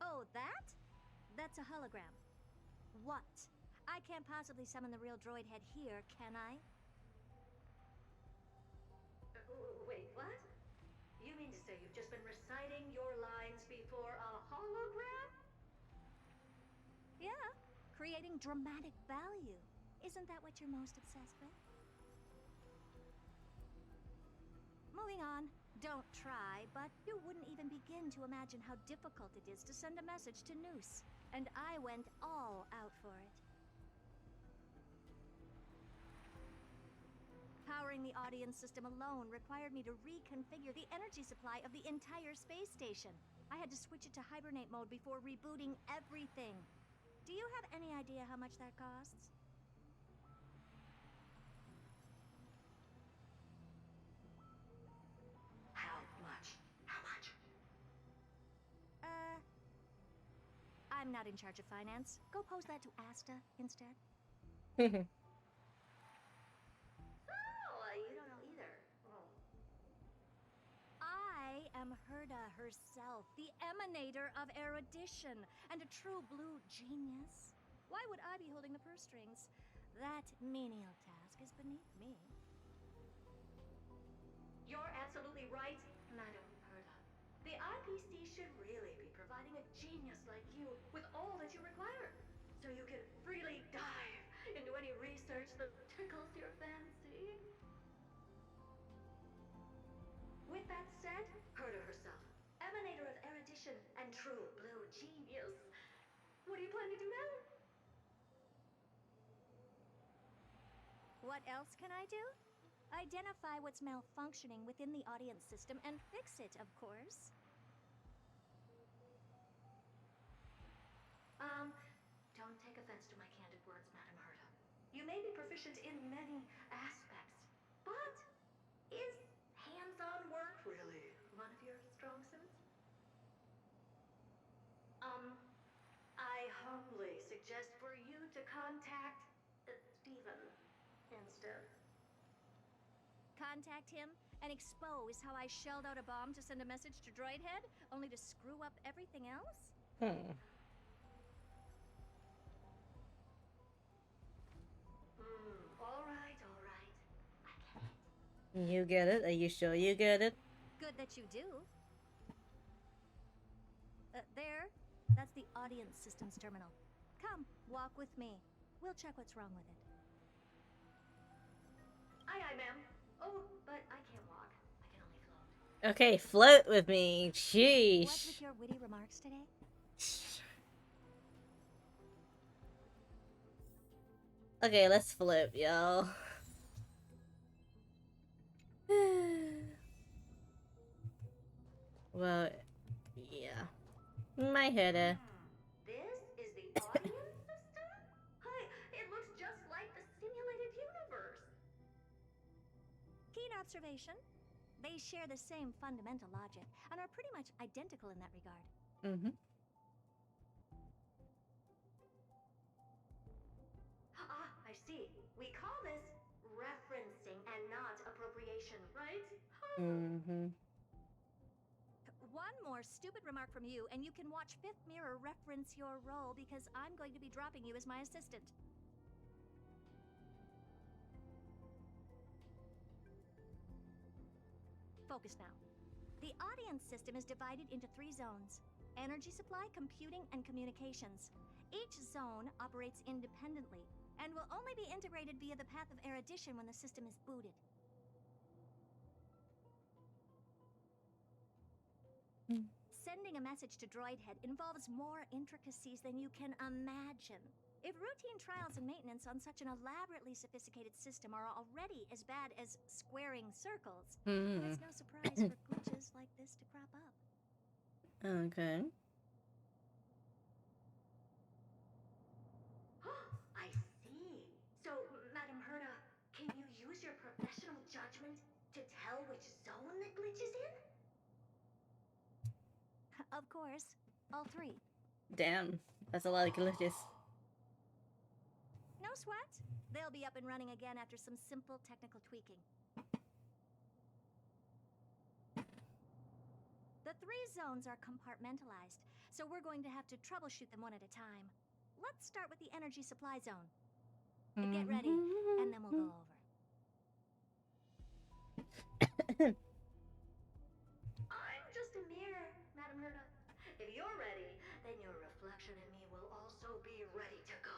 Oh, that? That's a hologram. What? I can't possibly summon the real Droidhead here, can I? Wait, what? You mean to say you've just been reciting your lines before a hologram? Yeah, creating dramatic value. Isn't that what you're most obsessed with? Moving on. Don't try, but you wouldn't even begin to imagine how difficult it is to send a message to Noose. And I went all out for it. Powering the audience system alone required me to reconfigure the energy supply of the entire space station. I had to switch it to hibernate mode before rebooting everything. Do you have any idea how much that costs? How much? How much? I'm not in charge of finance. Go pose that to Asta instead. Oh, you don't know either. Oh. I am Herda herself, the emanator of erudition, and a true blue genius. Why would I be holding the purse strings? That menial task is beneath me. You're absolutely right, Madame Herda. The IPC should really be providing a genius like you with all that you require, so you can freely dive into any research that tickles your fancy. With that said, Herda herself, emanator of erudition and true blue genius. What do you plan to do now? What else can I do? Identify what's malfunctioning within the audience system and fix it, of course. Don't take offense to my candid words, Madame Herda. You may be proficient in many aspects, but is hands-on work really one of your strong suits? I humbly suggest for you to contact Steven instead. Contact him and expose how I shelled out a bomb to send a message to Droidhead, only to screw up everything else? All right, all right. I get it. You get it? Are you sure you get it? Good that you do. There. That's the audience systems terminal. Come, walk with me. We'll check what's wrong with it. Aye, ma'am. Oh, but I can't walk. I can only float. Okay, float with me. Sheesh. What with your witty remarks today? Okay, let's float, y'all. Well, yeah. My header. This is the audience system? Hi, it looks just like the simulated universe. observation. They share the same fundamental logic and are pretty much identical in that regard. Mm-hmm. Ah, I see. We call this referencing and not appropriation, right? Mm-hmm. One more stupid remark from you, and you can watch Fifth Mirror reference your role because I'm going to be dropping you as my assistant. Focus now. The audience system is divided into 3 zones: energy supply, computing, and communications. Each zone operates independently and will only be integrated via the path of erudition when the system is booted. Sending a message to Droid Head involves more intricacies than you can imagine. If routine trials and maintenance on such an elaborately sophisticated system are already as bad as squaring circles, then it's no surprise for glitches like this to crop up. Okay. I see. So, Madam Herta, can you use your professional judgment to tell which zone the glitch is in? Of course. All 3. Damn, that's a lot of glitches. No sweat. They'll be up and running again after some simple technical tweaking. The 3 zones are compartmentalized, so we're going to have to troubleshoot them one at a time. Let's start with the energy supply zone. Get ready, and then we'll go over. I'm just a mirror, Madam Herta. If you're ready, then your reflection in me will also be ready to go.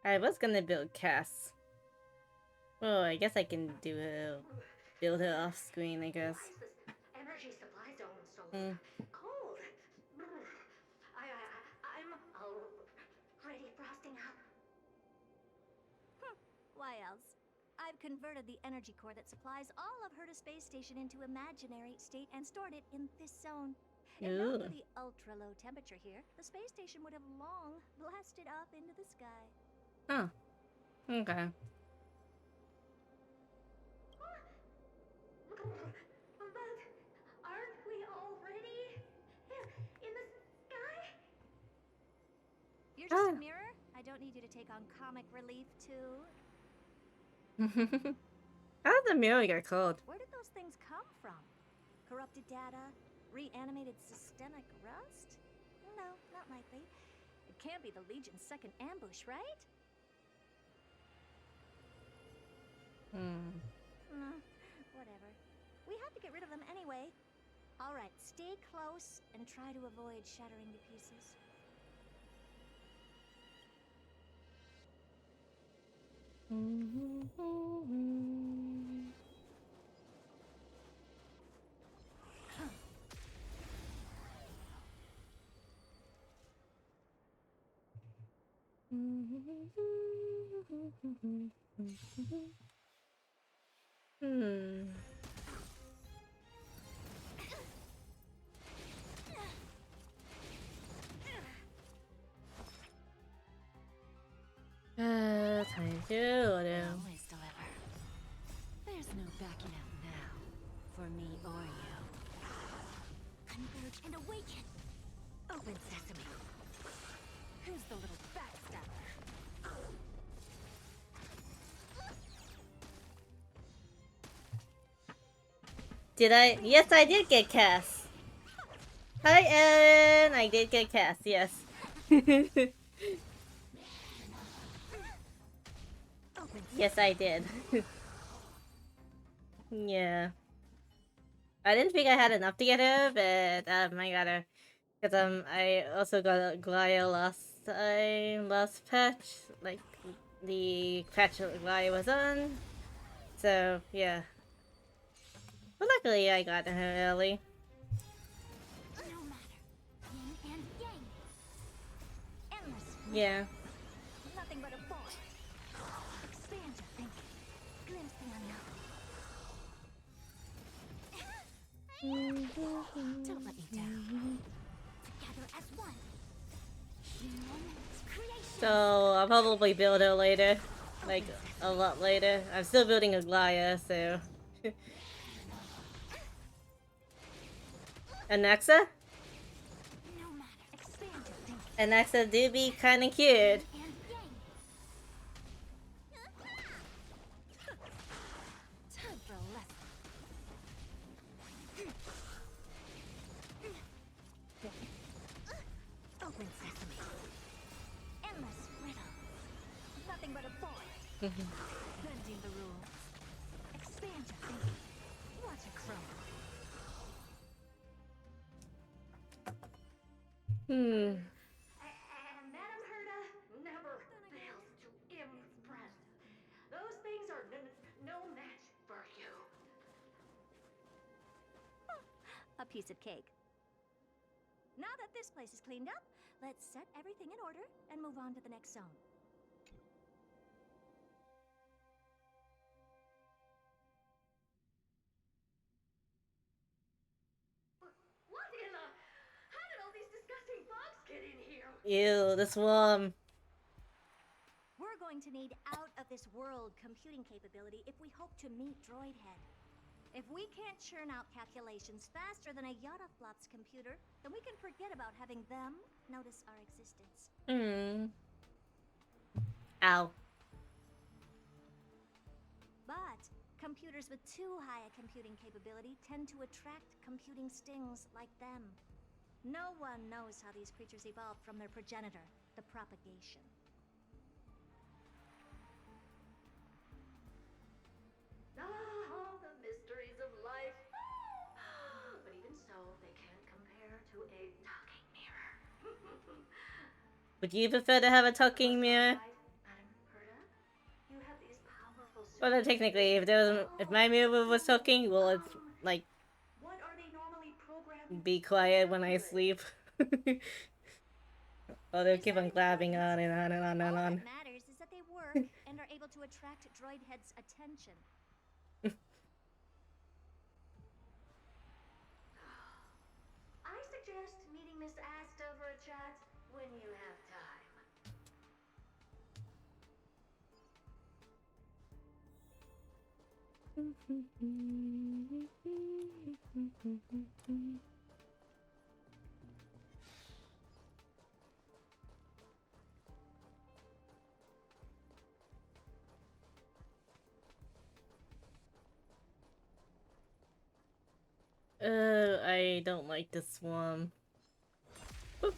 I was gonna build Cass. Oh, I guess I can build her off screen, I guess. Why is this energy supply zone so cold? I'm already frosting up. Why else? I've converted the energy core that supplies all of Herta Space Station into imaginary state and stored it in this zone. If not for the ultra-low temperature here, the space station would have long blasted up into the sky. Oh. Okay. But aren't we already in the sky? You're just a mirror? I don't need you to take on comic relief, too. How did the mirror get cold? Where did those things come from? Corrupted data? Reanimated systemic rust? No, not likely. It can't be the Legion's second ambush, right? Whatever. We have to get rid of them anyway. All right, stay close and try to avoid shattering to pieces. Always deliver. There's no backing out now, for me or you. Converge and awaken! Open sesame. Who's the little backstabber? Did I? Yes, I did get Cass. Hi, Ellen. I did get Cass. Yes. Yes, I did. Yeah. I didn't think I had enough to get her, but I got her. Because I also got a Glaya last patch, like the patch that Glaya was on. So yeah. But luckily I got her early. No matter. Yin and yang. Endless. Yeah. Nothing but a force. Expand your thinking. Glimpse the Don't let me down. Together as one. So I'll probably build her later. Like, a lot later. I'm still building a Glaya, so... Anaxa? Anaxa do be kinda cute. Time for a lesson. Open sesame. Endless riddles. Nothing but a forest. Bending the rules. Expand your thinking. Watch it crumble. And Madame Herda never fails to impress. Those things are no match for you. A piece of cake. Now that this place is cleaned up, let's set everything in order and move on to the next zone. What in the... How did all these disgusting bugs get in here? Ew, the swarm. We're going to need out-of-this-world computing capability if we hope to meet Droidhead. If we can't churn out calculations faster than a Yottaflop's computer, then we can forget about having them notice our existence. Ow. But computers with too high a computing capability tend to attract computing stings like them. No one knows how these creatures evolved from their progenitor, the propagation. Ah, the mysteries of life. But even so, they can't compare to a talking mirror. Would you prefer to have a talking mirror? Madame Herda, you have these powerful Well, then technically, if there was, if my mirror was talking, will it, like, what are they normally programmed be quiet when I sleep? Or they'll keep on blabbing on and on and on and All on. that matters is that they work and are able to attract Droidhead's attention. I suggest meeting Miss Asta for a chat when you have time. I don't like the swarm. Oop.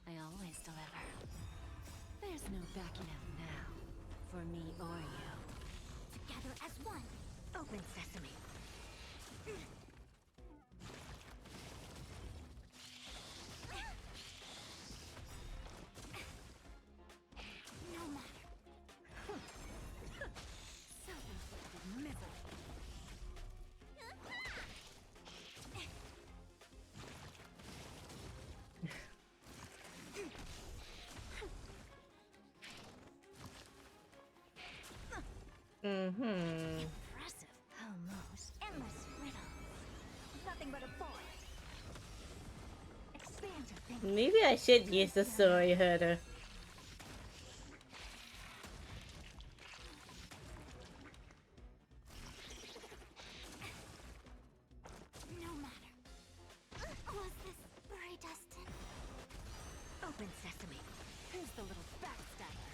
I always deliver. There's no backing out now, for me or you. Together as one. Open sesame. No matter. Self-inflicted misery. Impressive. Almost. Endless riddles. Nothing but a forest. Expand your thinking. Maybe I should use the story herder. No matter. Was this predestined? Open sesame. Who's the little backstabber?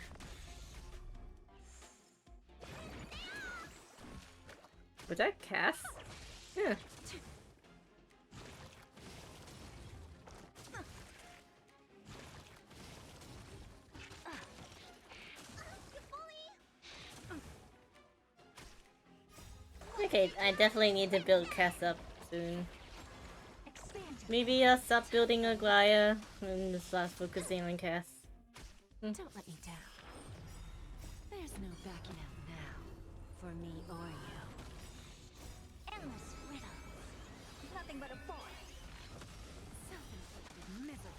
Was that Cass? Yeah. Okay, I definitely need to build Cass up soon. Maybe I'll stop building Aglaya and just start focusing on Cass. Don't let me down. There's no backing out now, for me or you. Endless riddles. Nothing but a forest. Self-inflicted misery.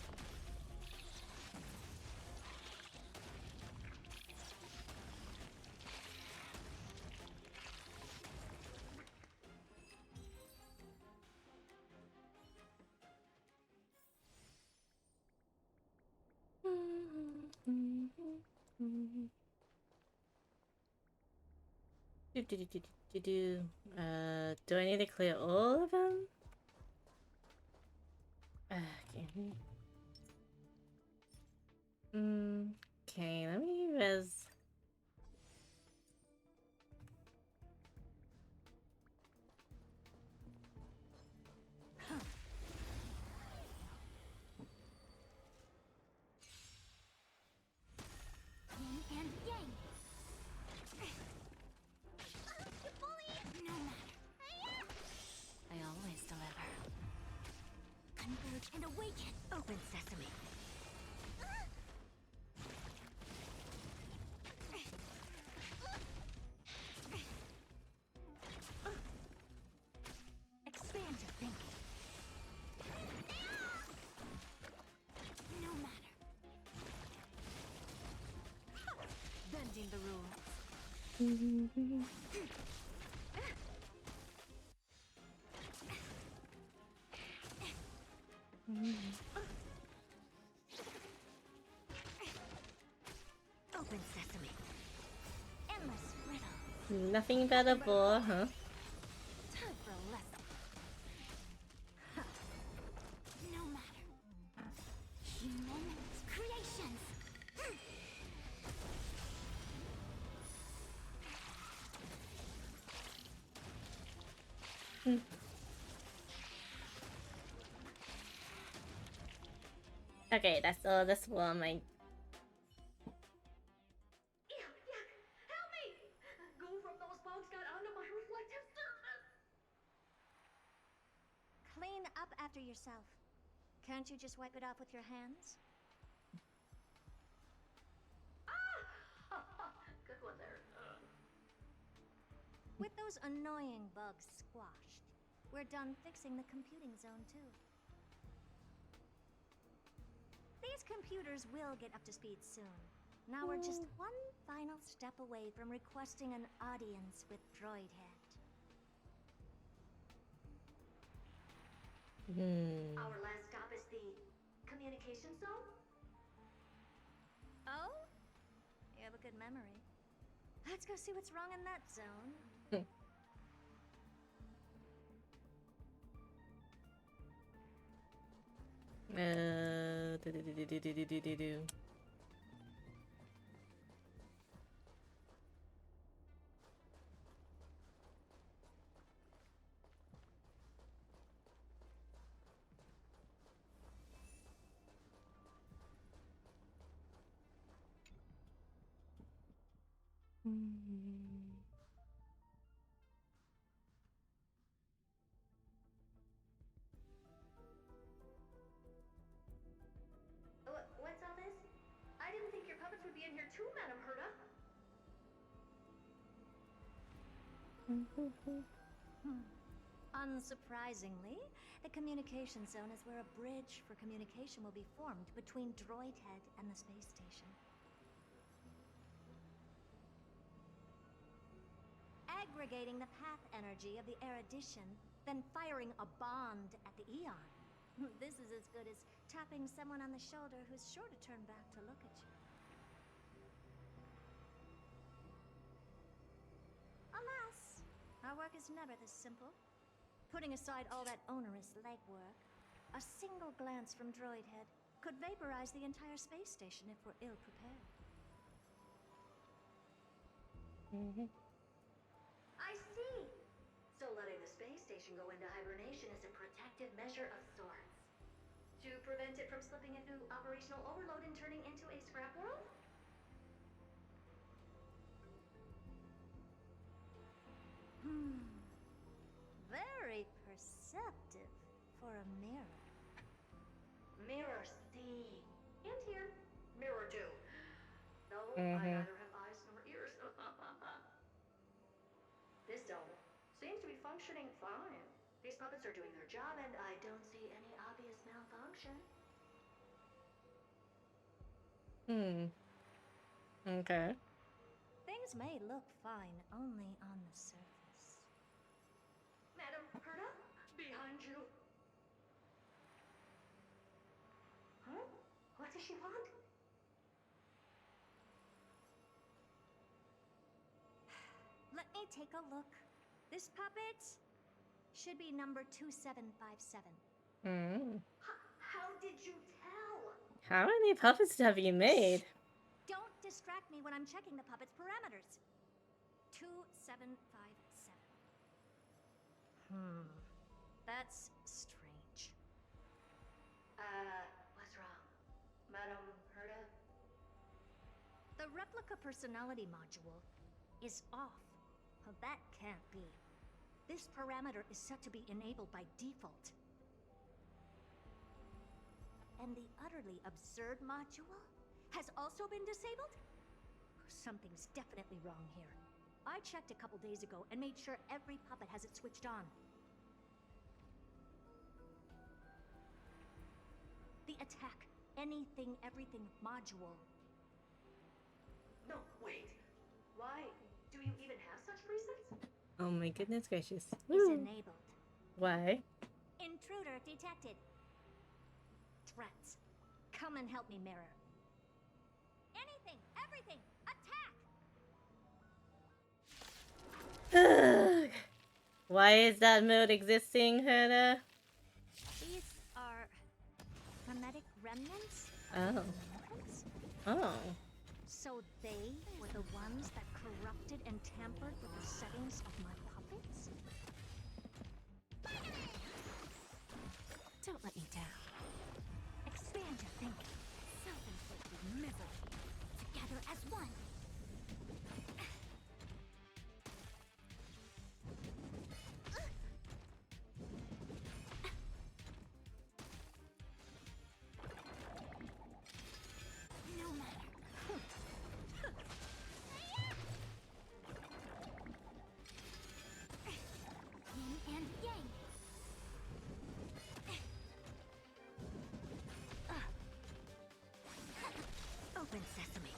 Do I need to clear all of them? Okay. Okay, let me res. Yin and yang. You bully! No matter. I always deliver. Converge and awaken. Open sesame. Expand your thinking. No matter. Bending the rules. Open sesame. Endless riddle. Nothing but a bore, huh? Time for a lesson. No matter. Human creations. Okay, that's all this one. My Help me! Goo from those bugs got onto my reflective surface. Clean up after yourself. Can't you just wipe it off with your hands? Good one there. With those annoying bugs squashed, we're done fixing the computing zone too. These computers will get up to speed soon. Now we're just one final step away from requesting an audience with Droidhead. Our last stop is the communication zone? Oh? You have a good memory. Let's go see what's wrong in that zone. Do. What's all this? I didn't think your puppets would be in here too, Madam Herta. Unsurprisingly, the communication zone is where a bridge for communication will be formed between Droidhead and the space station. Aggregating the path energy of the erudition, then firing a bond at the Eon. This is as good as tapping someone on the shoulder who's sure to turn back to look at you. Alas, our work is never this simple. Putting aside all that onerous legwork, a single glance from Droidhead could vaporize the entire space station if we're ill-prepared. I see! So letting the space station go into hibernation is a protective measure of sorts. To prevent it from slipping into operational overload and turning into a scrap world? Very perceptive for a mirror. Mirror see. And here. Mirror do. No, I neither have eyes nor ears. This zone seems to be functioning fine. These puppets are doing their job, and I don't see any obvious malfunction. Okay. Things may look fine only on the surface. Madam Herta, behind you. Huh? What does she want? Let me take a look. This puppet should be number 2757. How did you tell? How many puppets have you made? Don't distract me when I'm checking the puppet's parameters. 2757. That's strange. What's wrong? Madam Herta? The replica personality module is off. Well, that can't be. This parameter is set to be enabled by default. And the utterly absurd module has also been disabled? Something's definitely wrong here. I checked a couple days ago and made sure every puppet has it switched on. The attack, anything, everything module. No, wait. Why? Do you even have such presets? Oh my goodness gracious. It's enabled. Why? Intruder detected. Threats. Come and help me, Mirror. Anything, everything, attack! Ugh. Why is that mode existing, Hannah? These are hermetic remnants? Oh. Oh. So they were the ones that corrupted and tampered with the settings of my puppets? Don't let me down. Expand your thinking. Self-inflicted misery. Together as one. No matter. Yin and yang. Open sesame.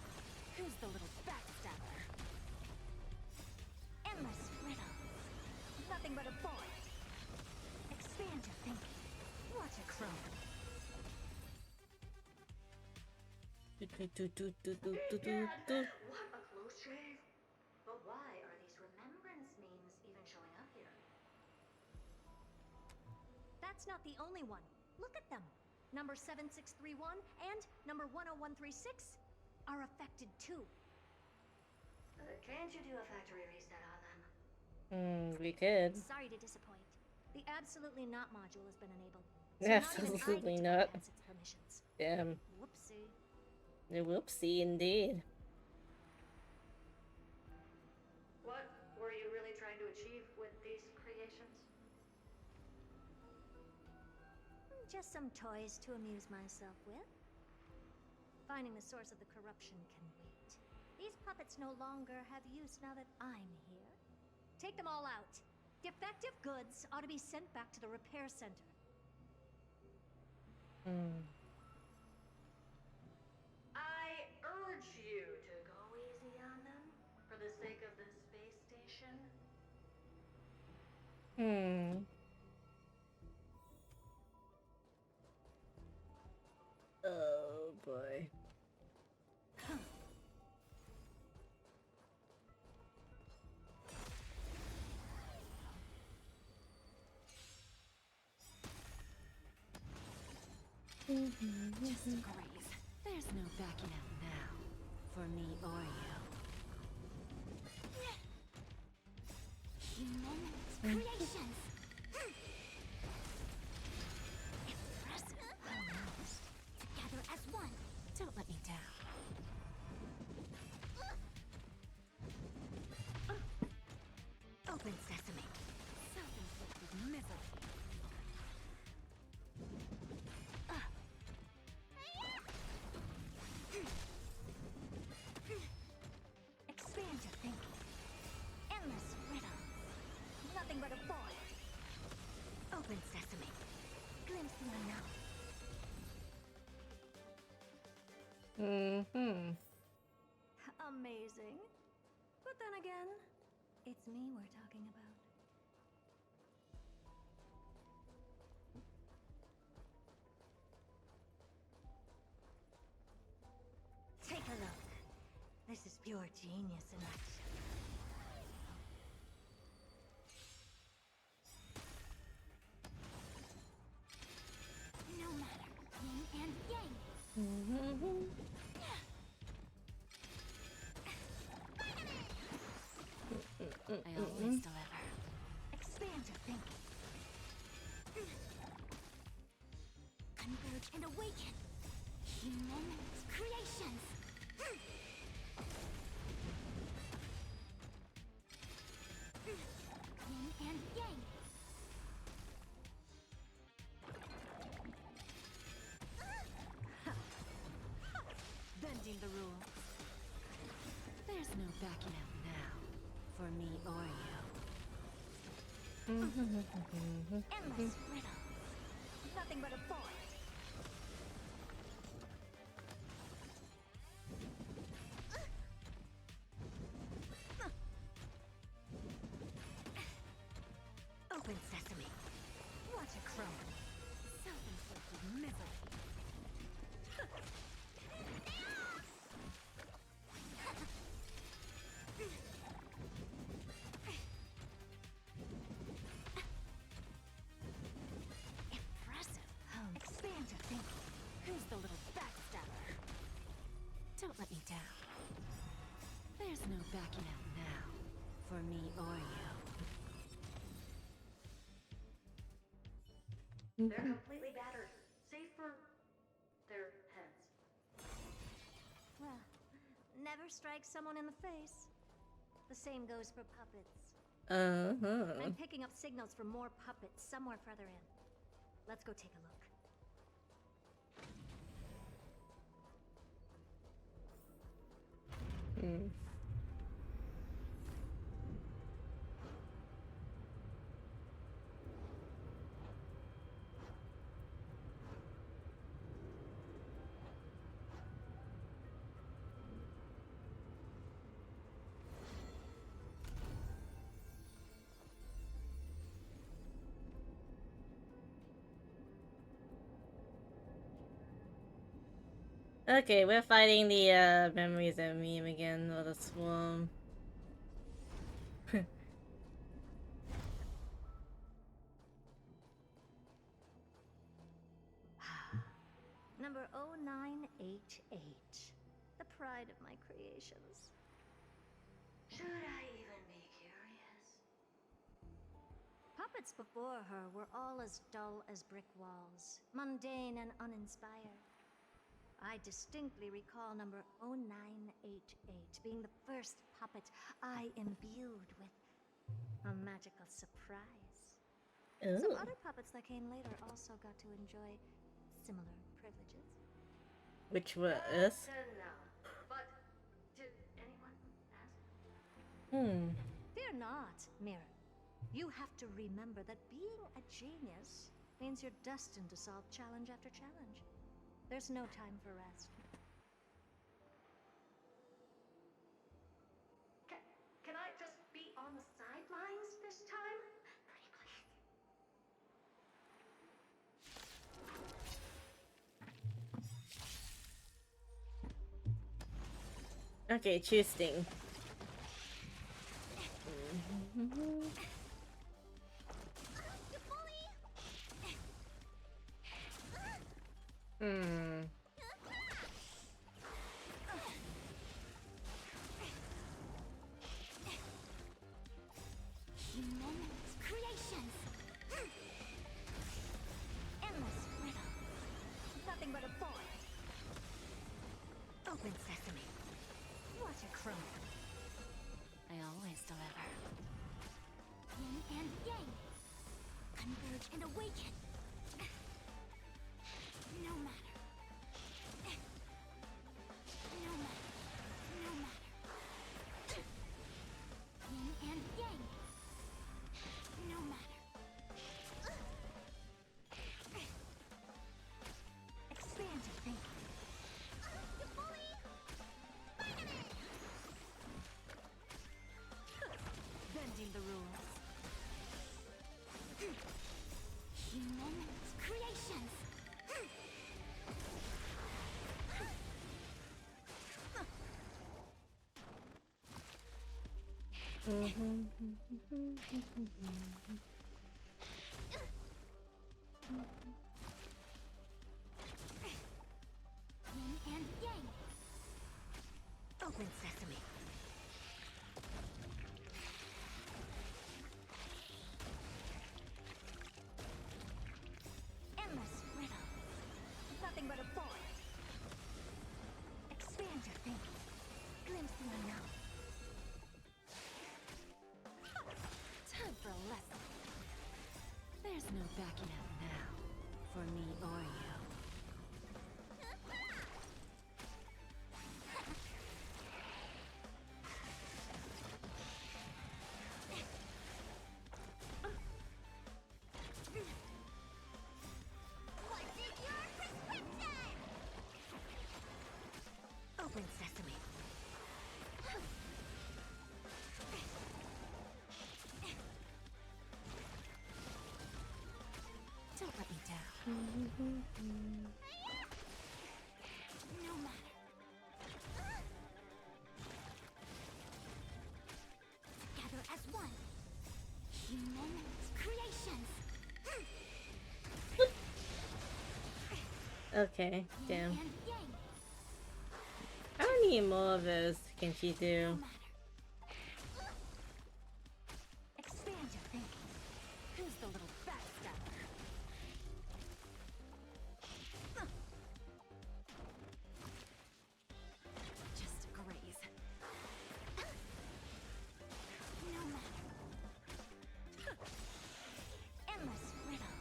Who's the little backstabber? Endless riddles. Nothing but a void. Expand your thinking. Watch a crone. What a close shave. But why are these remembrance memes even showing up here? That's not the only one. Look at them. Number 7631 and number 10136 are affected too. Can't you do a factory reset on them? We could. Sorry to disappoint. The absolutely not module has been enabled. So Absolutely not. Its permissions. Damn. Whoopsie. Whoopsie indeed. What were you really trying to achieve with these creations? Just some toys to amuse myself with. Finding the source of the corruption can wait. These puppets no longer have use now that I'm here. Take them all out. Defective goods ought to be sent back to the repair center. I urge you to go easy on them for the sake of the space station. Oh boy. Just a graze. There's no backing out now. For me or you. Human creations. Impressive. Almost. Together as one. Don't let me down. Open sesame. Self-inflicted misery. Expand your thinking. Endless riddles. Nothing but a void. Amazing. But then again, it's me we're talking about. Take a look. This is pure genius in action. No matter yin and yang. I always deliver. Expand your thinking. Converge and awaken. Human creations. Yin and yang. Bending the rules. There's no backing out now, for me or you. Endless riddles. Nothing but a void. Open sesame. Watch it crumble. Self-inflicted misery. Impressive. Expand your thinking. Who's the little backstabber? Don't let me down. There's no backing out now, for me or you. They're completely battered, save for their heads. Well, never strike someone in the face. The same goes for puppets. I'm picking up signals from more puppets somewhere further in. Let's go take a look. Okay, we're fighting the memories of meme again, or the swarm. Number 0988. The pride of my creations. Should I even be curious? Puppets before her were all as dull as brick walls, mundane and uninspired. I distinctly recall number 0988 being the first puppet I imbued with a magical surprise. Some other puppets that came later also got to enjoy similar privileges. Which were us? No. But did anyone ask? Fear not, Mirror. You have to remember that being a genius means you're destined to solve challenge after challenge. There's no time for rest. Can I just be on the sidelines this time? Pretty please. Okay, choose Sting. Human creations. Endless riddles. Nothing but a void. Open sesame. Watch it crumble. I always deliver. Yin and yang. Converge and awaken. No matter. No matter. No matter. Yin and yang. No matter. Expand your thinking. Yin and yang. Open sesame. Endless riddle. Nothing but a void. Expand your thinking. Glimpse the unknown. Time for a lesson. There's no backing out now, for me or you. What is your prescription? Open sesame. Don't let me down. No matter. Together as one. Human creations. Okay, damn. And yang. I need more of those. Can she do? Expand your thinking. Who's the little backstabber? Just a graze. No matter. Endless riddle.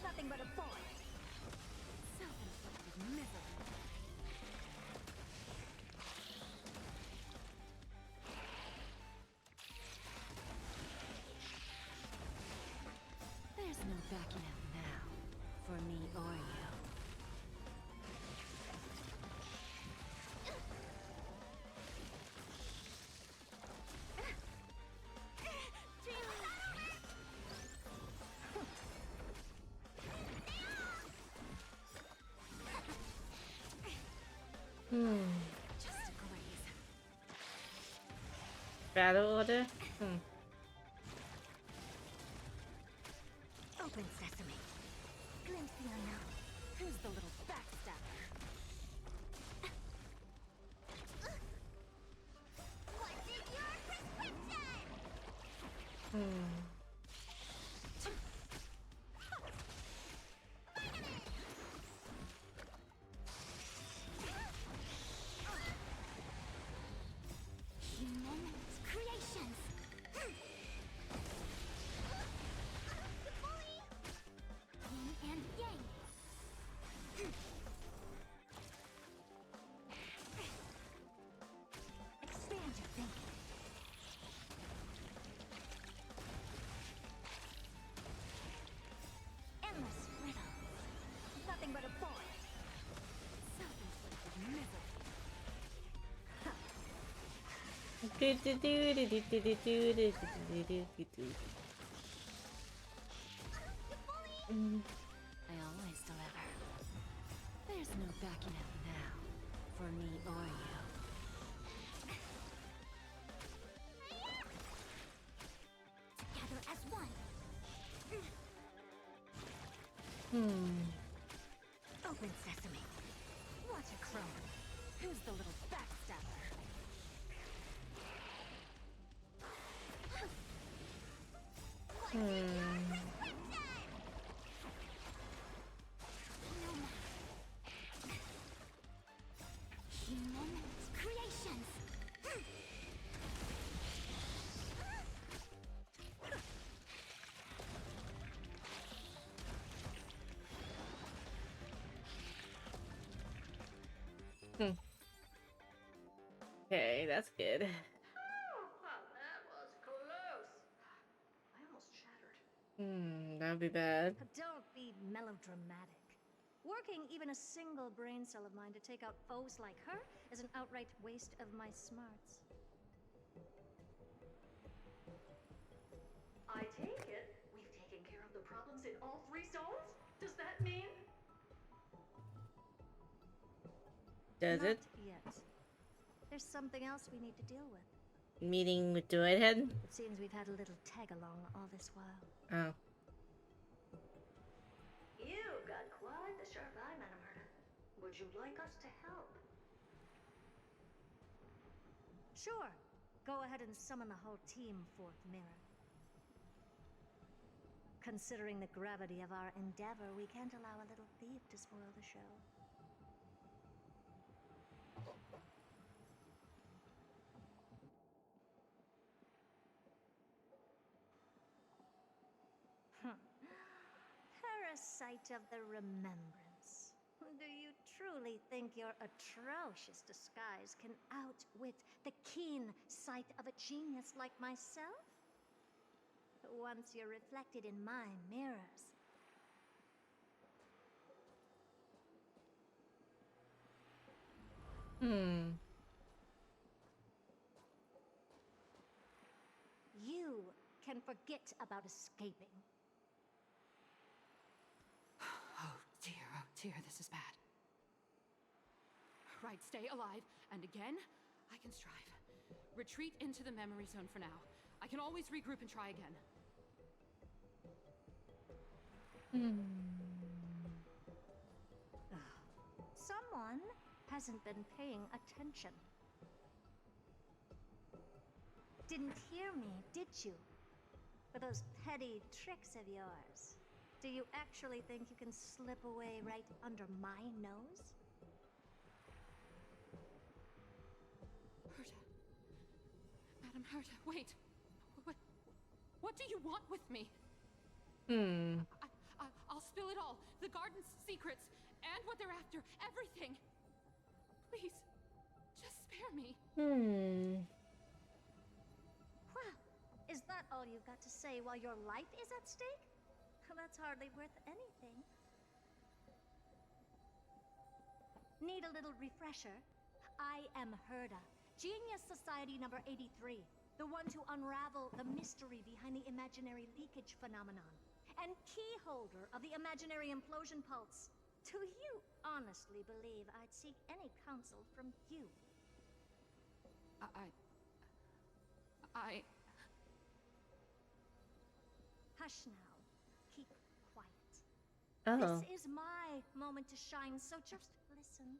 Nothing but a void. Self-inflicted misery. There's no backing out now, for me or you. Just a graze. Battle order? Open sesame. Glimpse the unknown. Who's the little backstabber? What is your prescription? Human creations. Yin and yang. Expand your thinking. Endless riddle. Nothing but a void. Self-inflicted misery. I always deliver. There's no backing out now, for me or you. Together as one. Open sesame. Watch a crone. Who's the little backstabber? What is your prescription? No matter. Human creations. Okay, that's good. That was close. I almost shattered. That'd be bad. Don't be melodramatic. Working even a single brain cell of mine to take out foes like her is an outright waste of my smarts. I take it we've taken care of the problems in all three zones? Does that mean? Does it? Not yet. There's something else we need to deal with. meeting with Droidhead? It seems we've had a little tag-along all this while. Oh. You've got quite the sharp eye, Madam Herta. Would you like us to help? Sure. Go ahead and summon the whole team, Fourth Mirror. Considering the gravity of our endeavor, we can't allow a little thief to spoil the show. Parasite of the Remembrance. Do you truly think your atrocious disguise can outwit the keen sight of a genius like myself? Once you're reflected in my mirrors. You can forget about escaping. Oh dear, this is bad. Right, stay alive, and again, I can strive. Retreat into the memory zone for now. I can always regroup and try again. Someone hasn't been paying attention. Didn't hear me, did you? For those petty tricks of yours. Do you actually think you can slip away right under my nose? Herta. Madam Herta, wait. What do you want with me? I'll spill it all. The garden's secrets, and what they're after. Everything. Please, just spare me. Well, is that all you've got to say while your life is at stake? That's hardly worth anything. Need a little refresher? I am Herta, Genius Society number 83, the one to unravel the mystery behind the imaginary leakage phenomenon, and key holder of the imaginary implosion pulse. Do you honestly believe I'd seek any counsel from you? Hush now. Keep quiet. Oh. This is my moment to shine, so just listen.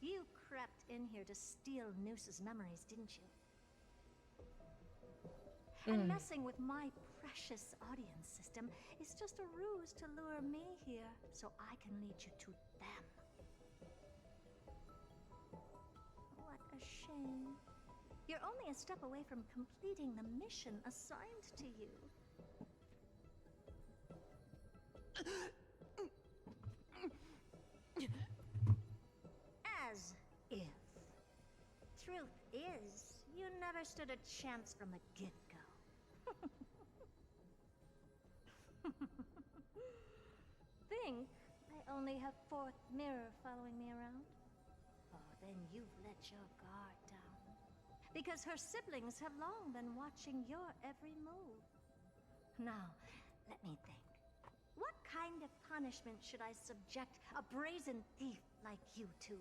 You crept in here to steal Noose's memories, didn't you? And messing with my precious audience system is just a ruse to lure me here so I can lead you to them. What a shame. You're only a step away from completing the mission assigned to you. As if. Truth is, you never stood a chance from the get-go. Think I only have Fourth Mirror following me around? Oh, then you've let your guard down. Because her siblings have long been watching your every move. Now, let me think. What kind of punishment should I subject a brazen thief like you to?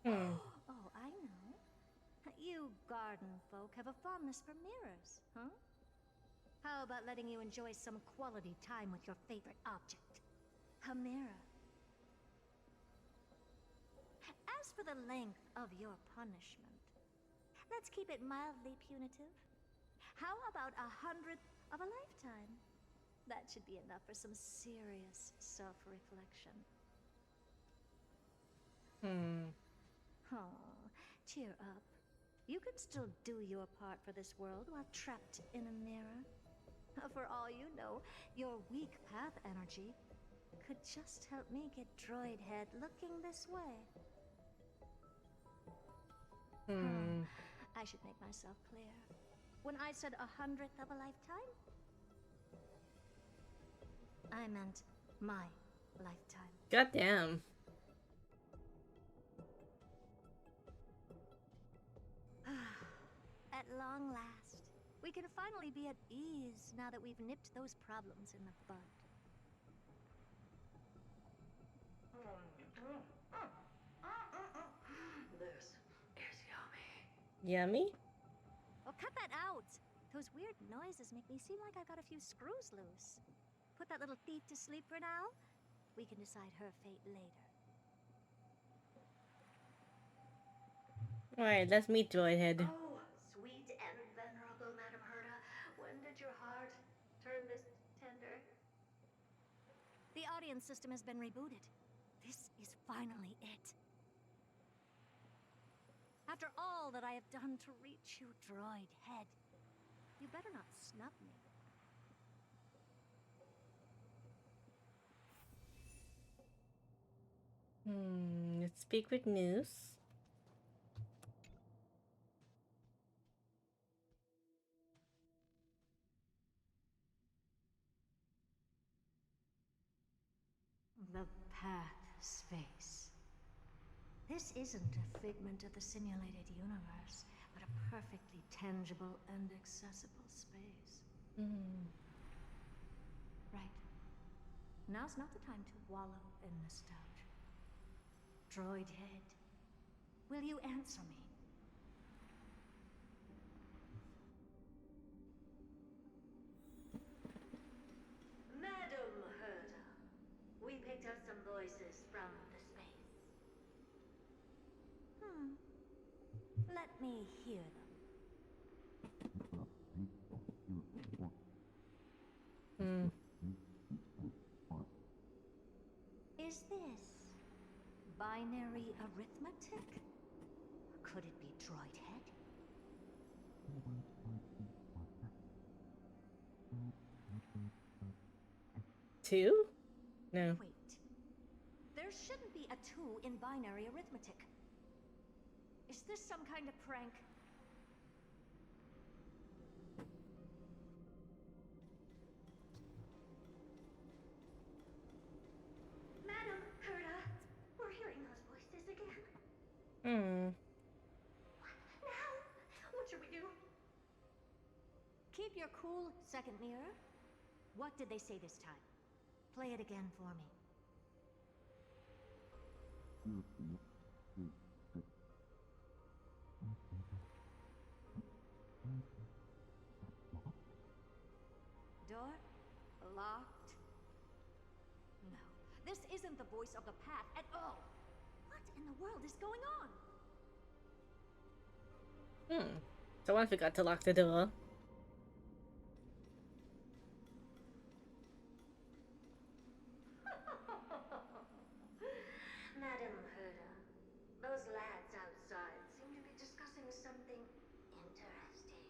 Oh, I know. You garden folk have a fondness for mirrors, huh? How about letting you enjoy some quality time with your favorite object? A mirror. As for the length of your punishment, let's keep it mildly punitive. How about 100th of a lifetime? That should be enough for some serious self-reflection. Oh, cheer up. You can still do your part for this world while trapped in a mirror. For all you know, your weak path energy could just help me get Droid Head looking this way. I should make myself clear. When I said 100th of a lifetime, I meant my lifetime. Goddamn. At long last, we can finally be at ease now that we've nipped those problems in the bud. This Yummy? Oh, cut that out! Those weird noises make me seem like I got a few screws loose. Put that little thief to sleep for now. We can decide her fate later. Alright, let's meet Droidhead. Oh, sweet and venerable Madam Herda, when did your heart turn this tender? The audience system has been rebooted. This is finally it. After all that I have done to reach you, droid head, you better not snub me. Let's speak with News. The path space. This isn't a figment of the simulated universe, but a perfectly tangible and accessible space. Right. Now's not the time to wallow in nostalgia. Droid head, will you answer me? Madam Herda, we picked up some voices from the space. Let me hear them. Is this binary arithmetic? Could it be droid head? Two? No. Wait. There shouldn't be a 2 in binary arithmetic. Is this some kind of prank? Madam Herda, we're hearing those voices again. What now? What should we do? Keep your cool, second mirror. What did they say this time? Play it again for me. Door locked. No, this isn't the voice of the path at all. What in the world is going on? Someone forgot to lock the door. Madam Herda, those lads outside seem to be discussing something interesting.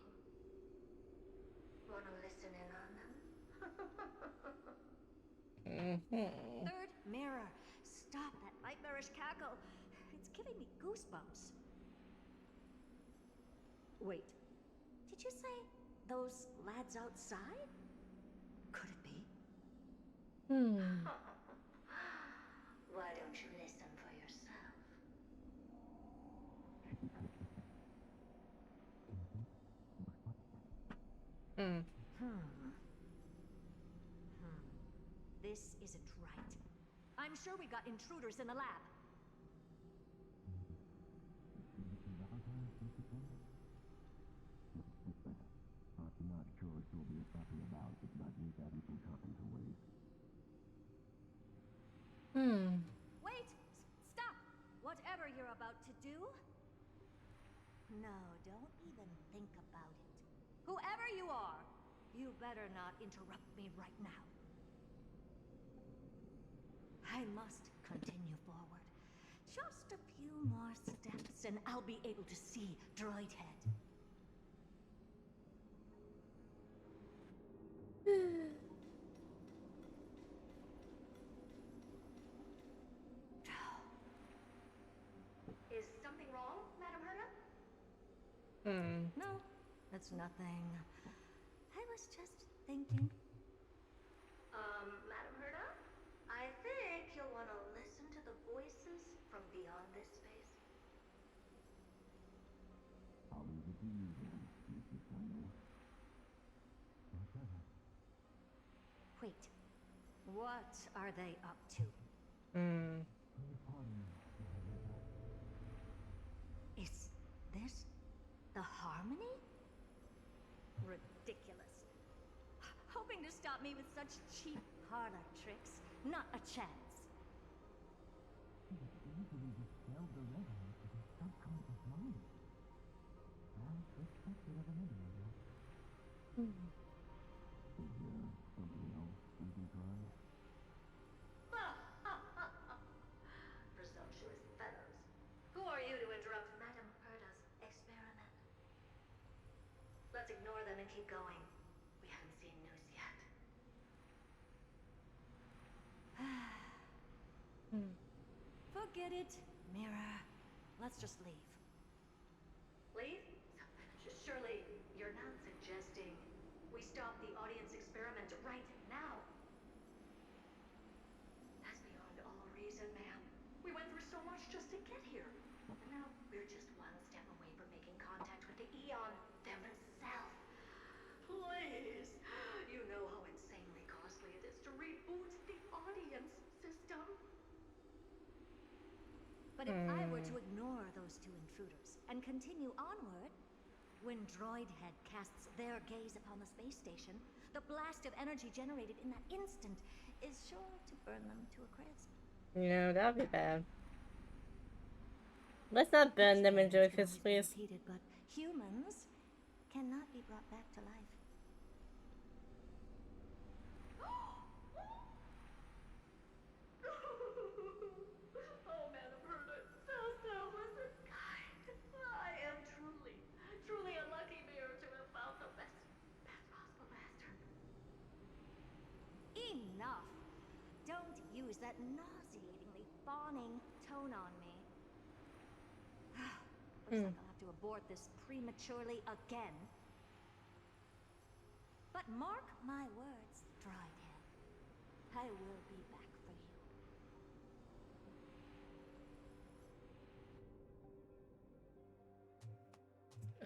Wanna listen in on them? Third mirror. Stop that nightmarish cackle. It's giving me goosebumps. Wait, did you say those lads outside? Could it be? Why don't you listen for yourself? This isn't right. I'm sure we got intruders in the lab. I'm not sure what you'll be talking about, but need everything talking to wait. Wait! Stop! Whatever you're about to do. No, don't even think about it. Whoever you are, you better not interrupt me right now. I must continue forward. Just a few more steps and I'll be able to see Droid Head. Is something wrong, Madam Herda? No, that's nothing. I was just thinking. Madam Herda? I think you'll want to listen to the voices from beyond this space. I'll leave it to you then, Mr. Samuel. Wait, what are they up to? Is this The harmony? Ridiculous. Hoping to stop me with such cheap parlor tricks? Not a chance. Easily dispel the resonance of his subconscious mind. As suspected of another level. Is there something else we can try? Presumptuous fellows. Who are you to interrupt Madame Herta's experiment? Let's ignore them and keep going. We haven't seen news yet. Forget it, Mirror. Let's just leave. Leave? Surely you're not suggesting we stop the audience experiment right now? That's beyond all reason, ma'am. We went through so much just to get here. And now we're just one step away from making contact with the Eon themselves. Please! You know how insanely costly it is to reboot the audience system. But if I were to ignore those two intruders and continue onward, when Droidhead casts their gaze upon the space station, the blast of energy generated in that instant is sure to burn them to a crisp. No, that'd be bad. Let's not burn them into a crisp, please. Repeated, but humans cannot be brought back to life. Oh, Madame Herta, so listen, kind. I am truly a lucky mirror to have found the best possible master. Enough! Don't use that nauseatingly fawning tone on me. Looks like I'll have to abort this prematurely again. But mark my words, Droidhead. I will be back for you.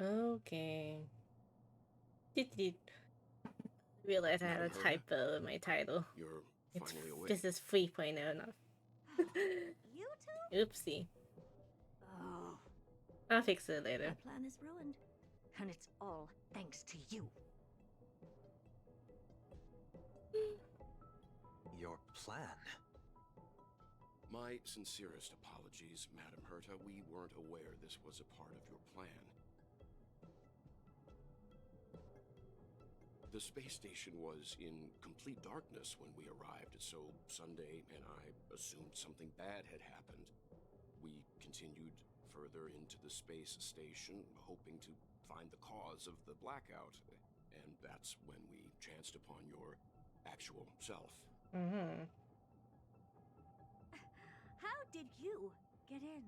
Okay. Realize I had a typo in my title. You're It's, finally awake. this is 3.0, not. You two? Oopsie. Oh. I'll fix it later. My plan is ruined. And it's all thanks to you. Your plan? My sincerest apologies, Madame Herta. We weren't aware this was a part of your plan. The space station was in complete darkness when we arrived, so Sunday and I assumed something bad had happened. We continued further into the space station, hoping to find the cause of the blackout, and that's when we chanced upon your actual self. How did you get in?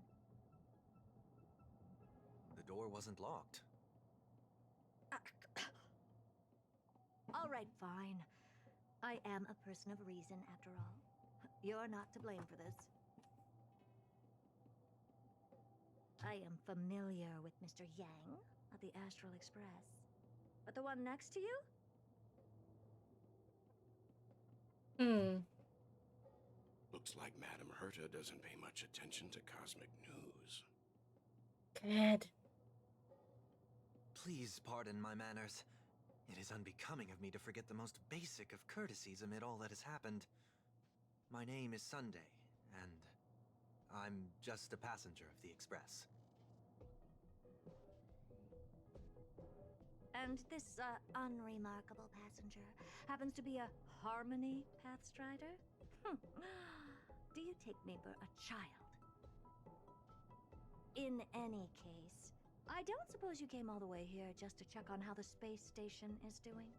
The door wasn't locked. All right, fine. I am a person of reason, after all. You're not to blame for this. I am familiar with Mr. Yang of the Astral Express. But the one next to you? Looks like Madame Herta doesn't pay much attention to cosmic news. Good. Please pardon my manners. It is unbecoming of me to forget the most basic of courtesies amid all that has happened. My name is Sunday, and I'm just a passenger of the Express. And this, unremarkable passenger happens to be a Harmony Pathstrider? Do you take me for a child? In any case, I don't suppose you came all the way here just to check on how the space station is doing?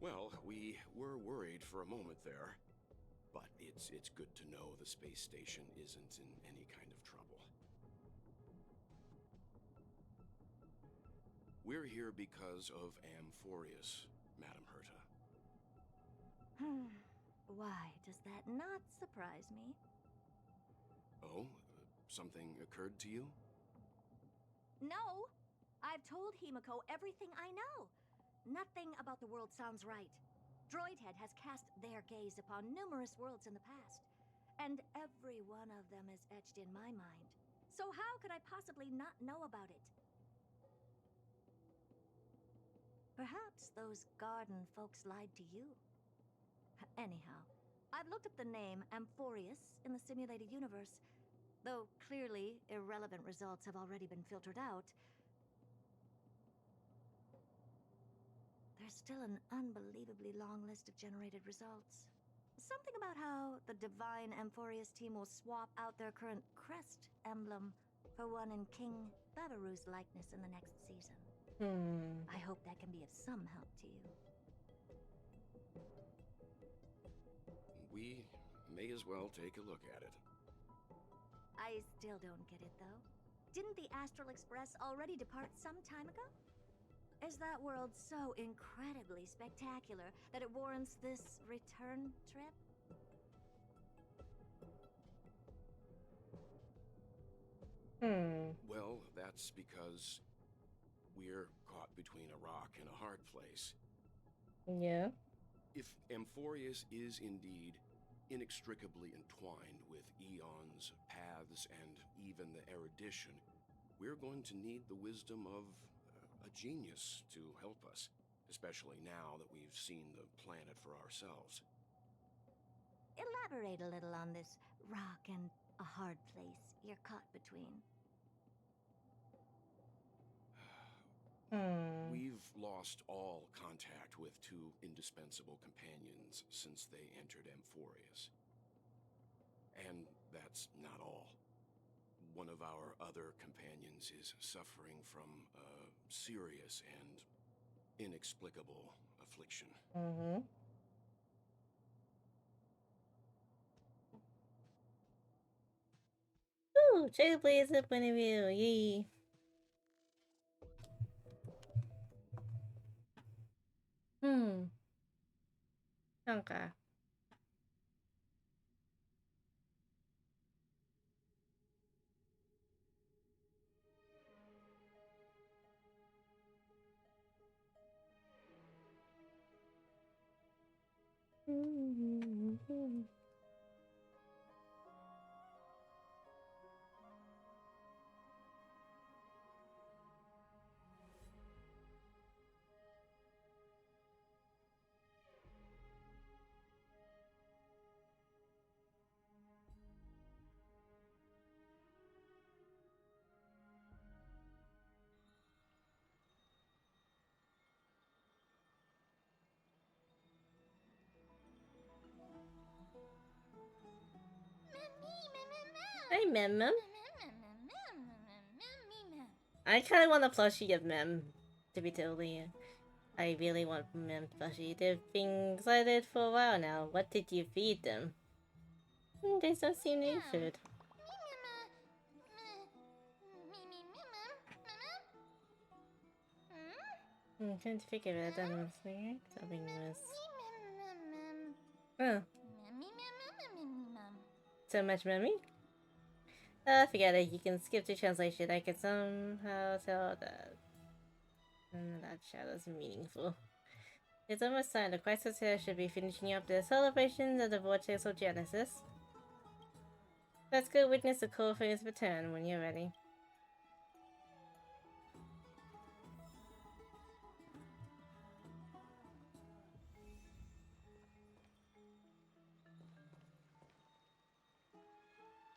Well, we were worried for a moment there, but it's good to know the space station isn't in any kind of trouble. We're here because of Amphorius, Madame Herta. Why does that not surprise me? Oh, something occurred to you? No! I've told Himiko everything I know. Nothing about the world sounds right. Droidhead has cast their gaze upon numerous worlds in the past, and every one of them is etched in my mind So how could I possibly not know about it? Perhaps those garden folks lied to you. Anyhow, I've looked up the name Amphorius in the simulated universe. Though clearly irrelevant results have already been filtered out, there's still an unbelievably long list of generated results. Something about how the Divine Amphorius team will swap out their current crest emblem for one in King Bavaru's likeness in the next season. I hope that can be of some help to you. We may as well take a look at it. I still don't get it, though. Didn't the Astral Express already depart some time ago? Is that world so incredibly spectacular that it warrants this return trip? Well, that's because we're caught between a rock and a hard place. Yeah. If Amphorius is indeed inextricably entwined with eons, paths, and even the erudition, we're going to need the wisdom of a genius to help us, especially now that we've seen the planet for ourselves. Elaborate a little on this rock and a hard place you're caught between. We've lost all contact with two indispensable companions since they entered Amphorius. And that's not all. One of our other companions is suffering from a serious and inexplicable affliction. Ooh, Trailblazer point of view, yay. Okay. Hi, Mem. I kind of want a plushie of Mem, to be totally. I really want Mem plushie. They've been excited for a while now. What did you feed them? They don't seem to eat food. I'm trying to figure it out. Something was. Oh. So much memory? Forget it. You can skip the translation. I can somehow tell that that shadow's meaningful. It's almost time. The crisis here should be finishing up the celebrations of the Vortex of Genesis. Let's go witness the cool phase return when you're ready.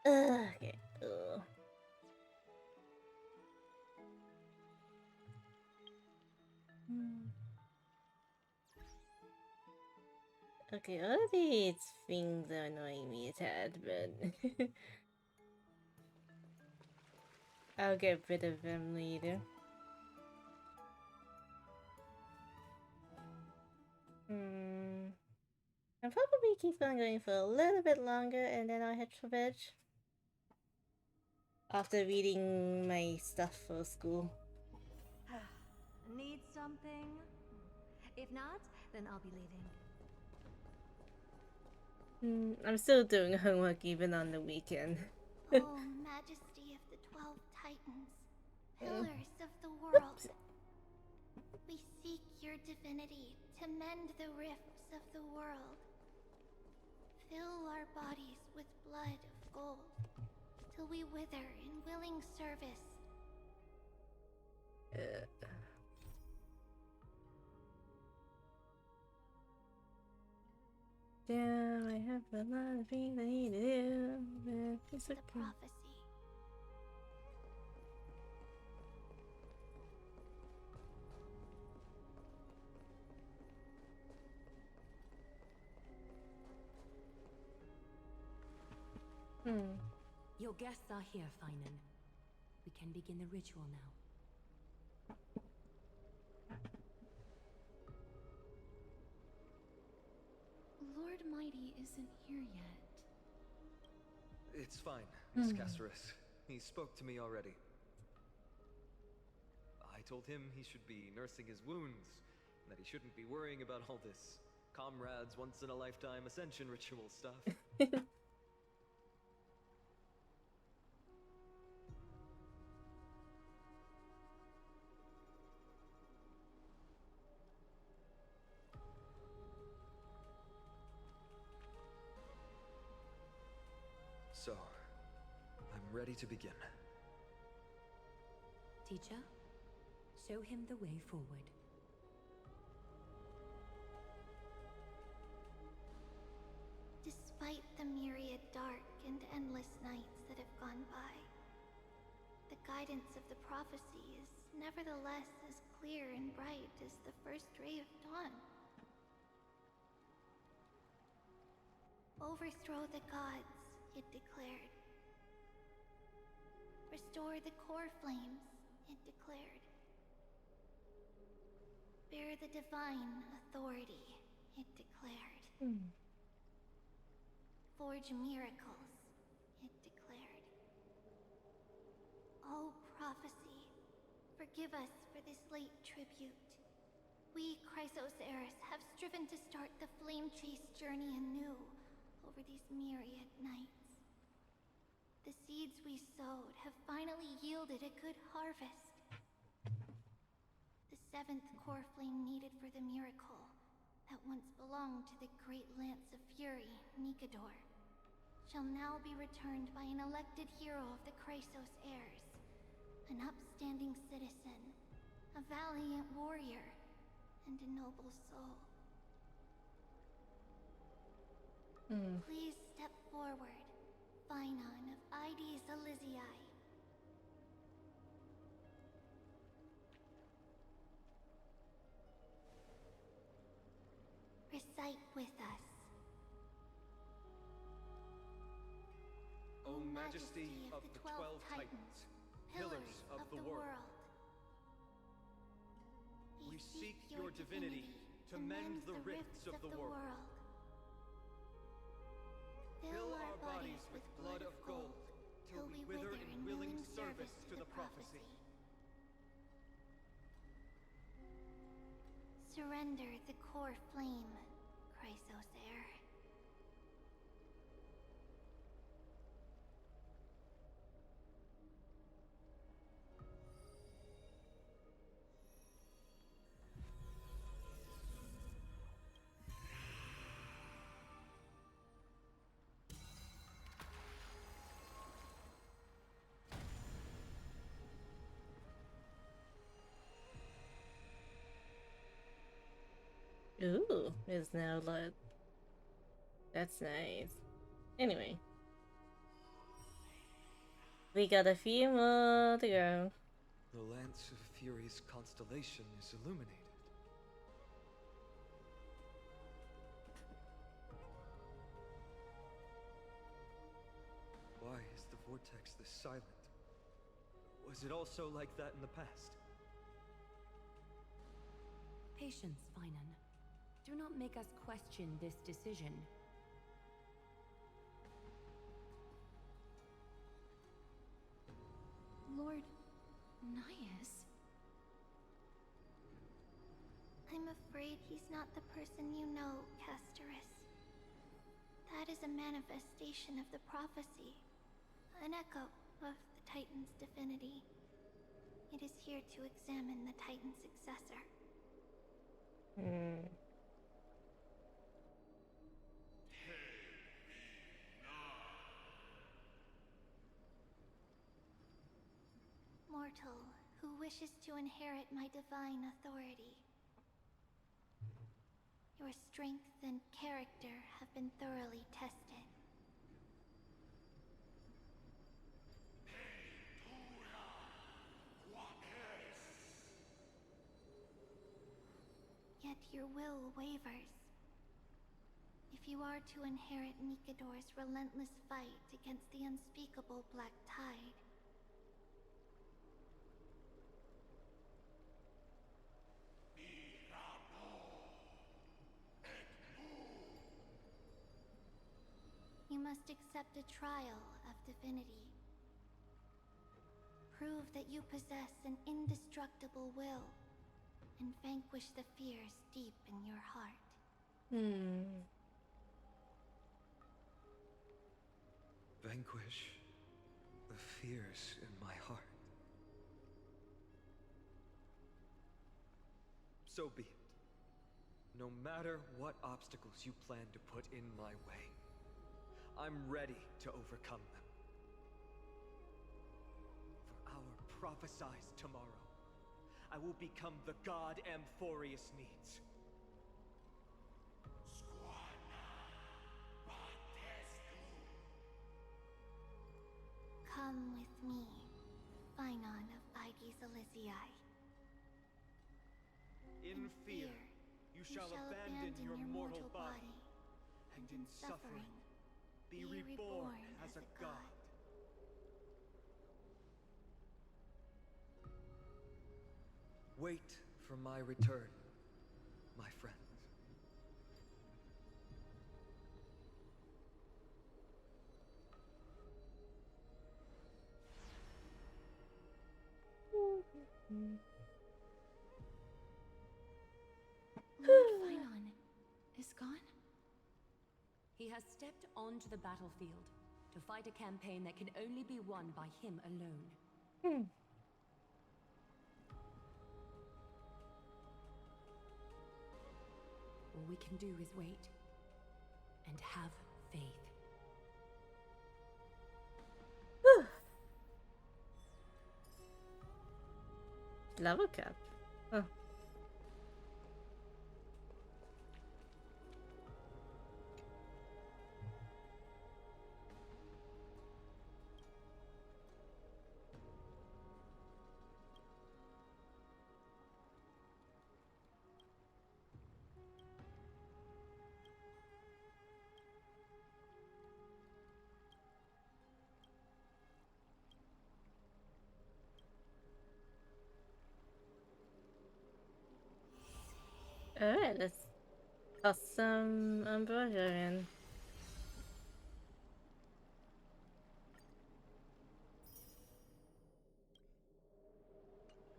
Okay. Ugh. Okay, all of these things are annoying me a tad, but I'll get rid of them later. I'll probably keep on going for a little bit longer and then I'll head for bed. After reading my stuff for school. Need something? If not, then I'll be leaving. I'm still doing homework even on the weekend. Oh, Majesty of the 12 Titans, pillars of the world. We seek your divinity to mend the rifts of the world. Fill our bodies with blood of gold, till we wither in willing service. Damn, I have a lot of things I need to do. It's The okay. prophecy. Your guests are here, Finan. We can begin the ritual now. Lord Mighty isn't here yet. It's fine, Miss Castorice. He spoke to me already. I told him he should be nursing his wounds, and that he shouldn't be worrying about all this comrades once-in-a-lifetime ascension ritual stuff. So, I'm ready to begin. Teacher, show him the way forward. Despite the myriad dark and endless nights that have gone by, the guidance of the prophecy is nevertheless as clear and bright as the first ray of dawn. Overthrow the gods, it declared. Restore the core flames, it declared. Bear the divine authority, it declared. Forge miracles, it declared. O prophecy, forgive us for this late tribute. We, Chrysos heirs, have striven to start the flame-chased journey anew over these myriad nights. The seeds we sowed have finally yielded a good harvest. The seventh core flame needed for the miracle that once belonged to the great Lance of Fury, Nikador, shall now be returned by an elected hero of the Chrysos heirs, an upstanding citizen, a valiant warrior, and a noble soul. Please step forward, Finan of Ides Elysiae. Recite with us. O Majesty of the 12 Titans, pillars of the world, we seek your divinity to mend the rifts of the world. Fill our bodies with blood of gold, till we wither in willing service to the prophecy. Surrender the core flame, Chrysos heir. Ooh, it's now lit. That's nice. Anyway. We got a few more to go. The Lance of Fury's constellation is illuminated. Why is the vortex this silent? Was it also like that in the past? Patience, Finan. Do not make us question this decision. Lord Naius? I'm afraid he's not the person you know, Castorice. That is a manifestation of the prophecy, an echo of the Titan's divinity. It is here to examine the Titan's successor. mortal who wishes to inherit my divine authority. Your strength and character have been thoroughly tested. Yet your will wavers. If you are to inherit Nikador's relentless fight against the unspeakable Black Tide, you must accept a trial of divinity. Prove that you possess an indestructible will, and vanquish the fears deep in your heart. Vanquish the fears in my heart. So be it. No matter what obstacles you plan to put in my way, I'm ready to overcome them. For our prophesied tomorrow, I will become the god Amphorius needs. Come with me, Phynon of Aegis Elysiae. In fear, you shall abandon your mortal body, and in suffering, be reborn as a god. Wait for my return, my friends. Lord Phynon is gone? He has stepped onto the battlefield to fight a campaign that can only be won by him alone. All we can do is wait and have faith. Level cap. Oh. Alright, let's toss some ambrosia in.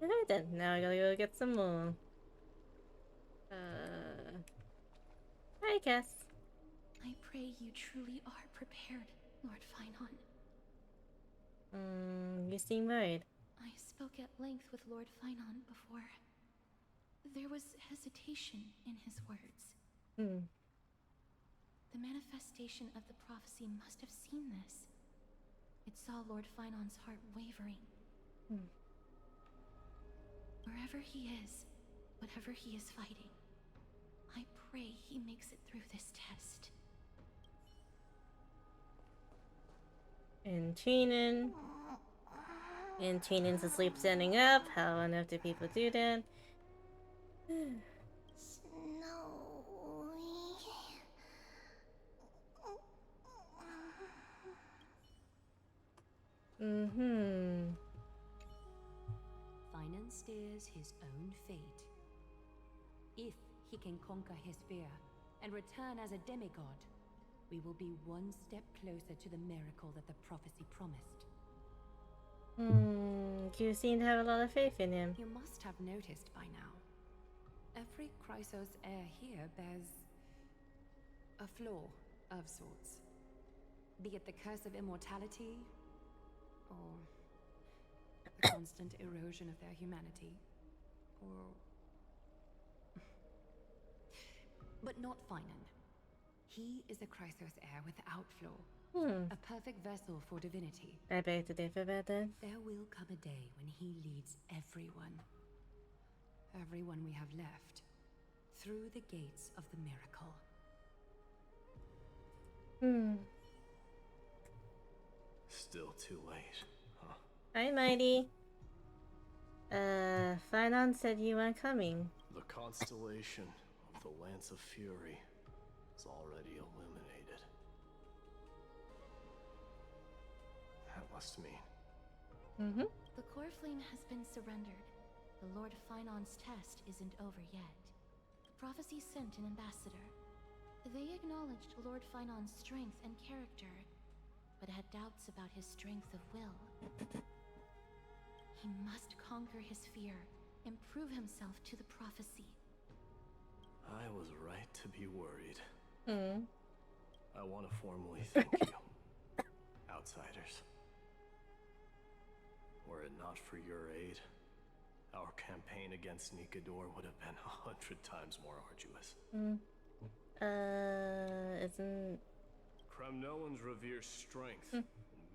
Alright then, now I gotta go get some more. Hi, Cass. I pray you truly are prepared, Lord Phynon. You seem worried. I spoke at length with Lord Phynon before. There was hesitation in his words. The manifestation of the prophecy must have seen this. It saw Lord Phynon's heart wavering. Wherever he is, whatever he is fighting, I pray he makes it through this test. And Teenan's asleep standing up. How on earth do people do that? Phynon steers his own fate. If he can conquer his fear and return as a demigod, we will be one step closer to the miracle that the prophecy promised. You seem to have a lot of faith in him. You must have noticed by now. Every Chrysos heir here bears a flaw of sorts. Be it the curse of immortality, or the constant erosion of their humanity, or... But not Phynon. He is a Chrysos heir without flaw. Hmm. A perfect vessel for divinity. I beg to differ about that. There will come a day when he leads everyone. Everyone we have left. Through the gates of the miracle. Hmm. Still too late, huh? Hi, Mighty. Finon said you weren't coming. The constellation of the Lance of Fury is already illuminated. That must mean... Mm-hmm. The core flame has been surrendered. The Lord Finon's test isn't over yet. The prophecy sent an ambassador. They acknowledged Lord Finon's strength and character, but had doubts about his strength of will. He must conquer his fear and prove himself to the prophecy. I was right to be worried. Hmm. I want to formally thank you, outsiders. Were it not for your aid, our campaign against Nikador would have been 100 times more arduous. Hmm. Isn't... Kremnoans revere strength and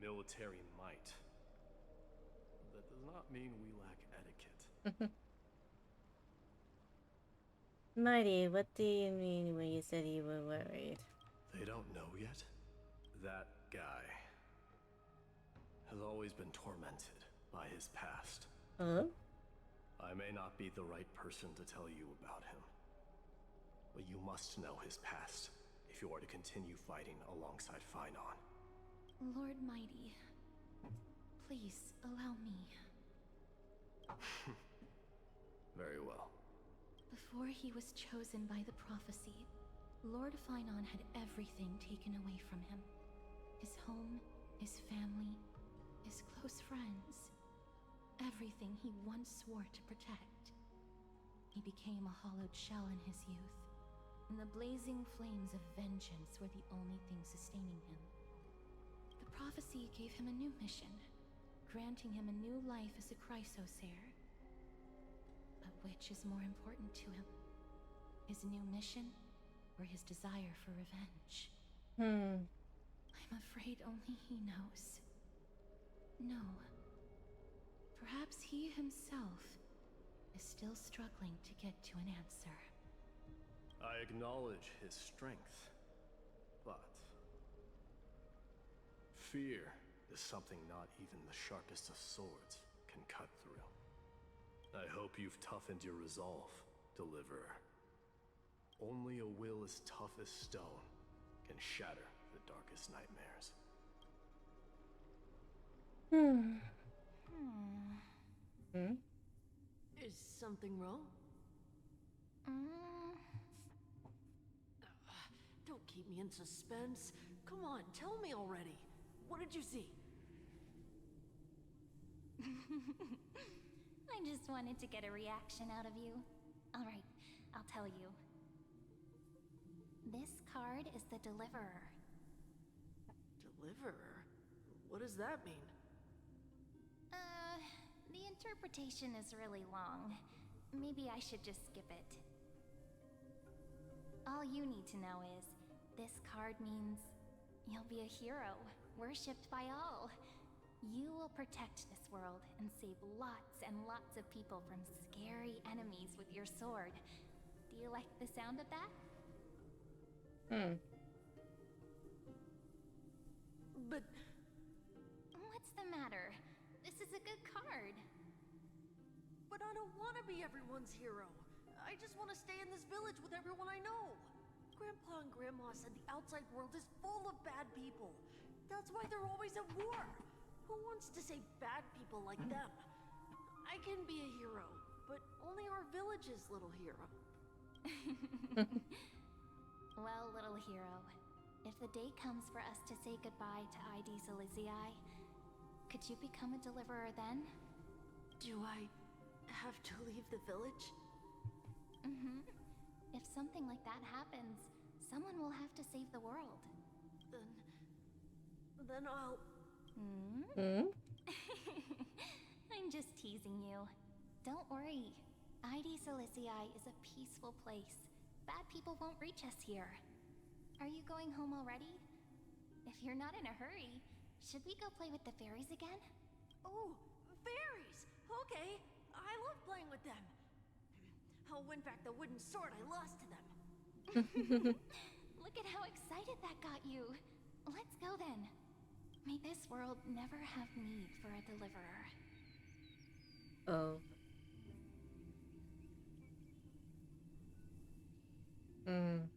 military might. That does not mean we lack etiquette. Mighty, what do you mean when you said you were worried? They don't know yet? That guy has always been tormented by his past. Huh? I may not be the right person to tell you about him, but you must know his past if you are to continue fighting alongside Finon. Lord Mighty, please allow me. Very well. Before he was chosen by the prophecy, Lord Finon had everything taken away from him. His home, his family, his close friends. Everything he once swore to protect. He became a hollowed shell in his youth, and the blazing flames of vengeance were the only thing sustaining him. The prophecy gave him a new mission, granting him a new life as a Chrysos heir. But which is more important to him? His new mission, or his desire for revenge? Hmm. I'm afraid only he knows. No. Perhaps he himself is still struggling to get to an answer. I acknowledge his strength, but fear is something not even the sharpest of swords can cut through. I hope you've toughened your resolve, Deliverer. Only a will as tough as stone can shatter the darkest nightmares. Is something wrong? Don't keep me in suspense. Come on, tell me already. What did you see? I just wanted to get a reaction out of you. Alright, I'll tell you. This card is the Deliverer. Deliverer? What does that mean? The interpretation is really long. Maybe I should just skip it. All you need to know is, this card means you'll be a hero, worshipped by all. You will protect this world and save lots and lots of people from scary enemies with your sword. Do you like the sound of that? But... What's the matter? This is a good card. But I don't want to be everyone's hero. I just want to stay in this village with everyone I know. Grandpa and Grandma said the outside world is full of bad people. That's why they're always at war. Who wants to save bad people like them? I can be a hero, but only our village's little hero. Well, little hero, if the day comes for us to say goodbye to ID Zelizii, could you become a deliverer then? Do I have to leave the village? If something like that happens, someone will have to save the world. Then I'll... I'm just teasing you. Don't worry. ID Zelizii is a peaceful place. Bad people won't reach us here. Are you going home already? If you're not in a hurry, should we go play with the fairies again? Oh, fairies! Okay, I love playing with them. I'll win back the wooden sword I lost to them. Look at how excited that got you. Let's go then. May this world never have need for a deliverer. Oh. Hmm.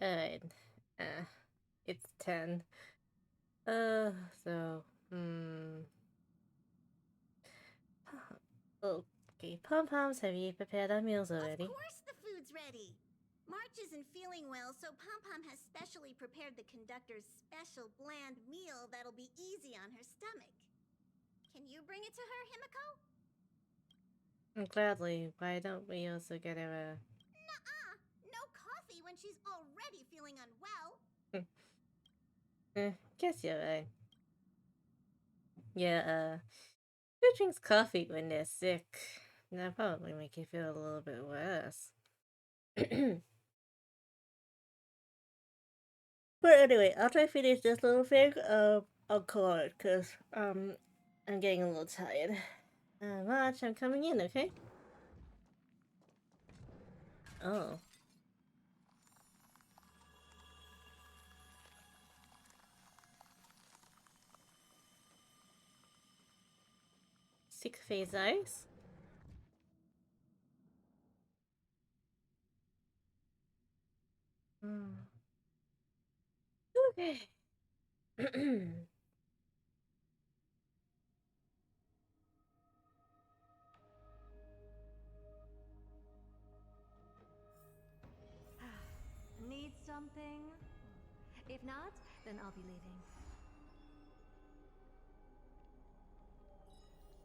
Alright. It's 10. So, Okay, Pom-Poms, have you prepared our meals already? Of course the food's ready. March isn't feeling well, so Pom-Pom has specially prepared the conductor's special bland meal that'll be easy on her stomach. Can you bring it to her, Himiko? Gladly. Why don't we also get her a... Nuh-uh! No coffee when she's already feeling unwell. Guess you're right. Yeah, who drinks coffee when they're sick? That'll probably make you feel a little bit worse. But anyway, after I finish this little thing, I'll call it, because, I'm getting a little tired. March, I'm coming in, okay? Oh. Sick phase ice? Okay. Need something? If not, then I'll be leaving.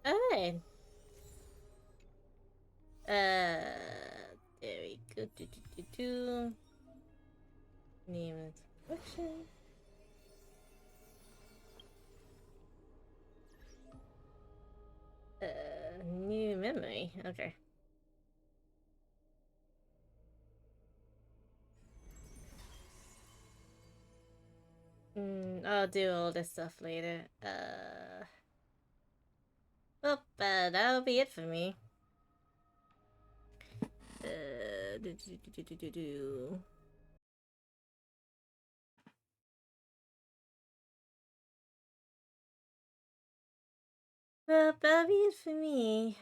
Alright. There we go. Name it. Collection. New memory. Okay. I'll do all this stuff later. Well, that'll be it for me. Well, that'll be it for me.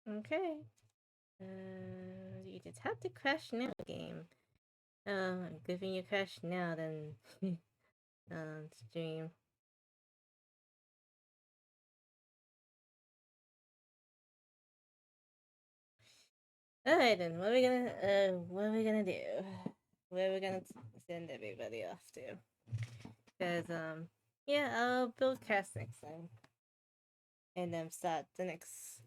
Okay. You just have to crash now game. I'm giving you crash now then stream. Alright then, what are we gonna do? Where are we gonna send everybody off to? Because, yeah, I'll build cast next time. And then start the next...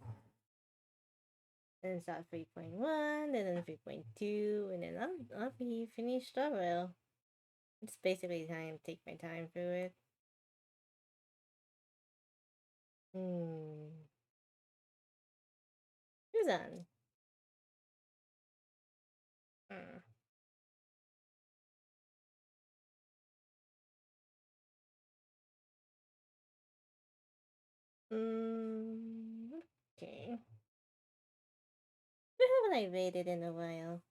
Then start 3.1, and then 3.2, and then I'll be finished overall. It's basically time to take my time through it. Who's on? Okay. Who haven't I rated in a while?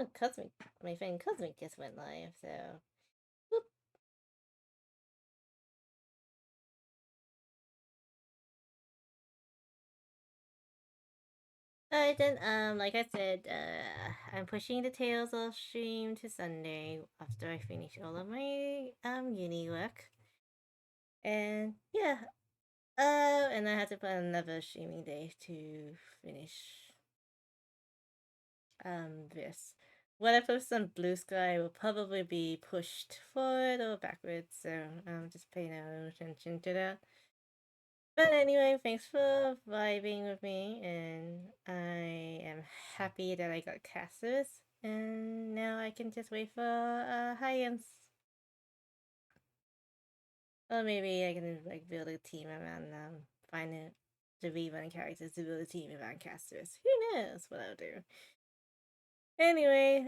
Oh, Cosmic, my friend Cosmic just went live, so. Whoop. Alright then, like I said, I'm pushing the Tales of stream to Sunday after I finish all of my, uni work. And, yeah. And I had to put another streaming day to finish, this. What I post on Blue Sky will probably be pushed forward or backwards, so, just pay no attention to that. But anyway, thanks for vibing with me, and I am happy that I got Castorice, and now I can just wait for high-ends. Or maybe I can like build a team around find the rerun characters to build a team around Castorice. Who knows what I'll do. Anyway,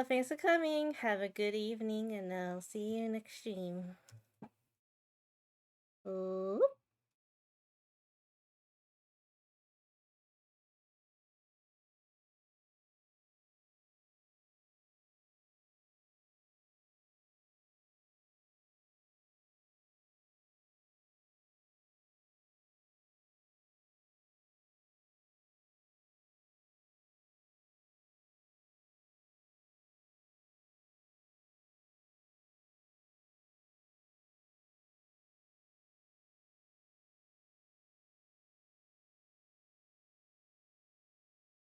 thanks for coming. Have a good evening, and I'll see you next stream. Oop.